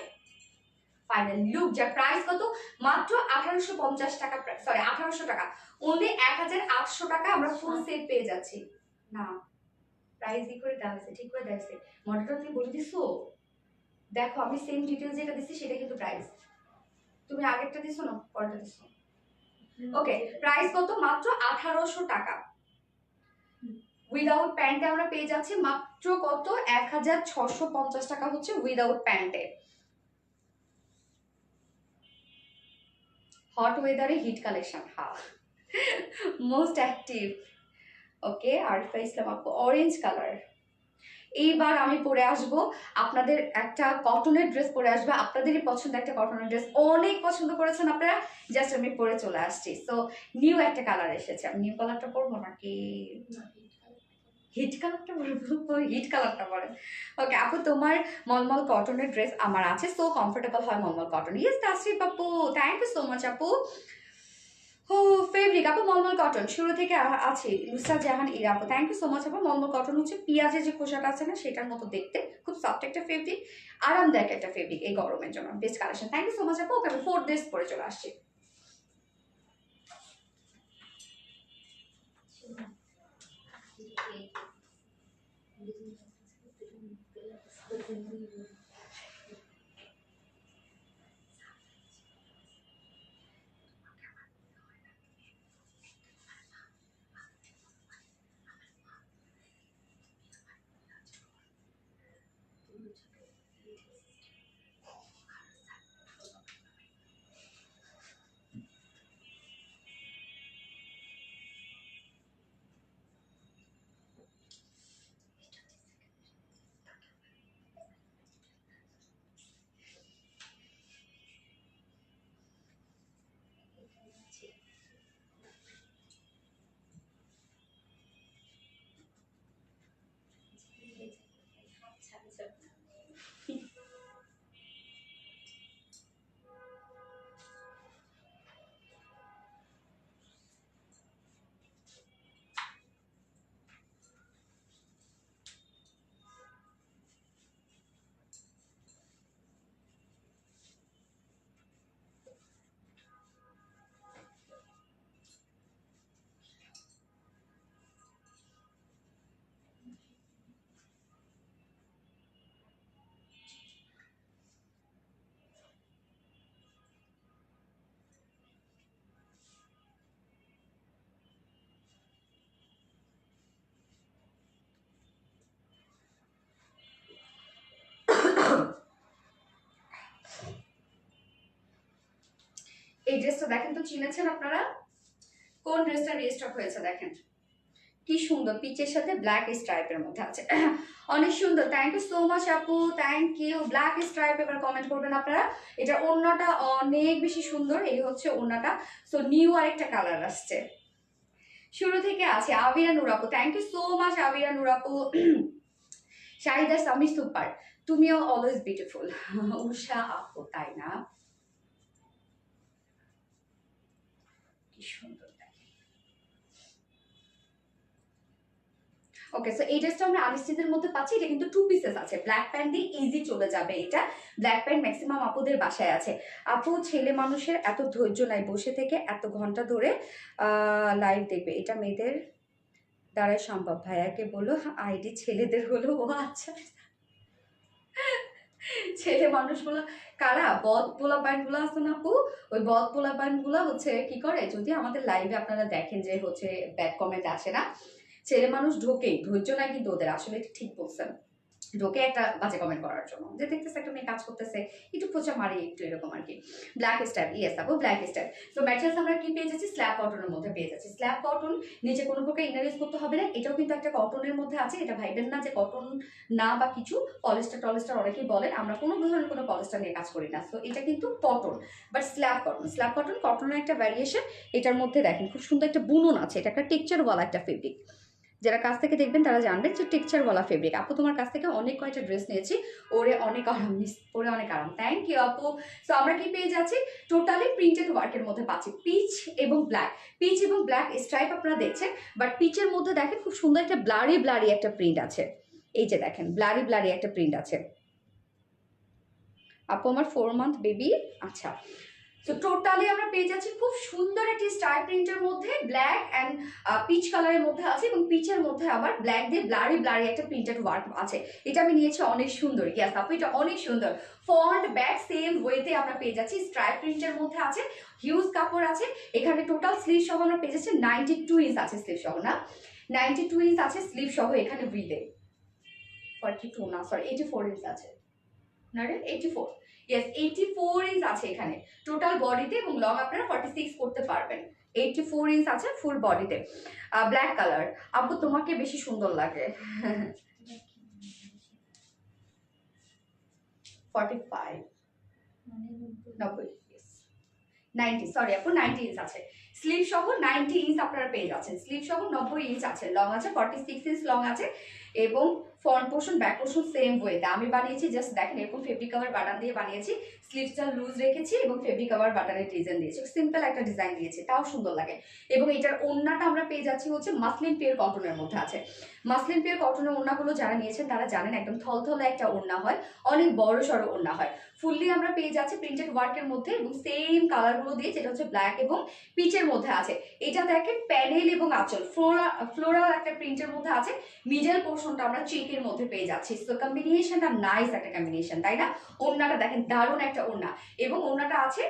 ফাইনাল লুক, যার প্রাইস কত, মাত্র 1850 টাকা, সরি 1800 টাকা, ওনলি 1800 টাকা আমরা ফুল সেট পেয়ে যাচ্ছি। না প্রাইস ই করে দেওয়া হয়েছে, ঠিক করে দেওয়া হয়েছে, মডেলটা তুমি বলে দিছো, দেখো আমি সেম ডিটেইলস যেটা দিচ্ছি সেটা কিন্তু প্রাইস, তুমি আগেরটা দিছো না পরেরটা দিছো। ওকে, প্রাইস কত, মাত্র 1800 টাকা। উইদাউট প্যান্টে আমরা পেয়ে যাচ্ছি মাত্র কত, 1650 টাকা হচ্ছে উইদাউট প্যান্টে। হট ওয়েদারে হিট কালেকশন, হ্যাঁ মোস্ট অ্যাক্টিভ। ওকে, আরিফা ইসলাম আপু, অরেঞ্জ কালার। এইবার আমি পরে আসব আপনাদের একটা কটনের ড্রেস পরে আসবে, আপনাদেরই পছন্দ একটা কটনের ড্রেস, অনেক পছন্দ করেছেন আপনারা, জাস্ট আমি পরে চলে আসছি। সো নিউ একটা কালার এসেছে, আমি নিউ কালারটা পরবো নাকি হিট কালারটা পরবো? হিট কালারটা পরে। ওকে আপু, তোমার মলমল কটনের ড্রেস আমার আছে, সো কমফোর্টেবল হয় মলমল কটন। ইয়েস তাসরিফ আপু, থ্যাংক ইউ সো মাচ আপু। ও ফেব্রিক আপু মলমল কটন শুরু থেকে আছে। নুসরাত জাহান ইরা আপু, থ্যাংক ইউ সো মাচ আপু। মলমল কটন হচ্ছে পেঁয়াজের যে খোসাটা আছে না সেটার মতো দেখতে, খুব সফট একটা ফেব্রিক, আরামদায়ক একটা ফেব্রিক, এই গরমের জন্য best collection. Thank you so much আপু। ওকে আমি 4 ড্রেস পরে চলে আসছি। এই ড্রেসটা দেখেন তো, চিনেছেন আপনারা? কোন ড্রেসটা রিস্টক হয়েছে দেখেন, কি সুন্দর, পিচের সাথে ব্ল্যাক স্ট্রাইপের মধ্যে আছে, অনেক সুন্দর। থ্যাংক ইউ সো মাচ আপু, থ্যাংক ইউ। ব্ল্যাক স্ট্রাইপ এবার কমেন্ট করবেন আপনারা। এটা ওড়নাটা অনেক বেশি সুন্দর, এই হচ্ছে ওড়নাটা। সো নিউ আরেকটা কালার আসছে, শুরু থেকে আছে। আবিরা নূর আপু, thank you so much আবিরা Noor আপু। শাহিদা সামি সুপার, তুমিও অলওয়েজ বিউটিফুল। উষা আপু, তাই না? কি সুন্দর। ওকে, সো এই ড্রেসটা আমরা আনস্টিচের মধ্যে পাচ্ছি, এটা কিন্তু 2 পিসেস আছে, ব্ল্যাক প্যান্ট দিয়ে ইজি চলে যাবে এটা। ব্ল্যাক প্যান্ট ম্যাক্সিমাম আপুদের বাসায় আছে। আপু ছেলে মানুষের এত ধৈর্য নাই বসে থেকে এত ঘন্টা ধরে লাইভ দেখবে, এটা মেয়েদের দ্বারাই সম্ভব। ভাইয়াকে বলো আইডি ছেলেদের হলো। ও আচ্ছা, ছেলে মানুষগুলো কারা, বদ পোলাপাইন গুলো আছে না আপু, ওই বদ পোলাপাইন গুলো হচ্ছে কি করে, যদি আমাদের লাইভে আপনারা দেখেন যে হচ্ছে ব্যাড কমেন্ট আসে না, ছেলে মানুষ ঢোকেই, ধৈর্য নাই কিন্তু ওদের, আসলে এটা ঠিক বলছেন, ঢোকে একটা বাজে কমেন্ট করার জন্য, যে দেখতেছে একটা মেয়ে কাজ করতেছে একটু খোঁচা মারি একটু এরকম আর কি। ব্ল্যাক স্টাইল, ইয়েস আপু ব্ল্যাক স্টাইল। তো ম্যাটেরিয়ালস আমরা কি পেয়ে যাচ্ছি, স্ল্যাব কটনের মধ্যে পেয়ে যাচ্ছি। স্ল্যাব কটন, নিচে কোনো প্রকার ইনার ইউজ করতে হবে না, এটাও কিন্তু একটা কটনের মধ্যে আছে, এটা ভাইবেন না যে কটন না বা কিছু, পলিস্টার টলিস্টার অনেকেই বলেন, আমরা কোনো ধরনের কোনো পলিস্টার নিয়ে কাজ করি না। তো এটা কিন্তু cotton, but slab cotton, slab cotton কটনের একটা ভ্যারিয়েশন। এটার মধ্যে দেখেন খুব সুন্দর একটা বুনন আছে, এটা একটা টেক্সচারওয়ালা একটা ফেব্রিক, যারা কাছ থেকে দেখবেন তারা জানবেন যে টেক্সচারওয়ালা ফেব্রিক। আপু তোমার কাছ থেকে অনেক কয়টা ড্রেস নিয়েছি, ওরে অনেক আরাম, পরে অনেক আরাম, থ্যাংক ইউ আপু। সো আমরা কি পেয়ে যাচ্ছি, টোটালি প্রিন্টেড ওয়ার্কের মধ্যে পাচ্ছি, পিচ এবং ব্ল্যাক, পিচ এবং ব্ল্যাক স্ট্রাইপ আপনারা দেখছেন, বাট পিচের মধ্যে দেখেন খুব সুন্দর একটা ব্লারি ব্লারি একটা প্রিন্ট আছে, এই যে দেখেন ব্লারি ব্লারি একটা প্রিন্ট আছে। আপু আমার 4 মান্থ বেবি, আচ্ছা। তো টোটালি আমরা পেয়ে যাচ্ছি খুব সুন্দর একটি স্টার প্রিন্টের মধ্যে, ব্ল্যাক অ্যান্ড পিচ কালারের মধ্যে আছে, এবং পিচের মধ্যে আবার ব্ল্যাক দিয়ে ব্লারি ব্লারি একটা প্রিন্টেড ওয়ার্ক আছে। এটা আমি নিয়েছি, অনেক সুন্দর, ইয়াস আপু এটা অনেক সুন্দর। ফ্রন্ট ব্যাক সেম ওয়েতে আমরা পেয়ে যাচ্ছি, স্ট্রাইপ প্রিন্টের মধ্যে আছে, হিউজ কাপড় আছে। এখানে টোটাল স্লিভ সহ আমরা পেয়ে যাচ্ছি 92 ইঞ্চ আছে, স্লিভ সহ না 92 ইঞ্চ আছে স্লিভ সহ, এখানে উইলে 42 না সরি 84 ইঞ্চ আছে, না রে 84, ইয়েস 84 ইঞ্চ আছে এখানে টোটাল বডিতে, এবং লং আপনারা 46 করতে পারবেন। 84 ইঞ্চ আছে ফুল বডিতে, ব্ল্যাক কালার। আপু তোমাকে বেশি সুন্দর লাগে। 45 90, yes 90, সরি আপু 90 ইঞ্চ আছে, স্লিভ সহ 90 ইঞ্চ আপনারা পেয়ে যাচ্ছেন, স্লিভ সহ 90 ইঞ্চ আছে, লং আছে 46 ইঞ্চ লং আছে, এবং front portion back portion same ওয়েতে আমি বানিয়েছি। জাস্ট দেখেন এরকম ফেব্রিক কভার বাটন দিয়ে বানিয়েছি, স্লিভসটা লুজ রেখেছি এবং ফেব্রিক কভার বাটনের ডিজাইন দিয়েছি, সিম্পল একটা ডিজাইন দিয়েছি, তাও সুন্দর লাগে। এবং এটার ওড়নাটা আমরা পেয়ে যাচ্ছি হচ্ছে মাসলিন পিওর কটনের মধ্যে আছে। মাসলিন পিওর কটনের ওড়নাগুলো যারা নিয়েছেন তারা জানেন একদম থলথলে একটা ওড়না হয়, অনেক বড় সড়ো ওড়না হয়। ফুললি আমরা পেয়ে যাচ্ছি প্রিন্টেড ওয়ার্কের মধ্যে, এবং সেম কালারগুলো দিয়ে, যেটা হচ্ছে ব্ল্যাক এবং পিচের মধ্যে আছে। এটা দেখেন প্যানেল এবং আঁচল ফ্লোরাল একটা প্রিন্টের মধ্যে আছে, মিডল পোর্শনটা আমরা চেকের মধ্যে পেয়ে যাচ্ছি। সো কম্বিনেশনটা নাইস একটা কম্বিনেশন, তাই না? ওড়নাটা দেখেন দারুণ একটা ওড়না, এবং ওড়নাটা আছে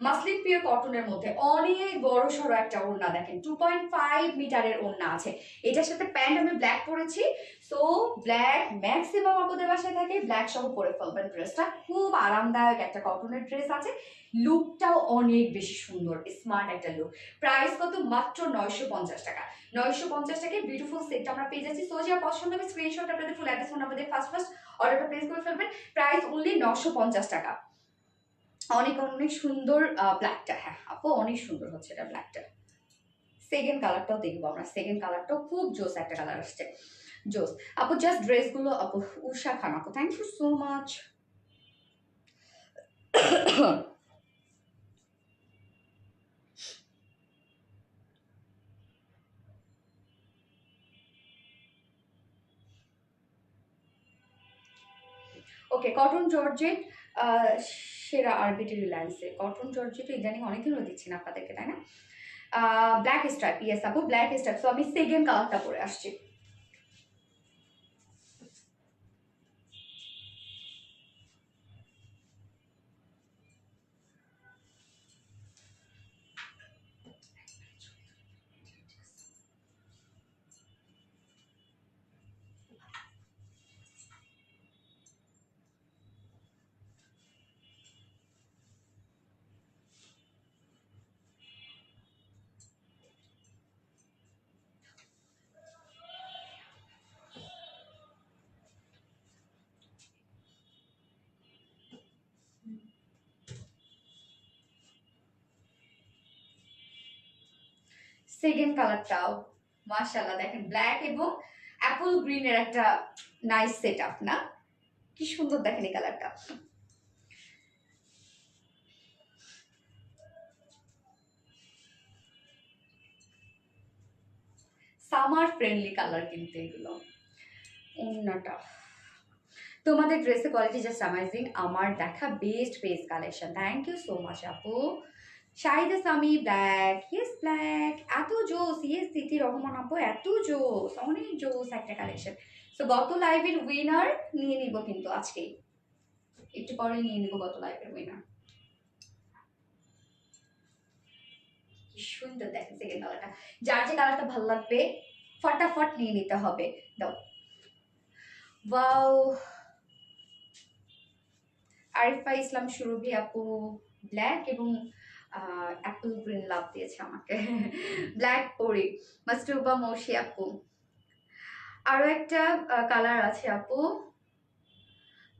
মাসলিন পিওর কটনের মধ্যে, অনেক বড় সড়ো একটা ওড়না, দেখেন 2.5 মিটারের ওড়না আছে। এটার সাথে প্যান্ট আমি ব্ল্যাক পরেছি, সো ব্ল্যাক ম্যাক্সিমাম আপুদের বাসায় থাকে, ব্ল্যাক সহ পরে ফেলবেন। ড্রেসটা খুব আরামদায়ক একটা কটনের ড্রেস আছে, লুকটাও অনেক বেশি সুন্দর, স্মার্ট একটা লুক। প্রাইস কত, মাত্র 950 টাকা। 950 টাকায় বিউটিফুল সেটটা আমরা পেয়ে যাচ্ছি। সো যা পছন্দ হবে স্ক্রিনশট আপনাদের ফুল অ্যাড্রেস ফোন নাম্বার দিয়ে ফার্স্ট অর্ডারটা প্লেস করে ফেলবেন। প্রাইস অনলি 950 টাকা। অনেক অনেক সুন্দর ব্ল্যাকটা, হ্যাঁ আপু অনেক সুন্দর হচ্ছে এটা ব্ল্যাকটা। সেকেন্ড কালারটাও দেখবো আমরা, সেকেন্ড কালারটাও খুব জোস একটা কালার আসছে, জোস। আপু জাস্ট ড্রেসগুলো, আপু উষা খান আপু thank you so much. Okay, cotton georgette, সেরা আরবিটি রিলায়েন্সে কটন জর্জেট ইদানিং অনেকদিন দিচ্ছি না আপনাদেরকে, তাই না? ব্ল্যাক স্ট্রাইপ, ইয়েস আপু ব্ল্যাক স্ট্রাইপ। সো আমি সেকেন্ড কালারটা পরে আসছি। সেকেন্ড কালারটাও মাশাআল্লাহ, দেখেন ব্ল্যাক এবং অ্যাপল গ্রিনের একটা নাইস সেট আপ না, কি সুন্দর দেখেন এই কালারটা। সামার ফ্রেন্ডলি কালার কিন্তু এগুলো। অন্যটা তোমাদের ড্রেসের কোয়ালিটি জাস্ট অ্যামেজিং, আমার দেখা best best collection, thank you so much আপু। Shahida Sami black, yes black, এত জোস, ইয়েস তিথি রহমান আপু এত জোস, অনেক জোস একটা কালেকশন। সো গত লাইভের উইনার নিয়ে নিব কিন্তু আজকেই। একটু পরে নিয়ে নিব গত লাইভের উইনার। কি সুন্দর দেখেন সেকেন্ড কালারটা, যার যে কালারটা ভালো লাগবে ফটাফট নিয়ে নিতে হবে। দাও, ওয়াও, আরিফা ইসলাম সুরভি আপু ব্ল্যাক এবং অ্যাপল গ্রিন লাভ দিয়েছে আমাকে। ব্ল্যাক পরি মাস্টুবা মৌসি আপু। আরো একটা কালার আছে আপু,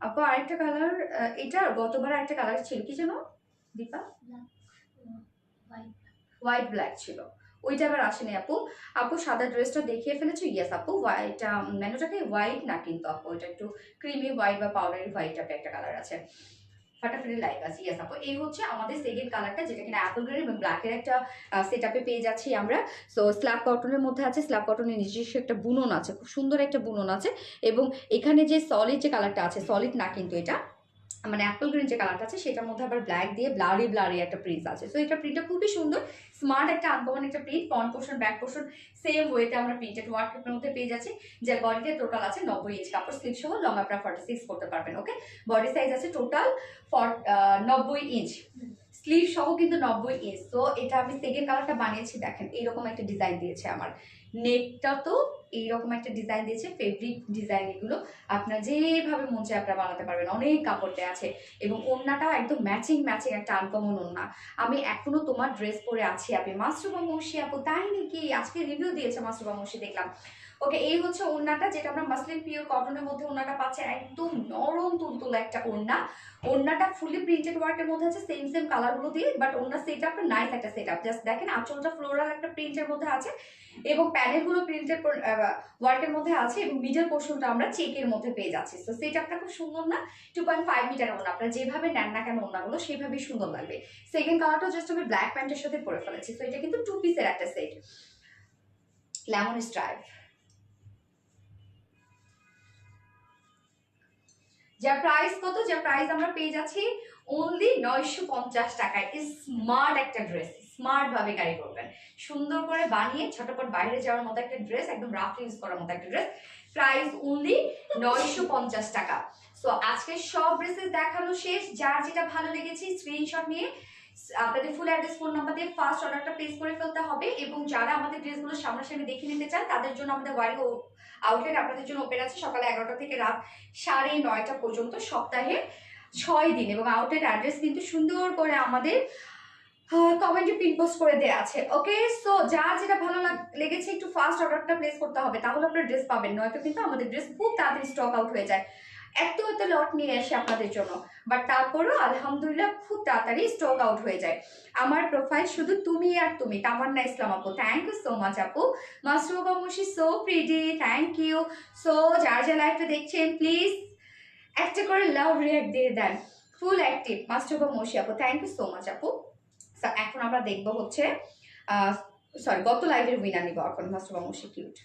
আপু আরেকটা কালার, এটা গতবার একটা কালার ছিল কি যেন দীপা, হোয়াইট ব্ল্যাক ছিল, ওইটা আবার আসেনি আপু। আপু সাদা ড্রেসটা দেখিয়ে ফেলেছো, ইয়েস আপু এটা মেনুটাকে হোয়াইট না কিন্তু আপু, এটা একটু ক্রিমি হোয়াইট বা পাউডারি হোয়াইট টাইপের একটা কালার আছে, ফাটাফাটি লাইক আছে। ইয়েস আপু, এই হচ্ছে আমাদের সেকেন্ড কালারটা, যেটা কিনা অ্যাপল গ্রিন এবং ব্ল্যাকের একটা সেট আপে পেয়ে যাচ্ছি আমরা। সো স্ল্যাব কটনের মধ্যে আছে, স্ল্যাব কটনের নিজস্ব একটা বুনন আছে, খুব সুন্দর একটা বুনন আছে। এবং এখানে যে সলিড যে কালারটা আছে, সলিড না কিন্তু এটা, মানে অ্যাপল গ্রিন যে কালারটা আছে সেটার মধ্যে আবার ব্ল্যাক দিয়ে ব্লারি ব্লারি একটা প্রিন্ট আছে। সো এটা প্রিন্টটা খুবই সুন্দর, স্মার্ট একটা আনকমন একটা print. Front portion back portion same ওয়েতে আমরা প্রিন্টেড ওয়ার্কের মধ্যে পেয়ে যাচ্ছি, যার বডিতে টোটাল আছে 90 ইঞ্চ কাপড়, স্লিপ সহ লং আপনারা 46 করতে পারবেন। ওকে, বডি সাইজ আছে টোটাল 90 ইঞ্চ, স্লিভ সহ কিন্তু 90 ইঞ্চ। তো এটা আমি সেকেন্ড কালারটা বানিয়েছি, দেখেন এইরকম একটা ডিজাইন দিয়েছে আমার নেকটা, তো এইরকম একটা ডিজাইন দিয়েছে, ফেব্রিক ডিজাইন এগুলো আপনার যেভাবে মন চায় আপনারা বানাতে পারবেন, অনেক কাপড় দেওয়া আছে। এবং ওড়নাটাও একদম ম্যাচিং ম্যাচিং একটা আনকমন ওড়না। আমি এখনো তোমার ড্রেস পরে আছি আপনি মাসরুবা মৌসি আপু, তাই নাকি? আজকে রিভিউ দিয়েছে মাসরুবা মৌসি দেখলাম। ওকে, এই হচ্ছে ওড়নাটা, যেটা আমরা মাসলিন পিওর কটনের মধ্যে ওড়নাটা পাচ্ছি, একদম নরম তুলতুলা একটা ওড়না। ওড়নাটা ফুলি প্রিন্টেড ওয়ার্কের মধ্যে আছে, সেম সেম কালারগুলো দিয়ে, বাট ওড়না সেট আপটা নাইস একটা সেট আপ। জাস্ট দেখেন আঁচলটা ফ্লোরাল একটা প্রিন্টের মধ্যে আছে এবং প্যানেলগুলো প্রিন্টেড ওয়ার্কের মধ্যে আছে এবং মিডল পোর্শনটা আমরা চেকের মধ্যে পেয়ে যাচ্ছি। তো সেট আপটা খুব সুন্দর না? 2.5 মিটার ওড়না, আপনারা যেভাবে নেন না কেন ওড়নাগুলো সেভাবেই সুন্দর লাগবে। সেকেন্ড কালারটা জাস্ট আমি ব্ল্যাক প্যান্টের সাথে পরে ফেলেছি। তো এটা কিন্তু 2 পিসের একটা সেট, লেমন স্ট্রাইপ। যার প্রাইস কত? যার প্রাইস আমরা পেয়ে যাচ্ছি অনলি 950 টাকায়। স্মার্ট একটা ড্রেস, স্মার্ট ভাবে ক্যারি করবেন, সুন্দর করে বানিয়ে ঝটপট বাইরে যাওয়ার মতো একটা ড্রেস, একদম রাফ ইউজ করার মতো একটা ড্রেস। প্রাইস অনলি 950 টাকা। সো আজকে সব ড্রেসেস দেখানো শেষ, যার যেটা ভালো লেগেছে স্ক্রিনশট নিয়ে আপনাদের ফুল অ্যাড্রেস ফোন নাম্বার দিয়ে ফার্স্ট অর্ডারটা প্লেস করে ফেলতে হবে। এবং যারা আমাদের ড্রেসগুলো সামনাসামনি দেখে নিতে চান তাদের জন্য আমাদের ওয়ারি আউটলেট আপনাদের জন্য ওপেন আছে সকালে 11টা থেকে রাত 9:30 পর্যন্ত, সপ্তাহে 6 দিন। এবং আউটলেট অ্যাড্রেস কিন্তু সুন্দর করে আমাদের কমেন্টে পিন পোস্ট করে দেওয়া আছে। ওকে, সো যার যেটা ভালো লেগেছে একটু ফার্স্ট অর্ডারটা প্লেস করতে হবে, তাহলে আপনার ড্রেস পাবেন, নয়তো কিন্তু আমাদের ড্রেস খুব তাড়াতাড়ি স্টক আউট হয়ে যায়। এত লট নিয়ে আসে আপনাদের জন্য, বাট তারপরেও আলহামদুলিল্লাহ খুব তাড়াতাড়ি স্টক আউট হয়ে যায়। আমার প্রোফাইল শুধু তুমি আর তুমি, তামান্না ইসলাম আপু, থ্যাংক ইউ সো মাচ আপু। Masruba Mushi so pretty, thank you. So যার যা লাইভটা দেখছেন প্লিজ একটা করে লাভ রিয়াক্ট দিয়ে দেন, ফুল অ্যাক্টিভ মাসরুবা মুশি আপু, থ্যাংক ইউ সো মাচ আপু। এখন আমরা দেখবো হচ্ছে সরি গত লাইভের উইনার নিব এখন, মাসরুবা মুশি কিউট।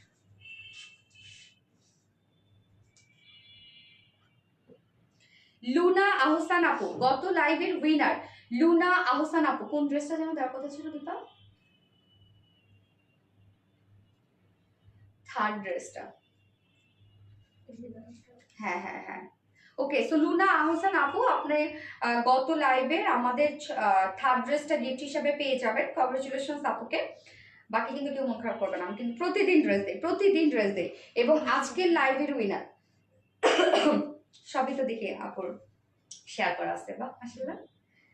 লুনা আহসান আপু, গত লাইভের উইনার লুনা আহসান আপু। কোন ড্রেসটা যেন দেওয়ার কথা ছিল দীপা? থার্ড ড্রেসটা, হ্যাঁ হ্যাঁ হ্যাঁ। ওকে, সো লুনা আহসান আপু, আপনি গত লাইভে আমাদের থার্ড ড্রেসটা গিফট হিসাবে পেয়ে যাবেন। কংগ্রেচুলেশনস আপুকে। বাকি কিন্তু কেউ মন খারাপ করবে না, আমি কিন্তু প্রতিদিন ড্রেস দিই, প্রতিদিন ড্রেস দিই। এবং আজকের লাইভের উইনার সবই তো দেখি আপুর শেয়ার করা আছে, বা আসলে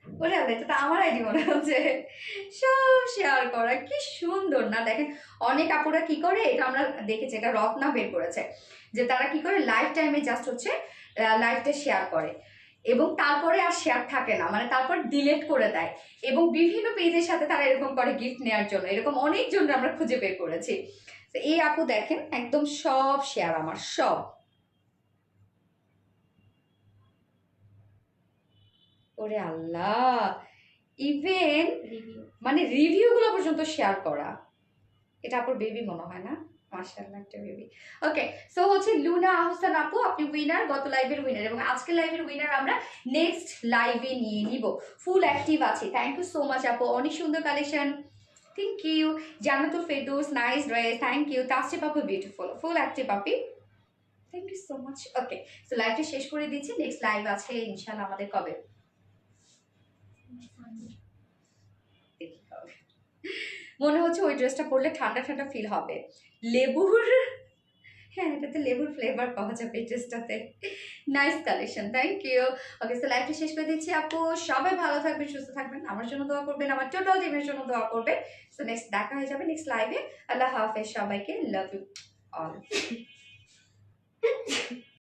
ওরে আল্লাহ, এটা তো আমার আইডি মনে হচ্ছে, সব শেয়ার করা, কি সুন্দর না? দেখেন অনেক আপুরা কি করে, এটা আমরা দেখেছি, এটা রত্না বের করেছে, যে তারা কি করে লাইফ টাইমে জাস্ট হচ্ছে লাইফটা শেয়ার করে এবং তারপরে আর শেয়ার থাকে না, মানে তারপর ডিলেট করে দেয়। এবং বিভিন্ন পেজের সাথে তারা এরকম করে গিফট নেওয়ার জন্য, এরকম অনেকজন আমরা খুঁজে বের করেছি। তো এই আপু দেখেন একদম সব শেয়ার আমার, সব। ওরে আল্লাহ, ইভেন মানে রিভিউ গুলো পর্যন্ত শেয়ার করা। এটা আপুর বেবি মনে হয় না? মাশাআল্লাহ, একটা বেবি। ওকে, সো হচ্ছে লুনা আহসান আপু, আপনি উইনার, গত লাইভের উইনার। এবং আজকের লাইভের উইনার আমরা নেক্সট লাইভে নিয়ে নিব, ফুল অ্যাক্টিভ আছে। থ্যাংক ইউ সো মাচ আপু, অনেক সুন্দর collection, thank you. Jannatul Ferdous, nice dress, thank you. Tasrif আপু বিউটিফুল, ফুল অ্যাক্টিভ আপি, thank you so much. Okay, so লাইভটা শেষ করে দিচ্ছি। নেক্সট লাইভ আছে ইনশাআল্লাহ আমাদের কবে? দেখি কবে। মনে হচ্ছে ওই ড্রেসটা পরলে ঠান্ডা ঠান্ডা ফিল হবে। লেবুর, হ্যাঁ এটাতে লেবুর ফ্লেভার পাওয়া যাবে এই ড্রেসটাতে। Nice collection, thank you. Okay, so লাইভটা শেষ করে দিচ্ছি আপু। সবাই ভালো থাকবেন, সুস্থ থাকবেন, আমার জন্য দোয়া করবেন, আমার টোটাল টিমের জন্য দোয়া করবেন। সো নেক্সট দেখা হয়ে যাবে নেক্সট লাইভে। আল্লাহ হাফেজ সবাইকে, লাভ ইউ অল।